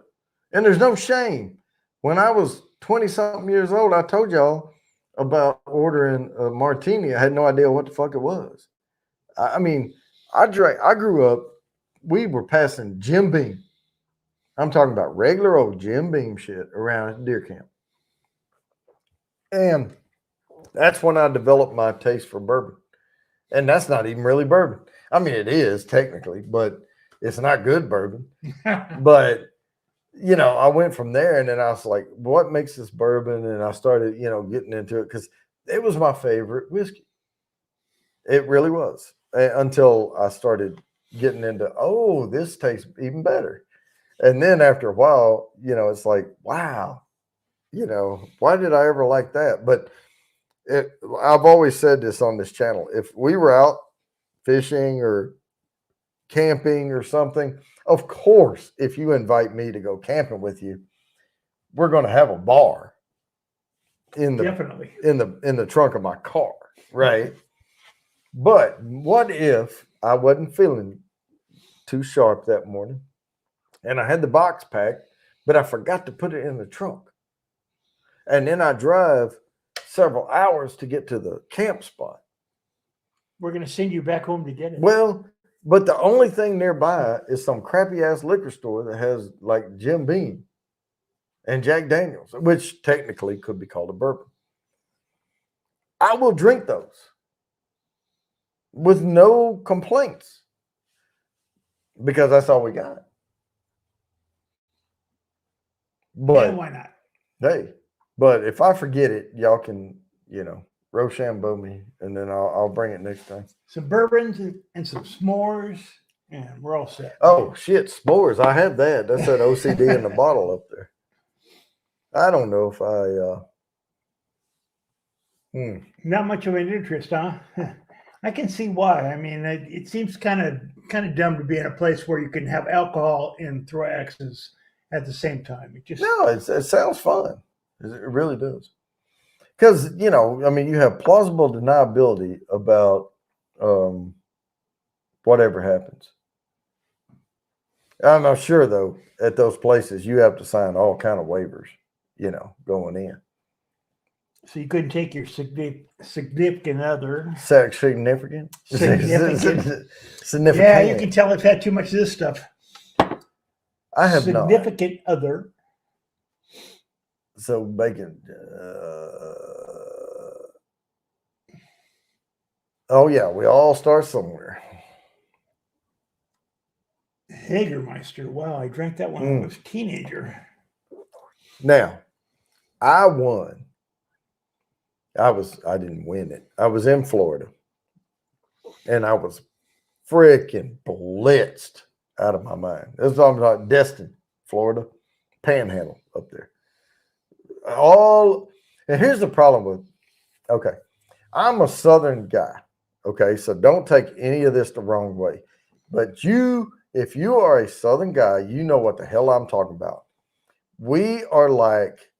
And there's no shame. When I was 20-something years old, I told y'all about ordering a martini. I had no idea what the fuck it was. I mean, I grew up, we were passing Jim Beam. I'm talking about regular old Jim Beam shit around deer camp. And that's when I developed my taste for bourbon. And that's not even really bourbon. I mean, it is technically, but it's not good bourbon. But, you know, I went from there and then I was like, what makes this bourbon? And I started, you know, getting into it because it was my favorite whiskey. It really was. Until I started getting into, oh, this tastes even better. And then after a while, you know, it's like, wow, you know, why did I ever like that? But I've always said this on this channel. If we were out fishing or camping or something, of course, if you invite me to go camping with you, we're going to have a bar in the Definitely in the trunk of my car, right? But what if I wasn't feeling too sharp that morning and I had the box packed, but I forgot to put it in the trunk? And then I drive several hours to get to the camp spot. We're going to send you back home to get it. Well, but the only thing nearby is some crappy ass liquor store that has like Jim Beam and Jack Daniels, which technically could be called a bourbon. I will drink those with no complaints because that's all we got. But yeah, why not? Hey, but if I forget it, y'all can, you know, Rochambeau me, and then I'll bring it next time. Some bourbons and some s'mores, and we're all set. Oh shit, s'mores! I had that. That's that OCD in the bottle up there. I don't know if Not much of an interest, huh? I can see why. I mean, it seems kind of dumb to be in a place where you can have alcohol and throw axes at the same time. It sounds fun. It really does. Because, you know, I mean, you have plausible deniability about whatever happens. I'm not sure, though, at those places, you have to sign all kind of waivers, you know, going in. So you couldn't take your significant other. Significant? Significant. Significant. Yeah, you can tell I've had too much of this stuff. I have significant other. So bacon. Oh yeah, we all start somewhere. Jägermeister. Wow, I drank that when I was a teenager. Now, I won. I didn't win it. I was in Florida, and I was freaking blitzed out of my mind. That's what I'm talking about. Destin, Florida, Panhandle up there. And here's the problem with, okay, I'm a Southern guy, okay, so don't take any of this the wrong way. But if you are a Southern guy, you know what the hell I'm talking about. We are like,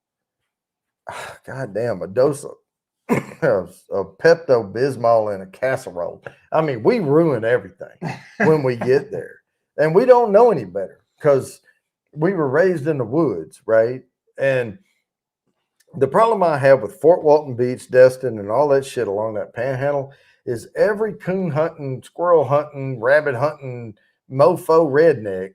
goddamn, a dose of Pepto-Bismol in a casserole. I mean, we ruin everything when we get there. And we don't know any better because we were raised in the woods, right? And the problem I have with Fort Walton Beach, Destin, and all that shit along that panhandle is every coon hunting, squirrel hunting, rabbit hunting, mofo redneck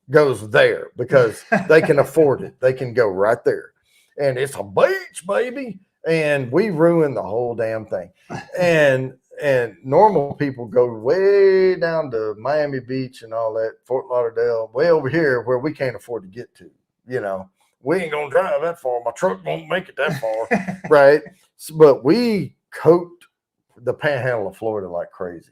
goes there because they can afford it. They can go right there. and it's a beach, baby. And we ruined the whole damn thing. And normal people go way down to Miami Beach and all that, Fort Lauderdale, way over here where we can't afford to get to. You know, we ain't gonna drive that far. My truck won't make it that far, right? But we coat the panhandle of Florida like crazy,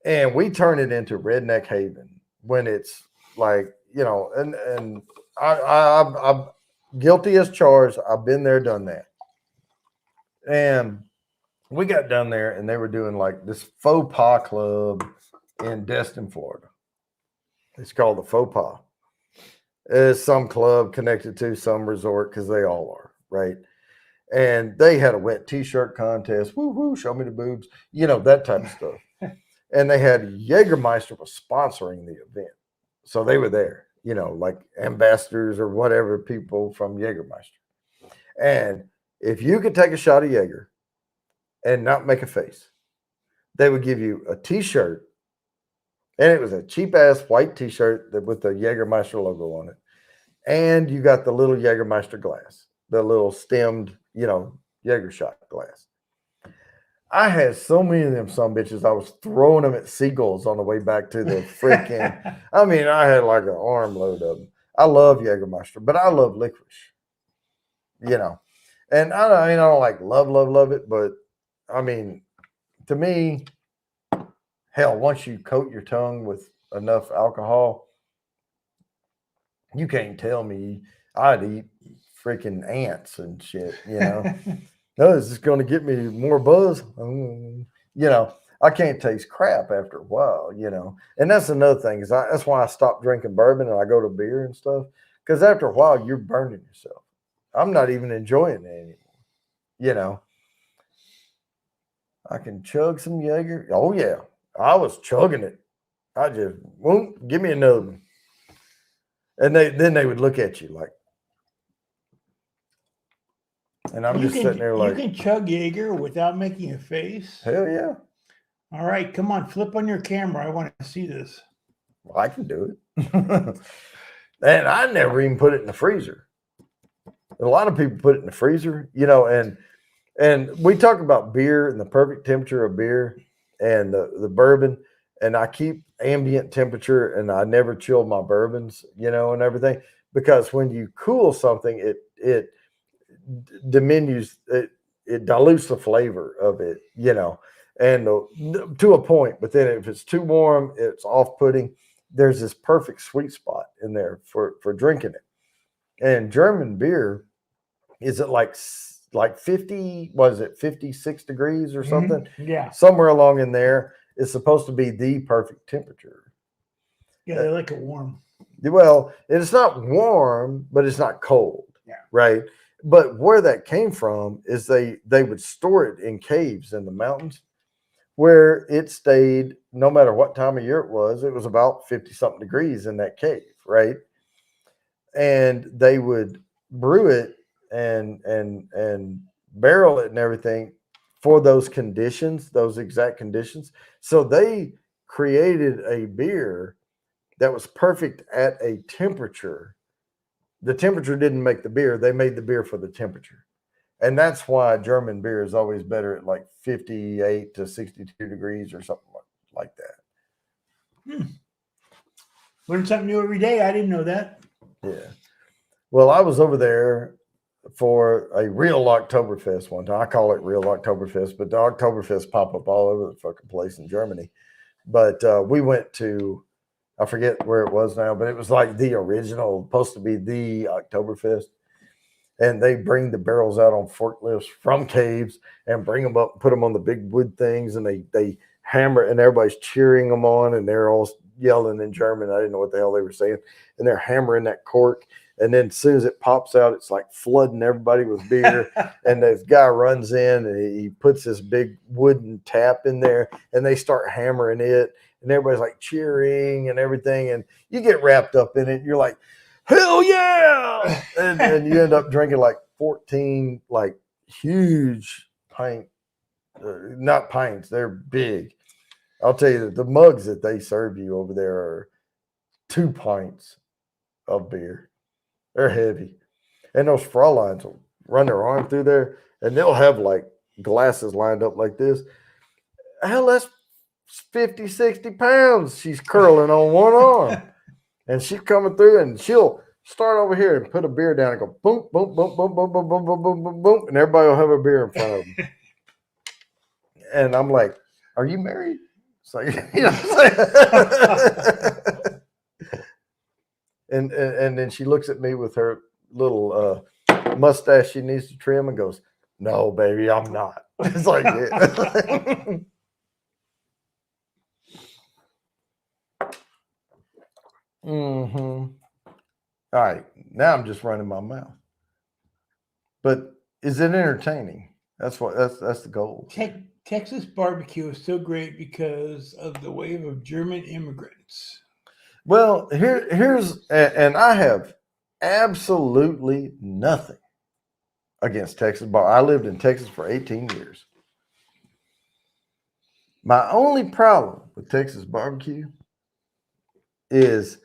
and we turn it into redneck haven when it's like, you know, and I'm guilty as charged. I've been there, done that, and we got down there, and they were doing like this faux pas club in Destin, Florida. It's called the Faux Pas. It's some club connected to some resort because they all are, right? And they had a wet t-shirt contest. Woo woo, show me the boobs, you know, that type of stuff. And they had Jägermeister was sponsoring the event, so they were there, you know, like ambassadors or whatever, people from Jägermeister. And if you could take a shot of Jaeger and not make a face, they would give you a t-shirt, and it was a cheap ass white t-shirt with the Jägermeister logo on it, and you got the little Jägermeister glass, the little stemmed, you know, Jaeger shot glass. I had so many of them some bitches, I was throwing them at seagulls on the way back to the freaking. I mean, I had like an armload of them. I love Jägermeister, but I love licorice, you know. And I don't like love it, but I mean, to me, hell, once you coat your tongue with enough alcohol, you can't tell me I'd eat freaking ants and shit, you know. No, is this going to get me more buzz? You know, I can't taste crap after a while, you know. And that's another thing is that's why I stopped drinking bourbon and I go to beer and stuff, because after a while you're burning yourself. I'm not even enjoying it anymore, you know. I can chug some Jaeger. Oh yeah, I was chugging it. I just won't give me another one. And then they would look at you like, and I'm just sitting there like, you can chug Jaeger without making a face. Hell yeah. All right, come on, flip on your camera. I want to see this. Well, I can do it. And I never even put it in the freezer. A lot of people put it in the freezer, you know, and we talk about beer and the perfect temperature of beer and the bourbon, and I keep ambient temperature and I never chill my bourbons, you know, and everything, because when you cool something, it diminishes it dilutes the flavor of it, you know, and to a point. But then if it's too warm, it's off-putting. There's this perfect sweet spot in there for drinking it. And German beer is at like 50, was it 56 degrees or something? Yeah, somewhere along in there. It's supposed to be the perfect temperature. Yeah, they like it warm. Well, it's not warm, but it's not cold. Yeah. Right. But where that came from is they would store it in caves in the mountains where it stayed no matter what time of year it was about 50 something degrees in that cave. Right. And they would brew it and barrel it and everything for those conditions, those exact conditions. So they created a beer that was perfect at a temperature. The temperature didn't make the beer. They made the beer for the temperature. And that's why German beer is always better at like 58 to 62 degrees or something like that. Learn something new every day. I didn't know that. Yeah. Well, I was over there for a real Oktoberfest one time. I call it real Oktoberfest, but the Oktoberfest pop up all over the fucking place in Germany. But we went to, I forget where it was now, but it was like the original, supposed to be the Oktoberfest. And they bring the barrels out on forklifts from caves and bring them up and put them on the big wood things. And they hammer, and everybody's cheering them on, and they're all yelling in German. I didn't know what the hell they were saying. And they're hammering that cork. And then as soon as it pops out, it's like flooding everybody with beer. And this guy runs in and he puts this big wooden tap in there, and they start hammering it. And everybody's like cheering and everything. And you get wrapped up in it. You're like, hell yeah. And you end up drinking like 14, like huge pint, not pints, they're big. I'll tell you that the mugs that they serve you over there are 2 pints of beer. They're heavy. and those Fraulines will run their arm through there, and they'll have like glasses lined up like this. Hell, that's 50, 60 pounds she's curling on one arm. And she's coming through, and she'll start over here and put a beer down and go boom, boom, boom, boom, boom, boom, boom, boom, boom, boom, boom, and everybody will have a beer in front of them. And I'm like, "Are you married?" It's like, you know. And then she looks at me with her little mustache she needs to trim and goes, "No, baby, I'm not." It's like, yeah. Mm-hmm. All right, now I'm just running my mouth. But is it entertaining? That's the goal. Texas barbecue is so great because of the wave of German immigrants. Well, here's and I have absolutely nothing against Texas bar. I lived in Texas for 18 years. My only problem with Texas barbecue is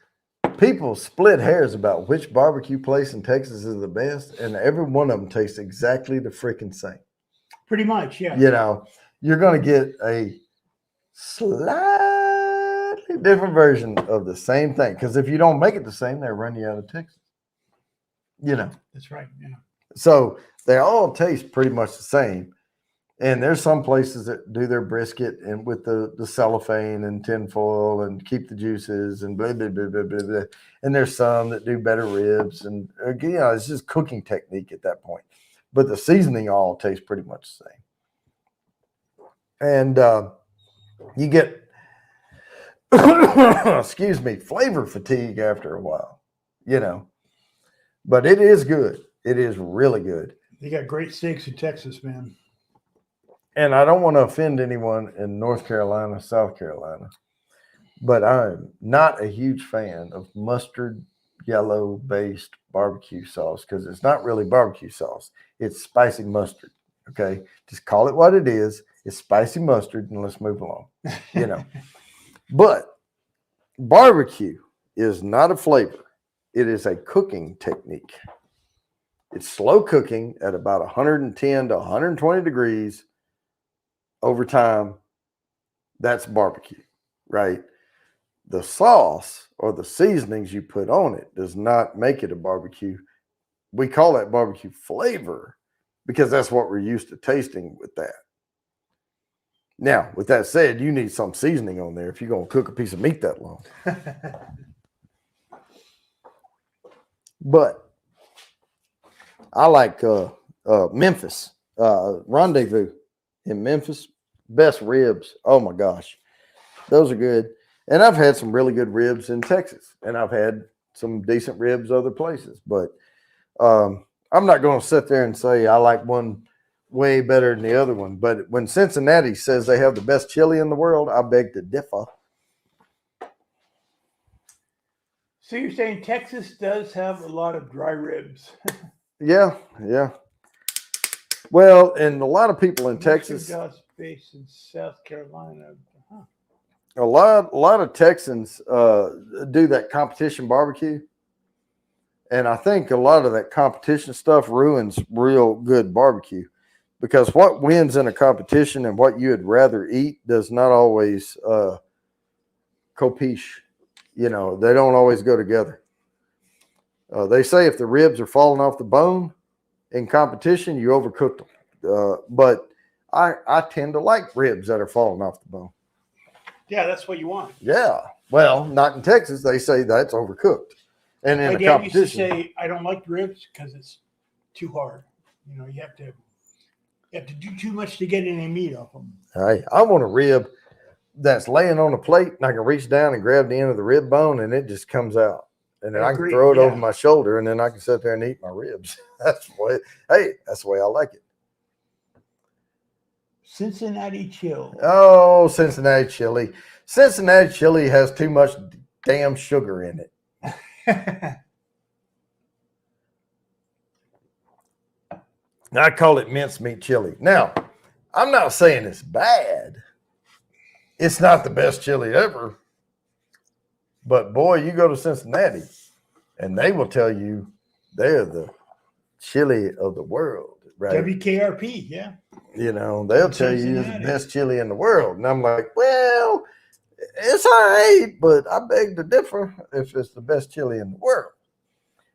people split hairs about which barbecue place in Texas is the best, and every one of them tastes exactly the freaking same. Pretty much, yeah. You know, you're going to get a slightly different version of the same thing, because if you don't make it the same, they run you out of Texas. You know. That's right, yeah. So they all taste pretty much the same. And there's some places that do their brisket and with the cellophane and tinfoil and keep the juices and blah, blah, blah, blah, blah, blah. And there's some that do better ribs. And again, it's just cooking technique at that point. But the seasoning all tastes pretty much the same. And you get, excuse me, flavor fatigue after a while, you know. But it is good. It is really good. They got great steaks in Texas, man. And I don't want to offend anyone in North Carolina, South Carolina, but I'm not a huge fan of mustard yellow based barbecue sauce because it's not really barbecue sauce. It's spicy mustard. Okay. Just call it what it is. It's spicy mustard, and let's move along, you know. But barbecue is not a flavor. It is a cooking technique. It's slow cooking at about 110 to 120 degrees. Over time, that's barbecue, right? The sauce or the seasonings you put on it does not make it a barbecue. We call that barbecue flavor because that's what we're used to tasting with that. Now, with that said, you need some seasoning on there if you're going to cook a piece of meat that long. But I like Memphis, Rendezvous. In Memphis, best ribs. Oh my gosh, those are good. And I've had some really good ribs in Texas, and I've had some decent ribs other places. But I'm not going to sit there and say I like one way better than the other one. But when Cincinnati says they have the best chili in the world, I beg to differ. So you're saying Texas does have a lot of dry ribs? Yeah. Well, and a lot of people in Texas, Dallas based in South Carolina. Huh. a lot of Texans do that competition barbecue, and I think a lot of that competition stuff ruins real good barbecue because what wins in a competition and what you'd rather eat does not always copiche. You know, they don't always go together. They say if the ribs are falling off the bone in competition, you overcooked them. But I tend to like ribs that are falling off the bone. Yeah, that's what you want. Yeah. Well, not in Texas. They say that's overcooked. And in My a dad competition, used to say, I don't like ribs because it's too hard. You know, you have to do too much to get any meat off them. hey, I want a rib that's laying on a plate and I can reach down and grab the end of the rib bone and it just comes out. And then I can throw it over my shoulder and then I can sit there and eat my ribs. That's the way I like it. Cincinnati chill. Oh, Cincinnati chili. Cincinnati chili has too much damn sugar in it. I call it mincemeat chili. Now, I'm not saying it's bad. It's not the best chili ever. But boy, you go to Cincinnati and they will tell you they're the chili of the world, right? WKRP, yeah. You know, they'll In tell you it's the Cincinnati. best chili in the world. And I'm like, well, it's all right, but I beg to differ if it's the best chili in the world.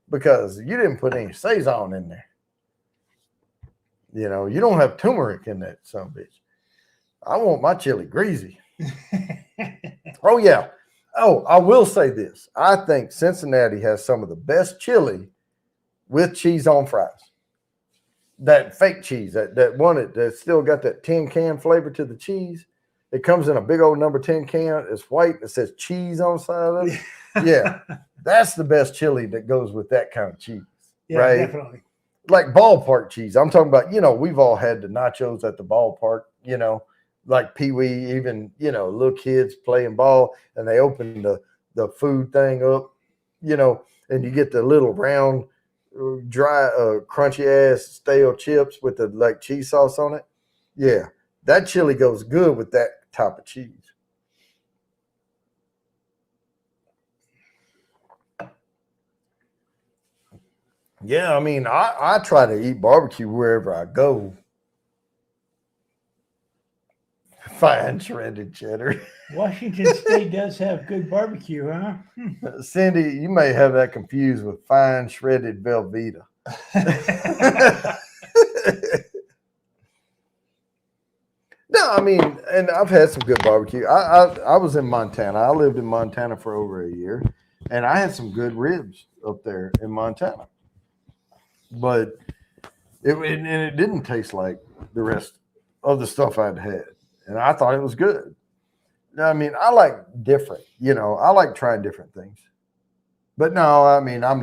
Because you didn't put any Saison in there. You know, you don't have turmeric in that son of a bitch. I want my chili greasy. Oh, yeah. Oh, I will say this. I think Cincinnati has some of the best chili with cheese on fries. That fake cheese, that one that still got that tin can flavor to the cheese. It comes in a big old number 10 can. It's white. It says cheese on the side of it. Yeah. That's the best chili that goes with that kind of cheese. Yeah, right? definitely. Like ballpark cheese. I'm talking about, we've all had the nachos at the ballpark, like Pee Wee, even, little kids playing ball and they open the food thing up, and you get the little round, dry, crunchy ass stale chips with the like cheese sauce on it. Yeah, that chili goes good with that type of cheese. Yeah, I mean, I try to eat barbecue wherever I go. Fine shredded cheddar. Washington State does have good barbecue, huh? Cindy, you may have that confused with fine shredded Velveeta. No, I mean, and I've had some good barbecue. I was in Montana. I lived in Montana for over a year, and I had some good ribs up there in Montana. But it didn't taste like the rest of the stuff I'd had, and I thought it was good. I mean, I like different. I like trying different things. But no, I mean, I'm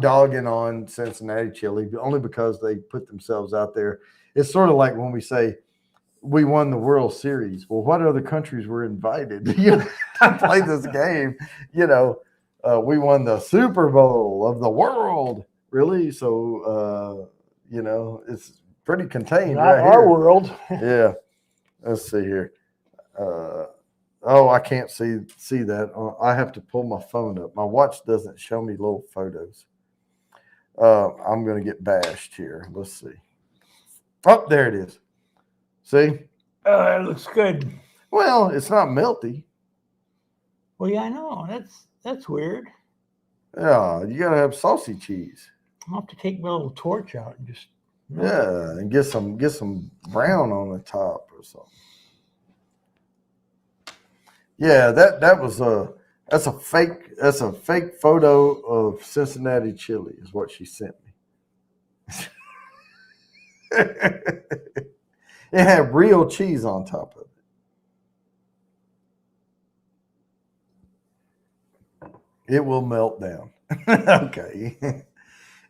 dogging on Cincinnati chili only because they put themselves out there. It's sort of like when we say we won the World Series. Well, what other countries were invited to play this game? We won the Super Bowl of the world, really. So, it's pretty contained. Not right our here. world. Yeah. Let's see here. I can't see that. I have to pull my phone up. My watch doesn't show me little photos. I'm going to get bashed here. Let's see. Oh, there it is. See? It looks good. Well, it's not melty. Well, yeah, I know. That's weird. Yeah, you got to have saucy cheese. I'll have to take my little torch out and just. Yeah, and get some brown on the top or something. Yeah, that's a fake photo of Cincinnati chili is what she sent me. It had real cheese on top of it. It will melt down. Okay.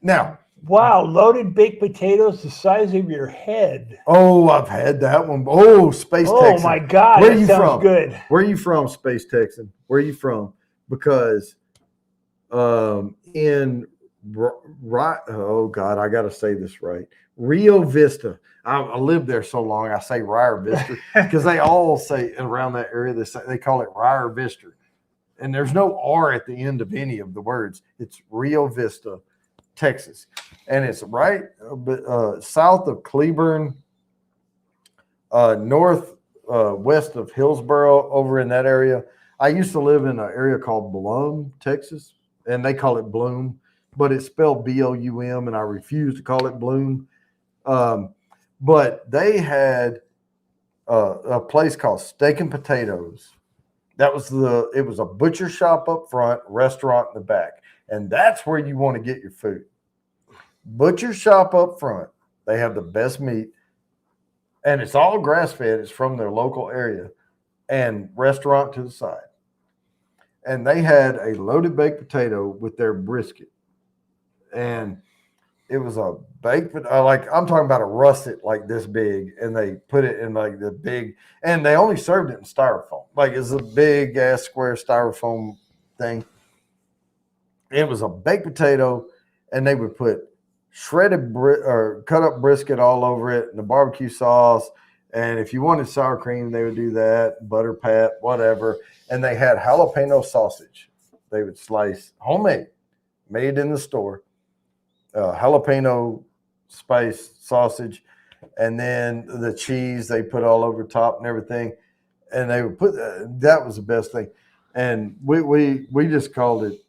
Now. Wow, loaded baked potatoes the size of your head. Oh, I've had that one. Oh, Space Texan. Oh my God, where are that you sounds from? good. Where are you from, Space Texan? Where are you from? Because in oh God, I got to say this right. Rio Vista. I lived there so long. I say Ryer Vista because they all say around that area they call it Ryer Vista, and there's no R at the end of any of the words. It's Rio Vista, Texas, and it's right south of Cleburne, north west of Hillsboro, over in that area. I used to live in an area called Bloom, Texas, and they call it Bloom, but it's spelled Bloum, and I refuse to call it Bloom. But they had a place called Steak and Potatoes. It was a butcher shop up front, restaurant in the back. And that's where you want to get your food. Butcher shop up front. They have the best meat. And it's all grass-fed. It's from their local area. And restaurant to the side. And they had a loaded baked potato with their brisket. And it was a baked, I'm talking about a russet like this big. And they put it in like the big, and they only served it in styrofoam. Like it's a big ass square styrofoam thing. It was a baked potato, and they would put shredded or cut up brisket all over it, and the barbecue sauce. And if you wanted sour cream, they would do that, butter pat, whatever. And they had jalapeno sausage. They would slice homemade, made in the store. jalapeno spice sausage, and then the cheese they put all over top and everything. And they would put that was the best thing. And we just called it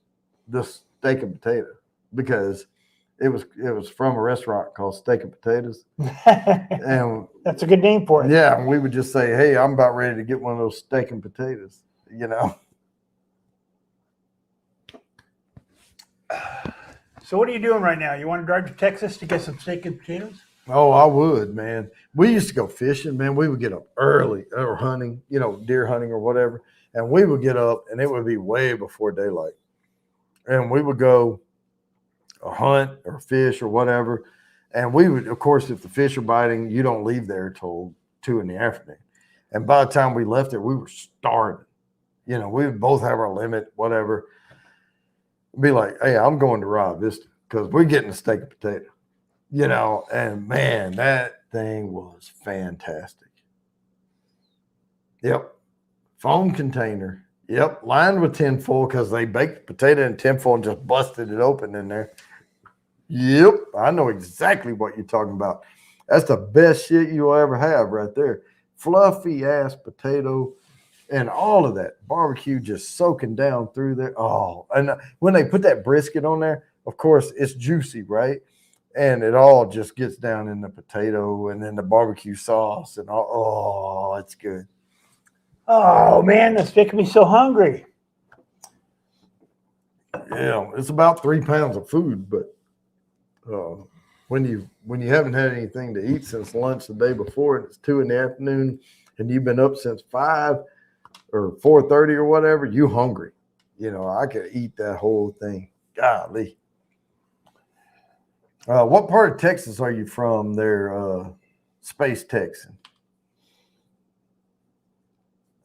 the steak and potato because it was from a restaurant called Steak and Potatoes. And that's a good name for it. Yeah, and we would just say, "Hey, I'm about ready to get one of those steak and potatoes," you know. So what are you doing right now? You want to drive to Texas to get some steak and potatoes? Oh, I would, man. We used to go fishing, man. We would get up early or hunting, deer hunting or whatever. And we would get up and it would be way before daylight. And we would go hunt or fish or whatever. And we would, of course, if the fish are biting, you don't leave there till 2 p.m. And by the time we left there, we were starving. We would both have our limit, whatever. Be like, hey, I'm going to Rob Vista because we're getting a steak and potato. And man, that thing was fantastic. Yep. Foam container. Yep. Lined with tinfoil because they baked the potato in tinfoil and just busted it open in there. Yep. I know exactly what you're talking about. That's the best shit you'll ever have right there. Fluffy ass potato and all of that barbecue just soaking down through there. Oh, and when they put that brisket on there, of course, it's juicy, right? And it all just gets down in the potato and then the barbecue sauce and all. Oh, it's good. Oh, man, that's making me so hungry. Yeah, it's about 3 pounds of food, but when you haven't had anything to eat since lunch the day before and it's 2 p.m. and you've been up since 5 or 4:30 or whatever, you hungry. I could eat that whole thing. Golly. What part of Texas are you from there, Space Texan?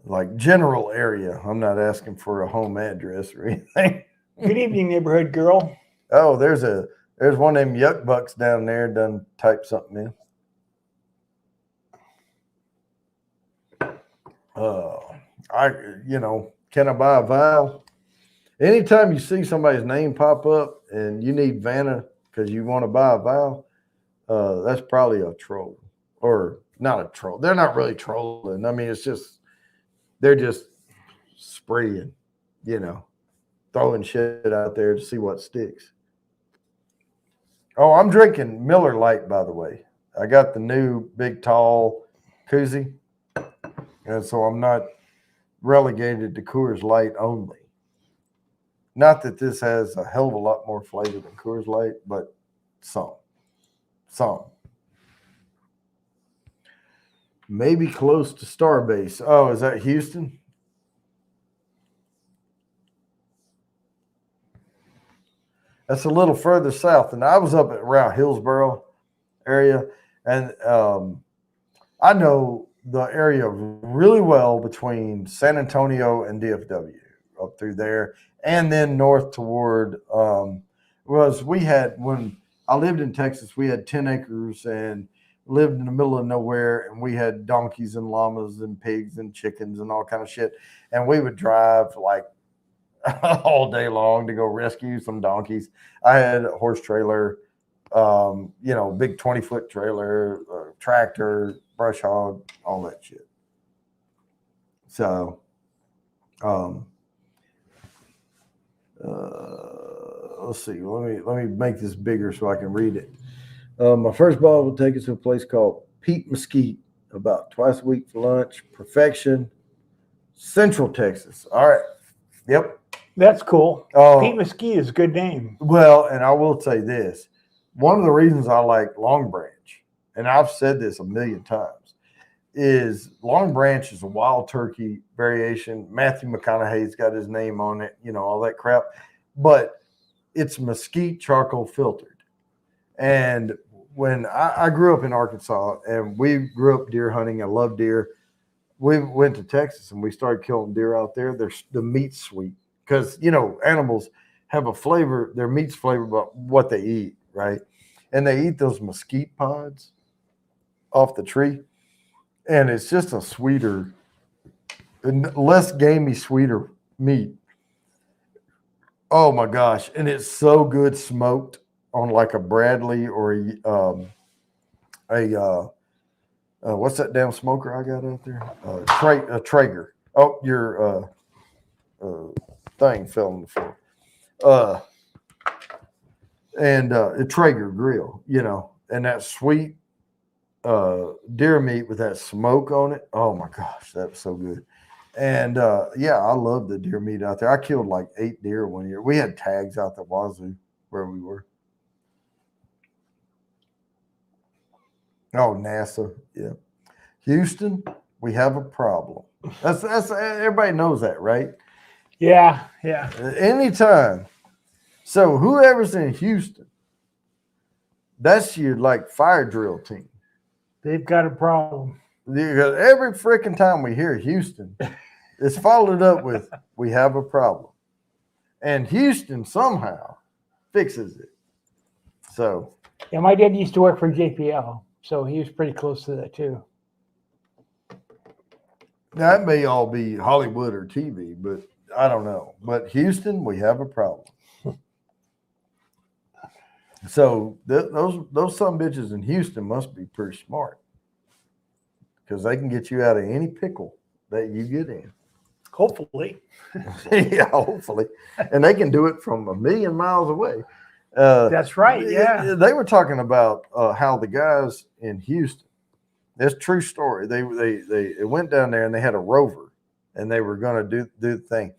Like general area. I'm not asking for a home address or anything. Good evening, neighborhood girl. Oh, there's one of them yuck bucks down there done type something in. Can I buy a vial? Anytime you see somebody's name pop up and you need Vanna because you want to buy a vial, that's probably a troll or not a troll. They're not really trolling. I mean, they're just spraying, throwing shit out there to see what sticks. Oh, I'm drinking Miller Lite, by the way. I got the new big tall koozie, and so I'm not relegated to Coors Light only. Not that this has a hell of a lot more flavor than Coors Light, but some. Maybe close to Starbase. Oh, is that Houston? That's a little further south. And I was up around Hillsboro area. And I know the area really well between San Antonio and DFW up through there. And then north toward when I lived in Texas, we had 10 acres and lived in the middle of nowhere, and we had donkeys and llamas and pigs and chickens and all kind of shit. And we would drive like all day long to go rescue some donkeys. I had a horse trailer, big 20-foot trailer, tractor, brush hog, all that shit. So, let's see. Let me make this bigger so I can read it. My first ball will take us to a place called Pete Mesquite, about twice a week for lunch. Perfection, Central Texas. All right. Yep. That's cool. Pete Mesquite is a good name. Well, and I will say this. One of the reasons I like Long Branch, and I've said this a million times, is Long Branch is a wild turkey variation. Matthew McConaughey's got his name on it, all that crap. But it's mesquite charcoal filtered. And when I grew up in Arkansas and we grew up deer hunting, I love deer. We went to Texas and we started killing deer out there. The meat's sweet because, animals have a flavor, their meat's flavor about what they eat, right? And they eat those mesquite pods off the tree. And it's just a sweeter, less gamey, sweeter meat. Oh my gosh. And it's so good smoked. on like a Bradley or what's that damn smoker I got out there? A Traeger. Oh, your thing fell on the floor. And a Traeger grill, and that sweet deer meat with that smoke on it. Oh my gosh, that was so good. And yeah, I love the deer meat out there. I killed like 8 deer one year. We had tags out the wazoo where we were. Oh, NASA, yeah. Houston, we have a problem. That's everybody knows that, right? Yeah. Anytime. So whoever's in Houston, that's your like fire drill team. They've got a problem. Because every freaking time we hear Houston, it's followed up with "we have a problem," and Houston somehow fixes it. So yeah, my dad used to work for JPL, so he was pretty close to that too. That may all be Hollywood or TV, but I don't know. But Houston, we have a problem. So those some bitches in Houston must be pretty smart, because they can get you out of any pickle that you get in. Hopefully. Yeah, hopefully. And they can do it from a million miles away. That's right, yeah. They were talking about how the guys in Houston, it's a true story. They went down there and they had a rover and they were going to do the thing.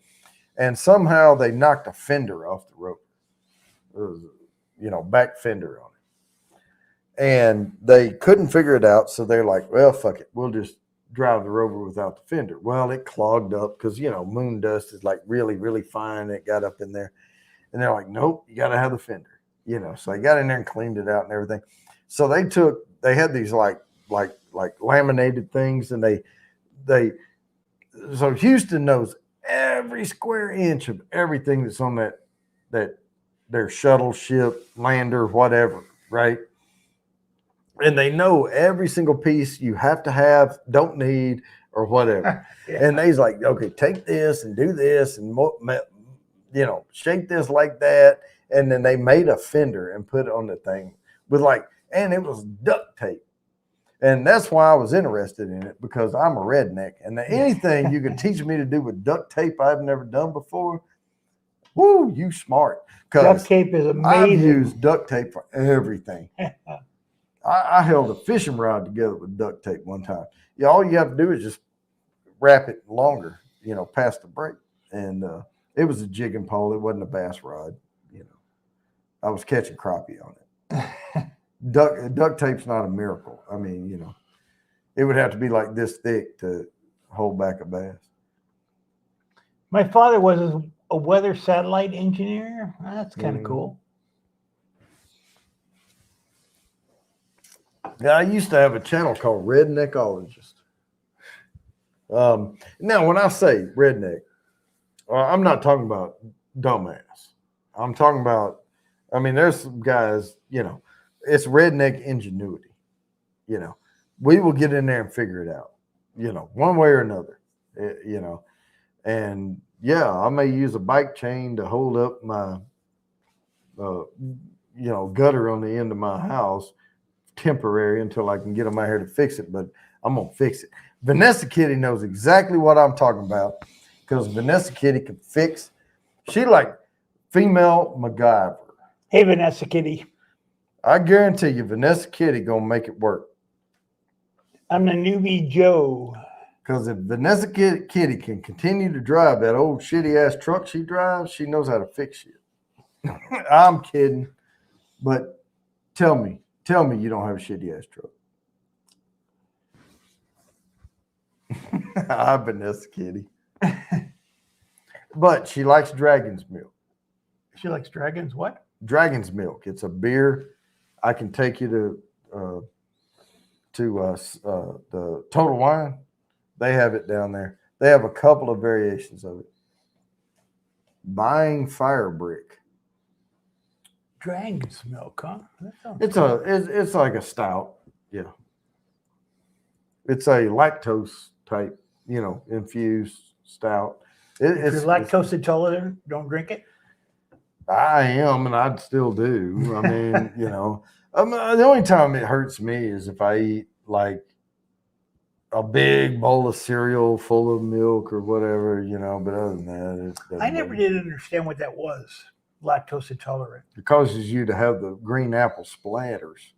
And somehow they knocked a fender off the rover. It was, back fender on it. And they couldn't figure it out. So they're like, well, fuck it. We'll just drive the rover without the fender. Well, it clogged up because, moon dust is like really, really fine. It got up in there. And they're like, nope, you got to have the fender. So they got in there and cleaned it out and everything. So they had these like laminated things, and so Houston knows every square inch of everything that's on that their shuttle, ship, lander, whatever, right? And they know every single piece you have to have, don't need, or whatever. Yeah. And they's like, okay, take this and do this and, shape this like that. And then they made a fender and put it on the thing and it was duct tape. And that's why I was interested in it, because I'm a redneck. And anything you can teach me to do with duct tape I've never done before, woo, you smart. Duct tape is amazing. I've used duct tape for everything. I held a fishing rod together with duct tape one time. Yeah, all you have to do is just wrap it longer, past the break. And it was a jigging pole. It wasn't a bass rod. I was catching crappie on it. Duct tape's not a miracle. I mean, it would have to be like this thick to hold back a bass. My father was a weather satellite engineer. That's kind of cool. Yeah, I used to have a channel called Redneckologist. Now, when I say redneck, I'm not talking about dumbass. I'm talking about, there's some guys, it's redneck ingenuity. We will get in there and figure it out, one way or another, and yeah, I may use a bike chain to hold up my, gutter on the end of my house, temporary, until I can get them out here to fix it, but I'm going to fix it. Vanessa Kitty knows exactly what I'm talking about, because Vanessa Kitty can fix. She like female MacGyver. Hey, Vanessa Kitty. I guarantee you, Vanessa Kitty gonna make it work. I'm the newbie Joe. Because if Vanessa Kitty can continue to drive that old shitty ass truck she drives, she knows how to fix shit. I'm kidding, but tell me you don't have a shitty ass truck. I'm Vanessa Kitty. But she likes Dragon's Milk. She likes Dragon's what? Dragon's Milk. It's a beer. I can take you to the Total Wine. They have it down there. They have a couple of variations of it. Buying Fire Brick. Dragon's Milk, huh? It's like a stout. Yeah. It's a lactose type, infused stout. If you're lactose intolerant, don't drink it. I am, and I'd still do. I mean, the only time it hurts me is if I eat like a big bowl of cereal full of milk or whatever, But other than that, it I doesn't never bother me. did understand what that was. Lactose intolerant. It causes you to have the green apple splatters.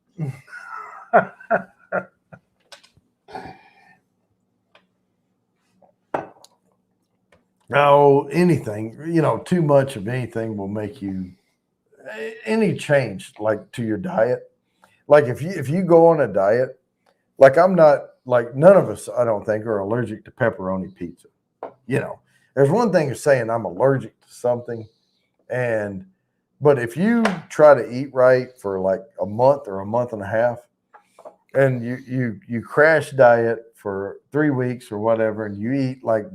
No, anything, too much of anything will make you any change like to your diet. Like if you go on a diet, like I'm not like none of us, I don't think, are allergic to pepperoni pizza. There's one thing of saying I'm allergic to something, but if you try to eat right for like a month or a month and a half, and you crash diet for 3 weeks or whatever, and you eat like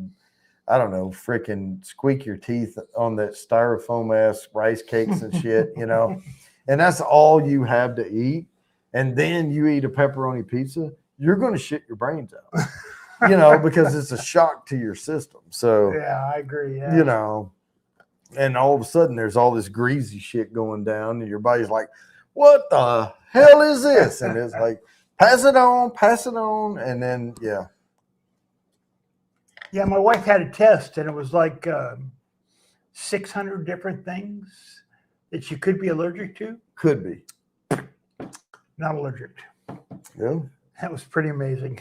I don't know, freaking squeak your teeth on that styrofoam ass rice cakes and shit, and that's all you have to eat. And then you eat a pepperoni pizza, you're going to shit your brains out, because it's a shock to your system. So, yeah, I agree. Yeah. And all of a sudden there's all this greasy shit going down, and your body's like, what the hell is this? And it's like, pass it on. And then, yeah. Yeah, my wife had a test, and it was like 600 different things that you could be allergic to. Could be. Not allergic. Yeah. That was pretty amazing.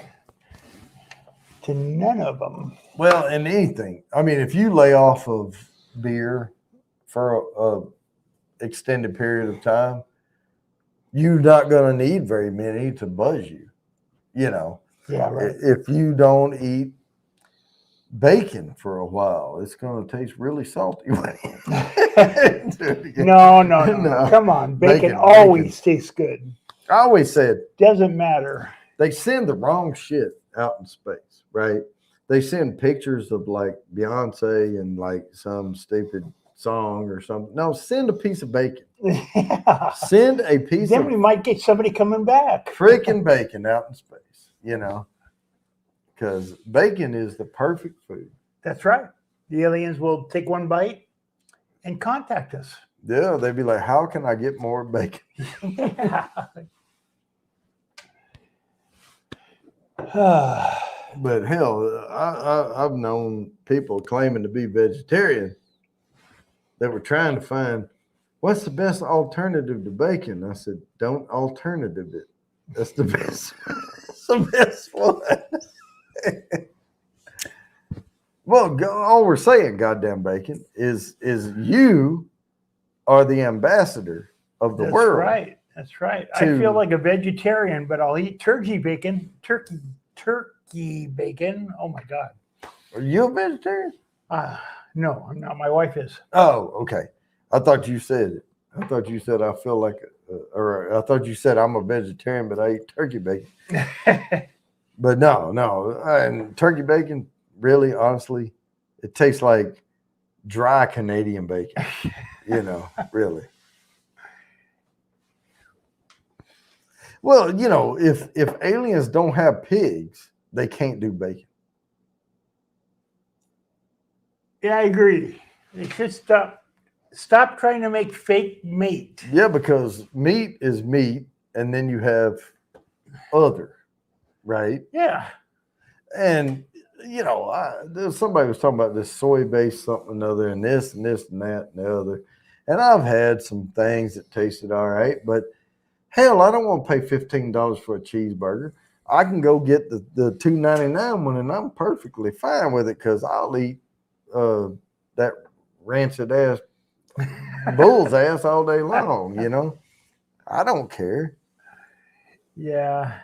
To none of them. Well, and anything. I mean, if you lay off of beer for a extended period of time, you're not going to need very many to buzz you. Yeah, right. If you don't eat bacon for a while, it's going to taste really salty. No. Come on. Bacon always tastes good. I always said, doesn't matter. They send the wrong shit out in space, right? They send pictures of like Beyonce and like some stupid song or something. No, send a piece of bacon. Yeah. Send a piece then of we might get somebody coming back. freaking bacon out in space, because bacon is the perfect food. That's right. The aliens will take one bite and contact us. Yeah, they'd be like, how can I get more bacon? But hell, I've known people claiming to be vegetarian that were trying to find what's the best alternative to bacon. I said, don't alternative it. That's the best. That's the best one. Well, all we're saying, goddamn bacon, is you are the ambassador of the world. That's right. I feel like a vegetarian, but I'll eat turkey bacon. Turkey bacon. Oh my God. Are you a vegetarian? No, I'm not. My wife is. Oh, okay. I thought you said it. I thought you said I feel like, or I thought you said I'm a vegetarian, but I eat turkey bacon. But no. And turkey bacon, really, honestly, it tastes like dry Canadian bacon. Really. Well, if aliens don't have pigs, they can't do bacon. Yeah, I agree. They should stop trying to make fake meat. Yeah, because meat is meat, and then you have other, right? Yeah. And somebody was talking about this soy-based something and other, and this and this and that and the other. And I've had some things that tasted all right, but hell, I don't want to pay $15 for a cheeseburger. I can go get the $2.99 one, and I'm perfectly fine with it because I'll eat that rancid ass bull's ass all day long. I don't care. Yeah,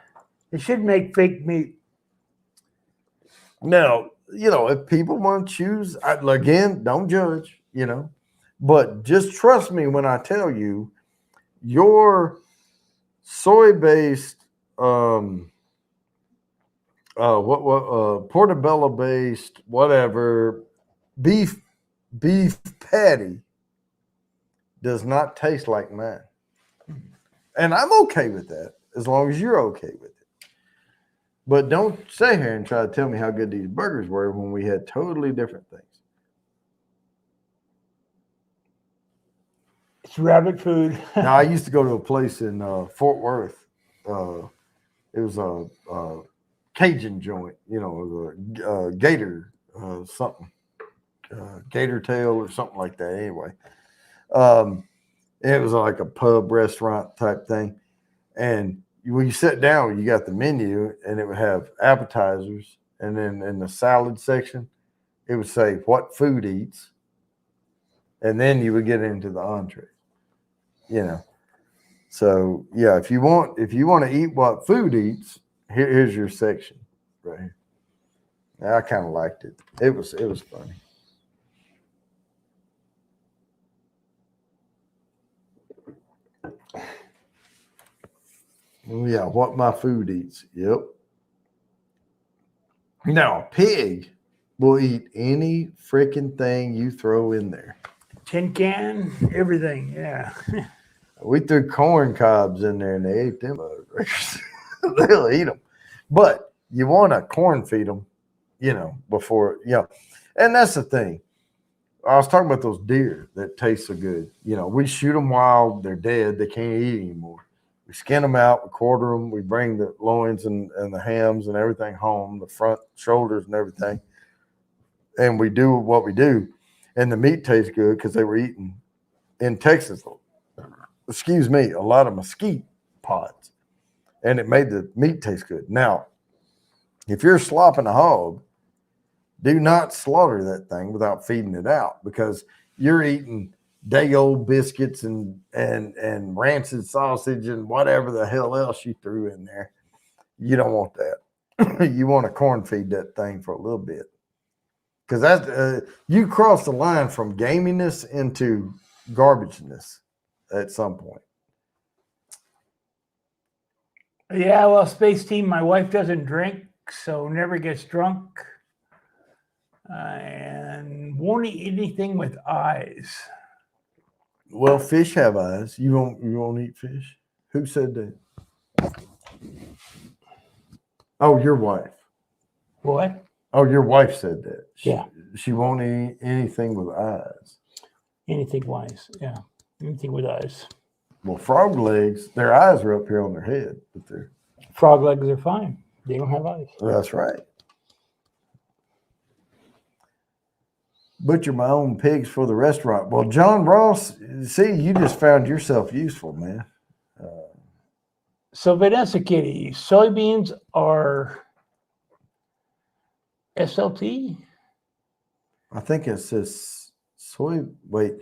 they should make fake meat. Now, if people want to choose, again, don't judge. But just trust me when I tell you, your soy-based, portobello-based, whatever, beef patty does not taste like mine. And I'm okay with that as long as you're okay with it. But don't sit here and try to tell me how good these burgers were when we had totally different things. It's rabbit food. Now, I used to go to a place in Fort Worth. It was a Cajun joint, you know, it was a gator something, gator tail or something like that. Anyway, it was like a pub restaurant type thing. And when you sit down, you got the menu, and it would have appetizers, and then in the salad section, it would say what food eats, and then you would get into the entree. You know, so yeah, if you want to eat what food eats, here's your section right here. I kind of liked it. It was funny. Oh, yeah, what my food eats. Yep. Now, a pig will eat any freaking thing you throw in there. Tin can, everything. Yeah. We threw corn cobs in there and they ate them. They'll eat them. But you want to corn feed them, you know, before, you know. And that's the thing. I was talking about those deer that taste so good. You know, we shoot them while they're dead. They can't eat anymore. We skin them out, we quarter them, we bring the loins and the hams and everything home, the front shoulders and everything. And we do what we do. And the meat tastes good because they were eating in Texas, excuse me, a lot of mesquite pods. And it made the meat taste good. Now, if you're slopping a hog, do not slaughter that thing without feeding it out, because you're eating day old biscuits and rancid sausage and whatever the hell else you threw in there. You don't want that. You want to corn feed that thing for a little bit, because that you cross the line from gaminess into garbageness at some point. Yeah, well, Space Team, my wife doesn't drink, so never gets drunk, and won't eat anything with eyes. Well, fish have eyes. You won't eat fish? Who said that? Oh, your wife. What? Oh, your wife said that. Yeah. She won't eat anything with eyes. Anything wise. Yeah. Anything with eyes. Well, frog legs, their eyes are up here on their head, but they're Frog legs are fine. They don't have eyes. that's right. Butcher my own pigs for the restaurant. Well, John Ross, see, you just found yourself useful, man. So, Vanessa Kitty, soybeans are SLT? I think it says soy. Wait,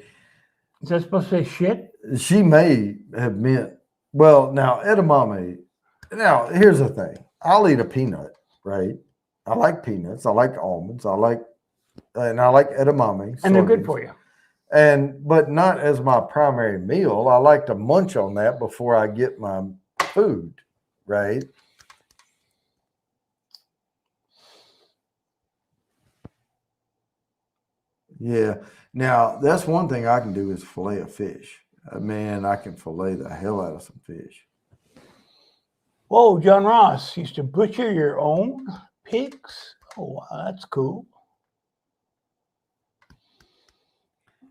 Is that supposed to say shit? she may have meant, well, now, edamame. Now, here's the thing. I'll eat a peanut, right? I like peanuts. I like almonds. I like edamame. And they're good for you. But not as my primary meal. I like to munch on that before I get my food, right? Yeah. Now, that's one thing I can do is fillet a fish. Man, I can fillet the hell out of some fish. Whoa, John Ross used to butcher your own pigs? Oh, wow, that's cool.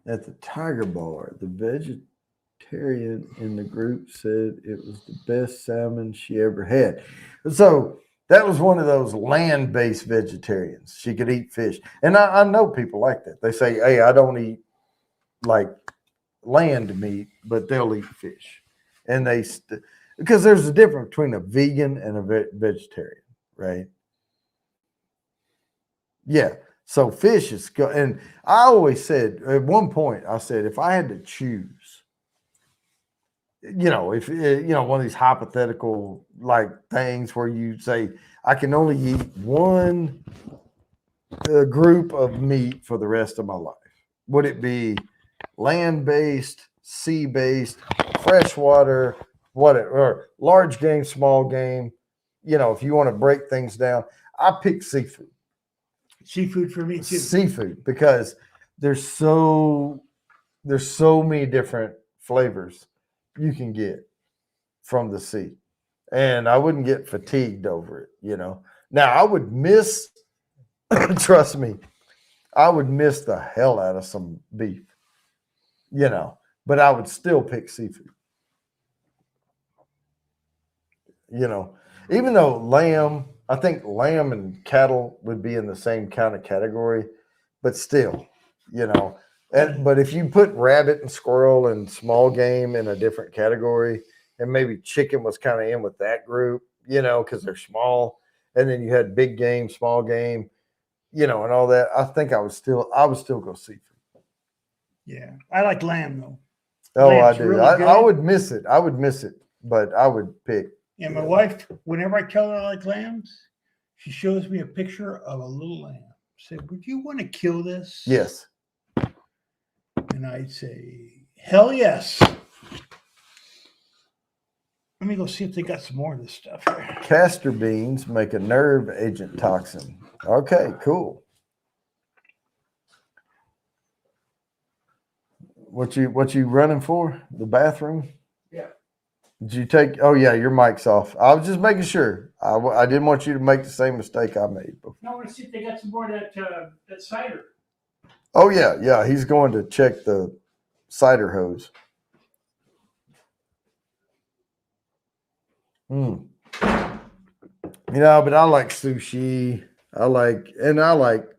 At the Tiger Bar, the vegetarian in the group said it was the best salmon she ever had. So that was one of those land-based vegetarians. She could eat fish. And I know people like that. They say, hey, I don't eat like land meat, but they'll eat fish. And because there's a difference between a vegan and a vegetarian, right? Yeah. So fish is, and I always said at one point, I said, if I had to choose, if one of these hypothetical like things where you say, I can only eat one group of meat for the rest of my life, would it be land-based, sea-based, freshwater, whatever, or large game, small game? If you want to break things down, I pick seafood. Seafood for me too. Seafood, because there's so many different flavors you can get from the sea, and I wouldn't get fatigued over it. Now I would miss, trust me, I would miss the hell out of some beef. but I would still pick seafood. You know, even though lamb, I think lamb and cattle would be in the same kind of category, but still, you know. But if you put rabbit and squirrel and small game in a different category, and maybe chicken was kind of in with that group, you know, because they're small, and then you had big game, small game, you know, and all that, I think I would still go seafood. Yeah, I like lamb though. Oh, Lamb's I do. really I good. would miss it. I would miss it, but I would pick. And my wife, whenever I tell her I like lambs, she shows me a picture of a little lamb. Said, "Would you want to kill this?" Yes. And I'd say, "Hell yes." Let me go see if they got some more of this stuff here. Castor beans make a nerve agent toxin. Okay, cool. What you running for? The bathroom? Yeah. Did you take? Oh yeah, your mic's off. I was just making sure. I didn't want you to make the same mistake I made. I want to see if they got some more of that cider. Oh yeah. He's going to check the cider hose. You know, but I like sushi. I like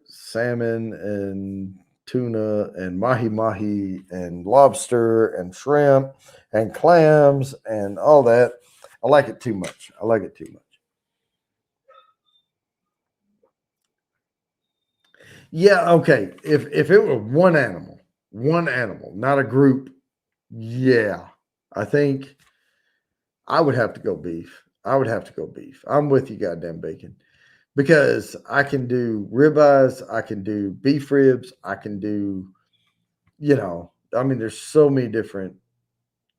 salmon and tuna and mahi and lobster and shrimp and clams and all that. I like it too much. Yeah, okay. If it were one animal, not a group, yeah. I think I would have to go beef. I'm with you, goddamn bacon. Because I can do ribeyes, I can do beef ribs, I can do, you know, I mean, there's so many different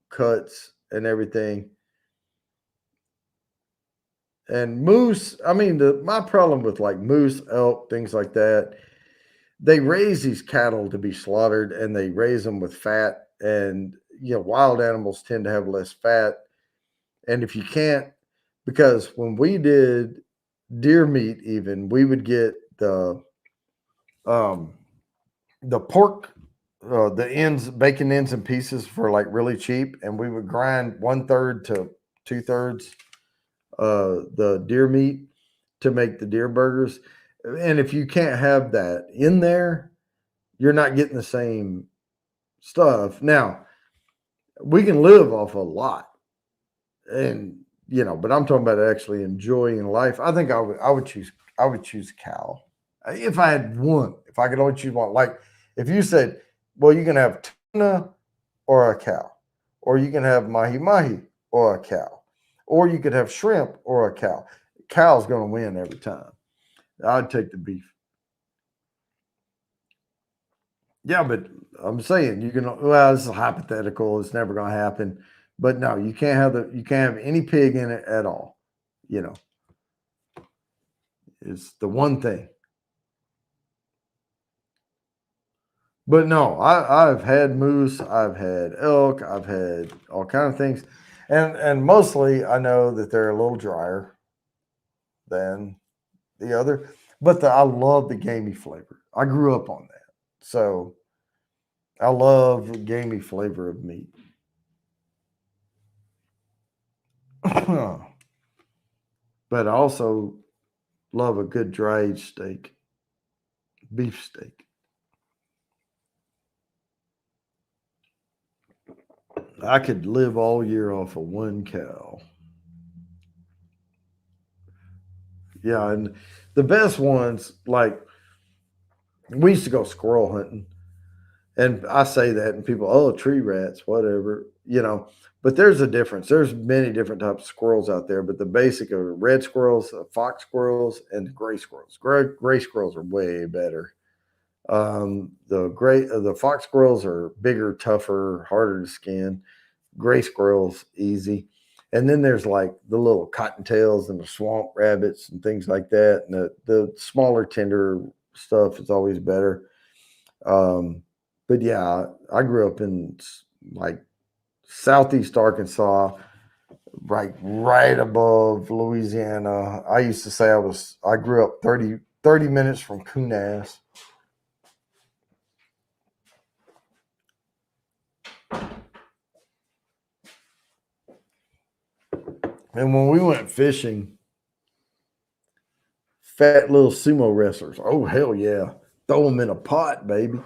cuts and everything. And moose, I mean, my problem with like moose, elk, things like that, they raise these cattle to be slaughtered and they raise them with fat. And, you know, wild animals tend to have less fat. And if you can't, because when we did deer meat, even we would get the pork, the ends, bacon ends and pieces for like really cheap, and we would grind 1/3 to 2/3 the deer meat to make the deer burgers. And if you can't have that in there, you're not getting the same stuff. Now, we can live off a lot, and you know, but I'm talking about actually enjoying life. I think I would choose cow if I had one. If I could only choose one, like if you said, well, you can have tuna or a cow, or you can have mahi or a cow, or you could have shrimp or a cow. Cow's going to win every time. I'd take the beef. Yeah, but I'm saying you can. Well, this is hypothetical. It's never going to happen. But no, you can't have any pig in it at all. You know, it's the one thing. But no, I've had moose, I've had elk, I've had all kind of things, and mostly I know that they're a little drier than the other. But I love the gamey flavor. I grew up on that, so I love the gamey flavor of meat. But I also love a good dry aged steak, beef steak. I could live all year off of one cow. Yeah, and the best ones, like we used to go squirrel hunting, and I say that, and people, oh, tree rats, whatever, you know. But there's a difference. There's many different types of squirrels out there, but the basic are red squirrels, fox squirrels, and gray squirrels. Gray squirrels are way better. The fox squirrels are bigger, tougher, harder to skin. Gray squirrels, easy. And then there's like the little cottontails and the swamp rabbits and things like that. And the smaller, tender stuff is always better. But yeah, I grew up in like southeast Arkansas, right above Louisiana. I used to say I grew up 30 minutes from Kunas. And when we went fishing, fat little sumo wrestlers. Oh, hell yeah. Throw them in a pot, baby.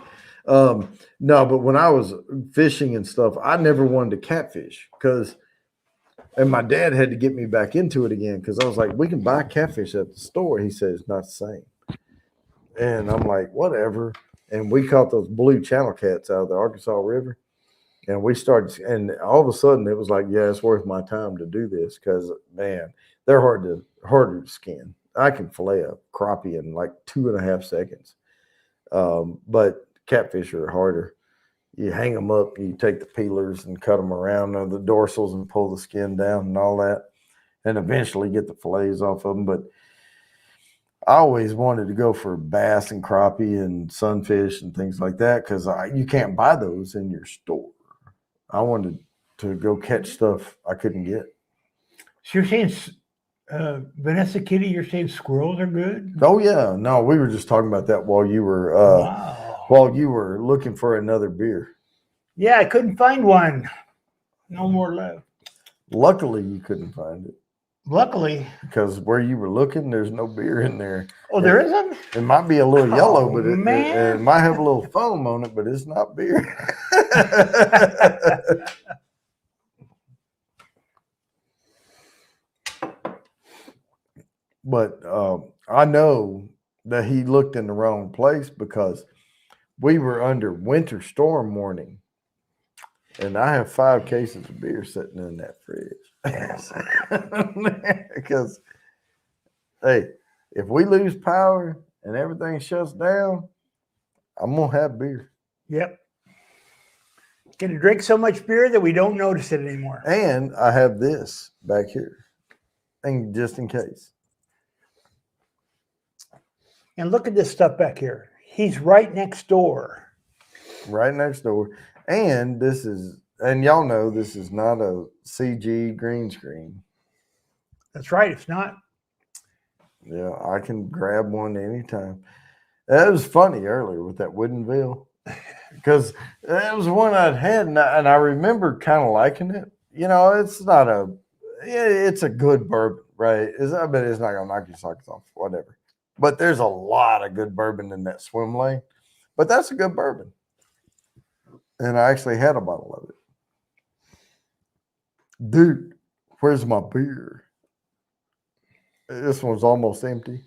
No, but when I was fishing and stuff, I never wanted to catfish and my dad had to get me back into it again because I was like, we can buy catfish at the store. He said it's not the same. And I'm like, whatever. And we caught those blue channel cats out of the Arkansas River. And we started, and all of a sudden it was like, yeah, it's worth my time to do this because, man, they're harder to skin. I can fillet a crappie in like 2.5 seconds. But catfish are harder. You hang them up, you take the peelers and cut them around the dorsals and pull the skin down and all that, and eventually get the fillets off of them. But I always wanted to go for bass and crappie and sunfish and things like that because you can't buy those in your store. I wanted to go catch stuff I couldn't get. So you're saying, Vanessa Kitty, you're saying squirrels are good? Oh yeah, no, we were just talking about that while you were looking for another beer. Yeah, I couldn't find one. No more left. Luckily, you couldn't find it. Luckily, because where you were looking, there's no beer in there. Oh, there isn't? It might be a little yellow, but man. It might have a little foam on it, but it's not beer. But I know that he looked in the wrong place because we were under winter storm warning, and I have 5 cases of beer sitting in that fridge. Because, hey, if we lose power and everything shuts down, I'm going to have beer. Yep. Gonna drink so much beer that we don't notice it anymore. And I have this back here, and just in case. And look at this stuff back here. He's right next door. Right next door. And this is, and y'all know this is not a CG green screen. That's right. It's not. Yeah, I can grab one anytime. It was funny earlier with that Woodenville because it was one I'd had, and I remember kind of liking it. You know, it's a good bourbon, right? I bet it's not going to knock your socks off, whatever. But there's a lot of good bourbon in that swim lane. But that's a good bourbon. And I actually had a bottle of it. Dude, where's my beer? This one's almost empty.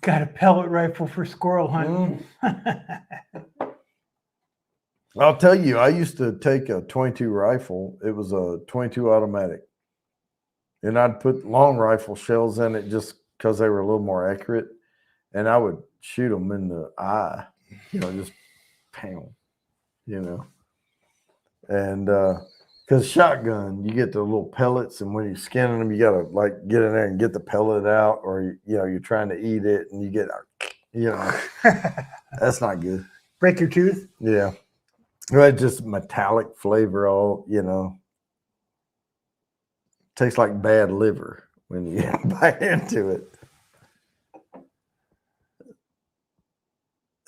Got a pellet rifle for squirrel hunting. I'll tell you, I used to take a 22 rifle. It was a 22 automatic. And I'd put long rifle shells in it just because they were a little more accurate. And I would shoot them in the eye, just pound, And because shotgun, you get the little pellets, and when you're skinning them, you got to get in there and get the pellet out, or, you're trying to eat it and you get, that's not good. Break your tooth? Yeah. Right, just metallic flavor, all, tastes like bad liver when you bite into it.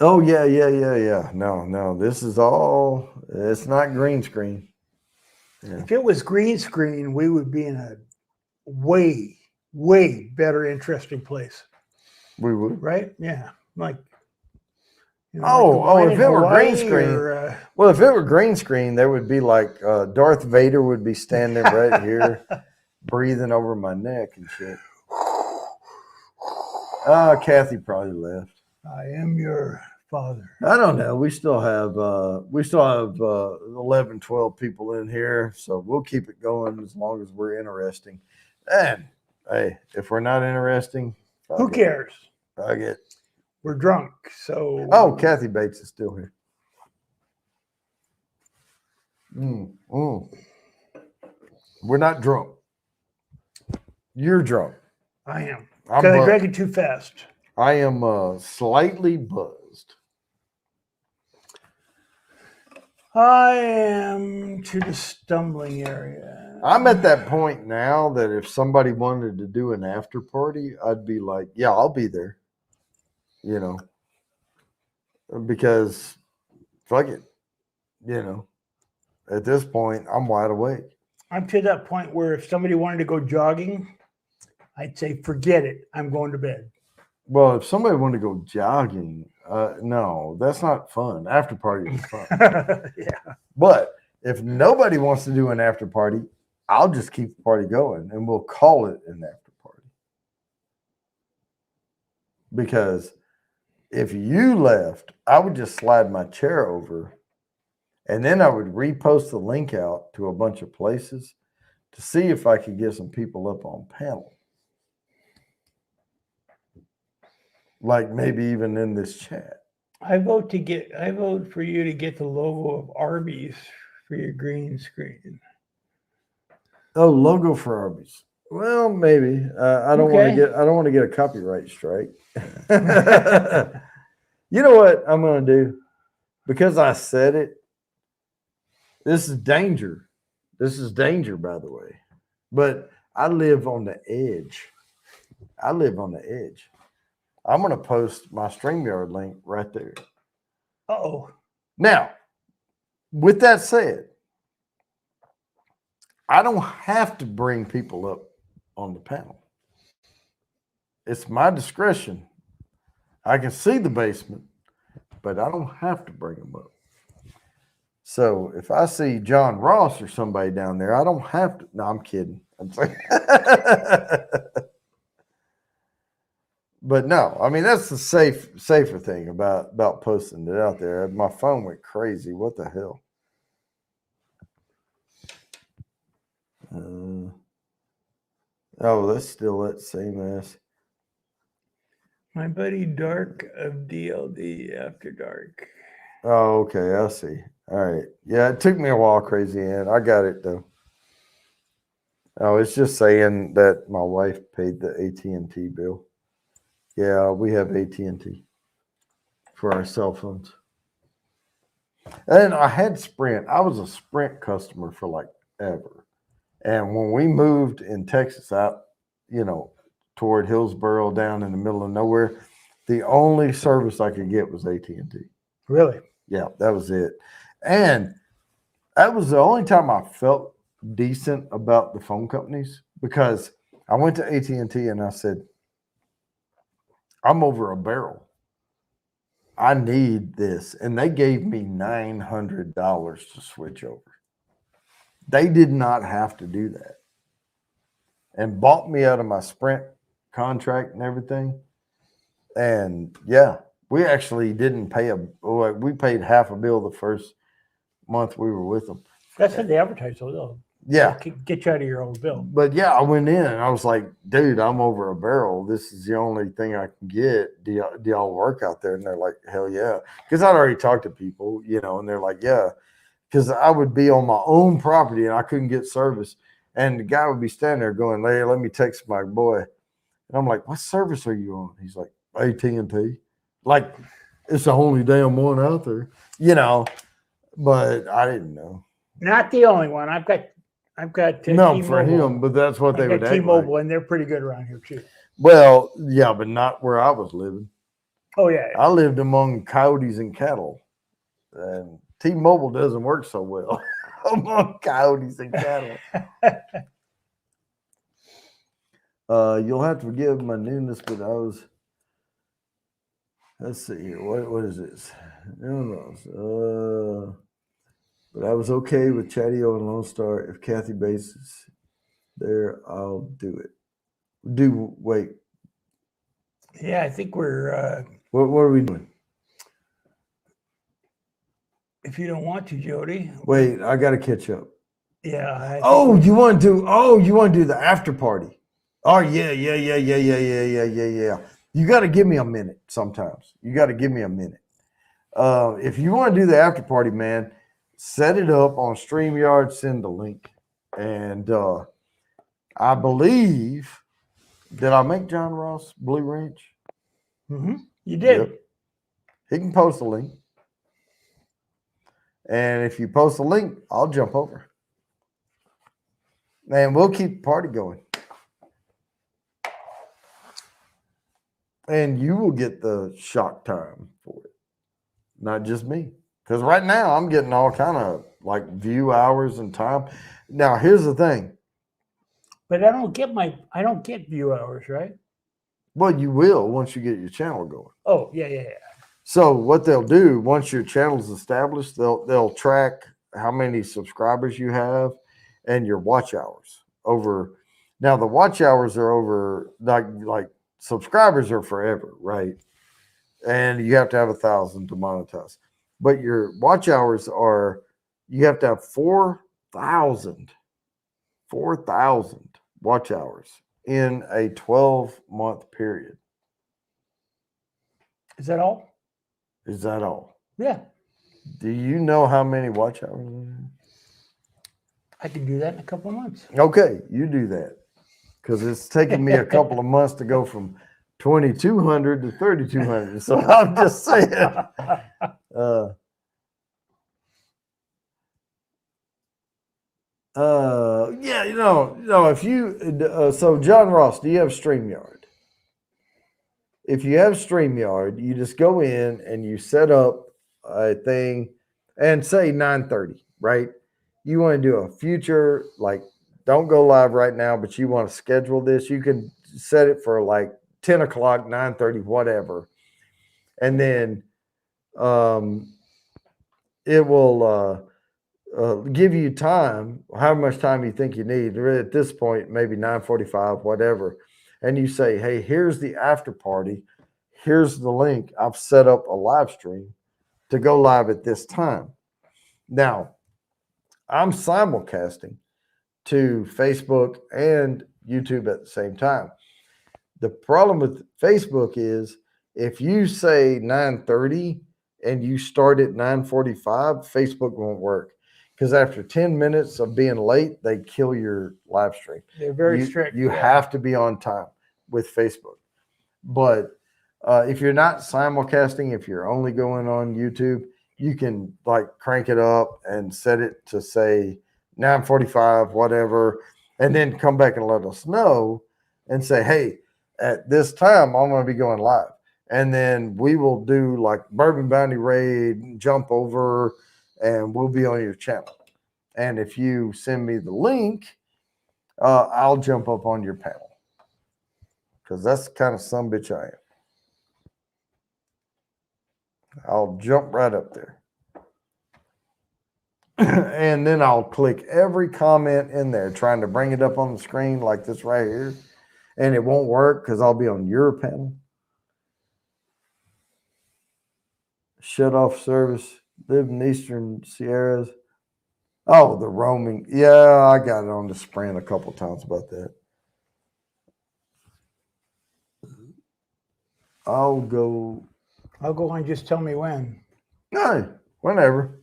Oh, yeah. No, this is all, it's not green screen. Yeah. If it was green screen, we would be in a way, way better, interesting place. We would. Right? Yeah. If it were green screen. Well, if it were green screen, there would be Darth Vader would be standing right here, breathing over my neck and shit. Kathy probably left. I am your father. I don't know. We still have 11, 12 people in here, so we'll keep it going as long as we're interesting. And hey, if we're not interesting, who cares? We're drunk, so. Oh, Kathy Bates is still here. We're not drunk. You're drunk. I am. Because I drank it too fast. I am slightly buzzed. I am to the stumbling area. I'm at that point now that if somebody wanted to do an after party, I'd be like, yeah, I'll be there. Because fuck it. At this point, I'm wide awake. I'm to that point where if somebody wanted to go jogging, I'd say, forget it. I'm going to bed. Well, if somebody wanted to go jogging, no, that's not fun. After party is fun. Yeah. But if nobody wants to do an after party, I'll just keep the party going and we'll call it an after party. Because if you left, I would just slide my chair over and then I would repost the link out to a bunch of places to see if I could get some people up on panel. Like maybe even in this chat. I vote for you to get the logo of Arby's for your green screen. Oh, logo for Arby's. Well, maybe. I don't want to get a copyright strike. You know what I'm going to do? Because I said it. This is danger. This is danger, by the way. But I live on the edge. I'm going to post my StreamYard link right there. Uh-oh. Now, with that said, I don't have to bring people up on the panel. It's my discretion. I can see the basement, but I don't have to bring them up. So if I see John Ross or somebody down there, I don't have to. No, I'm kidding. I'm saying. But no, I mean, that's the safer thing about posting it out there. My phone went crazy. What the hell? Oh, that's still that same ass. My buddy Dark of DLD After Dark. Oh, okay. I see. All right. Yeah, it took me a while, Crazy Ann. I got it, though. Oh, it's just saying that my wife paid the AT&T bill. Yeah, we have AT&T for our cell phones. And I had Sprint. I was a Sprint customer for like ever. And when we moved in Texas out, toward Hillsboro down in the middle of nowhere, the only service I could get was AT&T. Really? Yeah, that was it. And that was the only time I felt decent about the phone companies because I went to AT&T and I said, I'm over a barrel. I need this. And they gave me $900 to switch over. They did not have to do that. And bought me out of my Sprint contract and everything. And yeah, we actually didn't pay we paid half a bill the first month we were with them. That's what they advertise, though. Yeah. Get you out of your old bill. But yeah, I went in and I was like, dude, I'm over a barrel. This is the only thing I can get. Do y'all work out there? And they're like, hell yeah. Because I'd already talked to people, and they're like, yeah. Because I would be on my own property and I couldn't get service. And the guy would be standing there going, hey, let me text my boy. And I'm like, what service are you on? He's like, AT&T. Like, it's the only damn one out there, But I didn't know. Not the only one. I've got no T-Mobile. For him, but that's what they would got T-Mobile, and they're pretty good around here too. Well, yeah, but not where I was living. Oh yeah. I lived among coyotes and cattle, and T-Mobile doesn't work so well among coyotes and cattle. You'll have to forgive my newness, but I was. Let's see here. What is this? But I was okay with Chatio and Lone Star. If Kathy Bates is there, I'll do it. Wait. Yeah, I think we're. What are we doing? If you don't want to, Jody. Wait, I got to catch up. Yeah. You want to do the after party? Oh yeah. You got to give me a minute sometimes. You got to give me a minute. If you want to do the after party, man, set it up on StreamYard, send the link. And I believe, did I make John Ross Blue Ranch? Mm-hmm. You did. Yep. He can post a link. And if you post a link, I'll jump over. And we'll keep the party going. And you will get the shock time for it. Not just me. Because right now I'm getting all kind of like view hours and time. Now, here's the thing. But I don't get view hours, right? Well, you will once you get your channel going. Oh, yeah. So what they'll do once your channel's established, they'll track how many subscribers you have and your watch hours over. Now the watch hours are over, like subscribers are forever, right? And you have to have 1,000 to monetize. But your watch hours are, you have to have 4,000 watch hours in a 12-month period. Is that all? Is that all? Yeah. Do you know how many watch hours? I can do that in a couple of months. Okay, you do that. Because it's taken me a couple of months to go from 2,200 to 3,200. So I'm just saying. Yeah, if you, so John Ross, do you have StreamYard? If you have StreamYard, you just go in and you set up a thing and say 9:30, right? You want to do a future, like, don't go live right now, but you want to schedule this. You can set it for like 10 o'clock, 9:30, whatever. And then it will give you time, how much time you think you need. At this point, maybe 9:45, whatever. And you say, hey, here's the after party. Here's the link. I've set up a live stream to go live at this time. Now, I'm simulcasting to Facebook and YouTube at the same time. The problem with Facebook is if you say 9:30 and you start at 9:45, Facebook won't work. Because after 10 minutes of being late, they kill your live stream. They're very strict. You have to be on time with Facebook. But if you're not simulcasting, if you're only going on YouTube, you can like crank it up and set it to say 9:45, whatever, and then come back and let us know and say, hey, at this time, I'm going to be going live. And then we will do like Bourbon Bounty Raid, jump over, and we'll be on your channel. And if you send me the link, I'll jump up on your panel. Because that's the kind of sumbitch I am. I'll jump right up there. And then I'll click every comment in there, trying to bring it up on the screen like this right here. And it won't work because I'll be on your panel. Shut off service. Live in Eastern Sierras. Oh, the roaming. Yeah, I got it on the sprint a couple times about that. I'll go on. Just tell me when. No, whenever.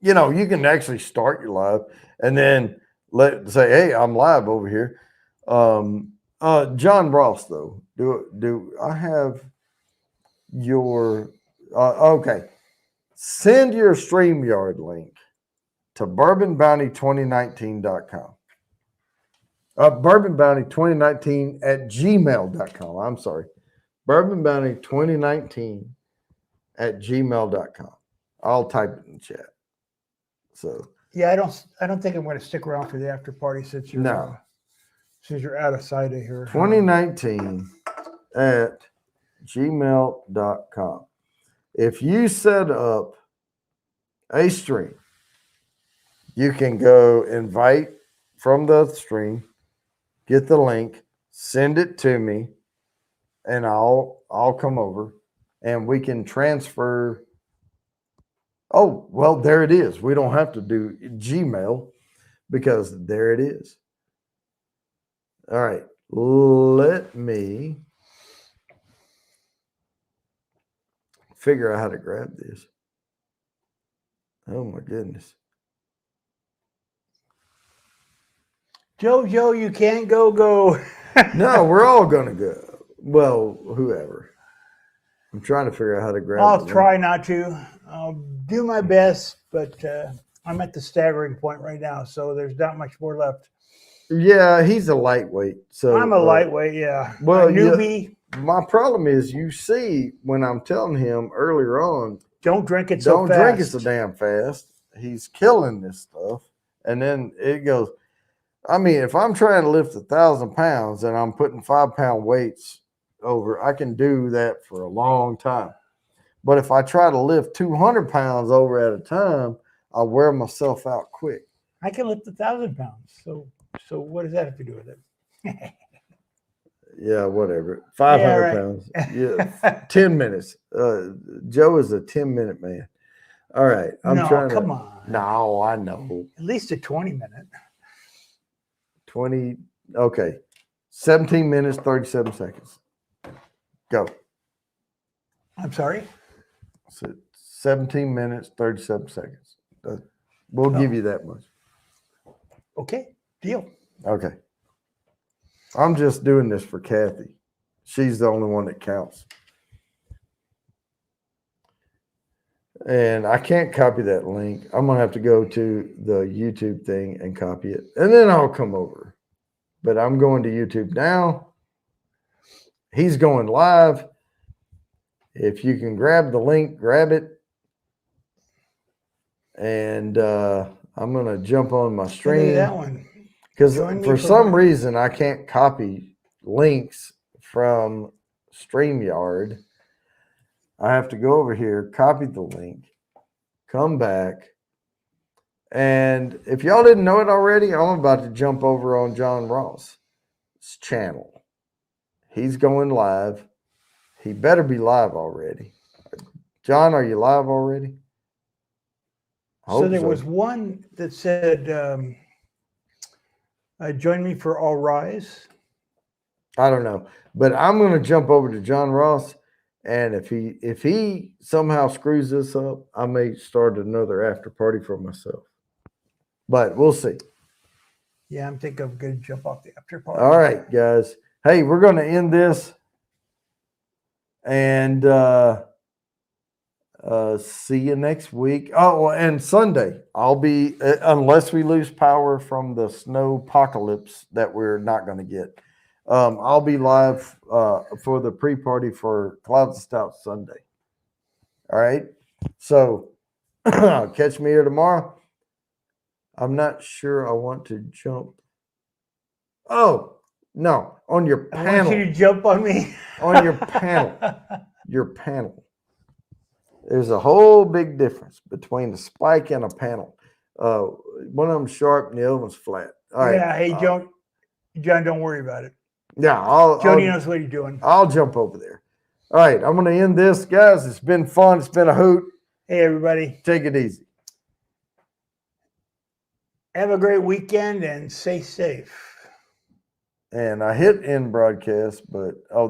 You can actually start your live and then say, hey, I'm live over here. John Ross, though, do I have your okay? Send your StreamYard link to bourbonbounty2019.com. Bourbonbounty2019 at gmail.com. I'm sorry. Bourbonbounty2019 at gmail.com. I'll type it in the chat. So yeah, I don't think I'm going to stick around for the after party since you're out of sight of here. 2019 at gmail.com. If you set up a stream, you can go invite from the stream, get the link, send it to me, and I'll come over and we can transfer. Oh, well, there it is. We don't have to do Gmail because there it is. All right. Let me figure out how to grab this. Oh, my goodness. Joe, you can't go. No, we're all going to go. Well, whoever. I'm trying to figure out how to grab it. I'll try not to. I'll do my best, but I'm at the staggering point right now, so there's not much more left. Yeah, he's a lightweight. So I'm a lightweight, yeah. Well, a newbie. My problem is, you see, when I'm telling him earlier on, don't drink it so fast. Don't drink it so damn fast. he's killing this stuff. And then it goes, I mean, if I'm trying to lift 1,000 pounds and I'm putting 5-pound weights over, I can do that for a long time. But if I try to lift 200 pounds over at a time, I'll wear myself out quick. I can lift 1,000 pounds. So what does that have to do with it? Yeah, whatever. 500 Yeah, right. pounds. Yeah, 10 minutes. Joe is a 10-minute man. All right. Come on. No, I know. At least a 20-minute. 20. Okay. 17 minutes, 37 seconds. Go. I'm sorry? So 17 minutes, 37 seconds. We'll give you that much. Okay. Deal. Okay. I'm just doing this for Kathy. She's the only one that counts. And I can't copy that link. I'm going to have to go to the YouTube thing and copy it. And then I'll come over. But I'm going to YouTube now. He's going live. If you can grab the link, grab it. And I'm going to jump on my stream. That one. Because for some reason, I can't copy links from StreamYard. I have to go over here, copy the link, come back. And if y'all didn't know it already, I'm about to jump over on John Ross' channel. He's going live. He better be live already. John, are you live already? So there was one that said, join me for All Rise. I don't know. But I'm going to jump over to John Ross. And if he somehow screws this up, I may start another after party for myself. But we'll see. Yeah, I'm thinking I'm going to jump off the after party. All right, guys. Hey, we're going to end this. And see you next week. Oh, and Sunday, I'll be, unless we lose power from the snow apocalypse that we're not going to get. I'll be live for the pre-party for Clouds of Stout Sunday. All right. So catch me here tomorrow. I'm not sure I want to jump. Oh, no. On your panel. I want you to jump on me. On your panel. Your panel. There's a whole big difference between a spike and a panel. One of them sharp and the other one's flat. All right. Yeah. Hey, John, don't worry about it. Yeah, Jody knows what he's doing. I'll jump over there. All right, I'm going to end this, guys. It's been fun. It's been a hoot. Hey, everybody. Take it easy. Have a great weekend and stay safe. And I hit end broadcast, but there.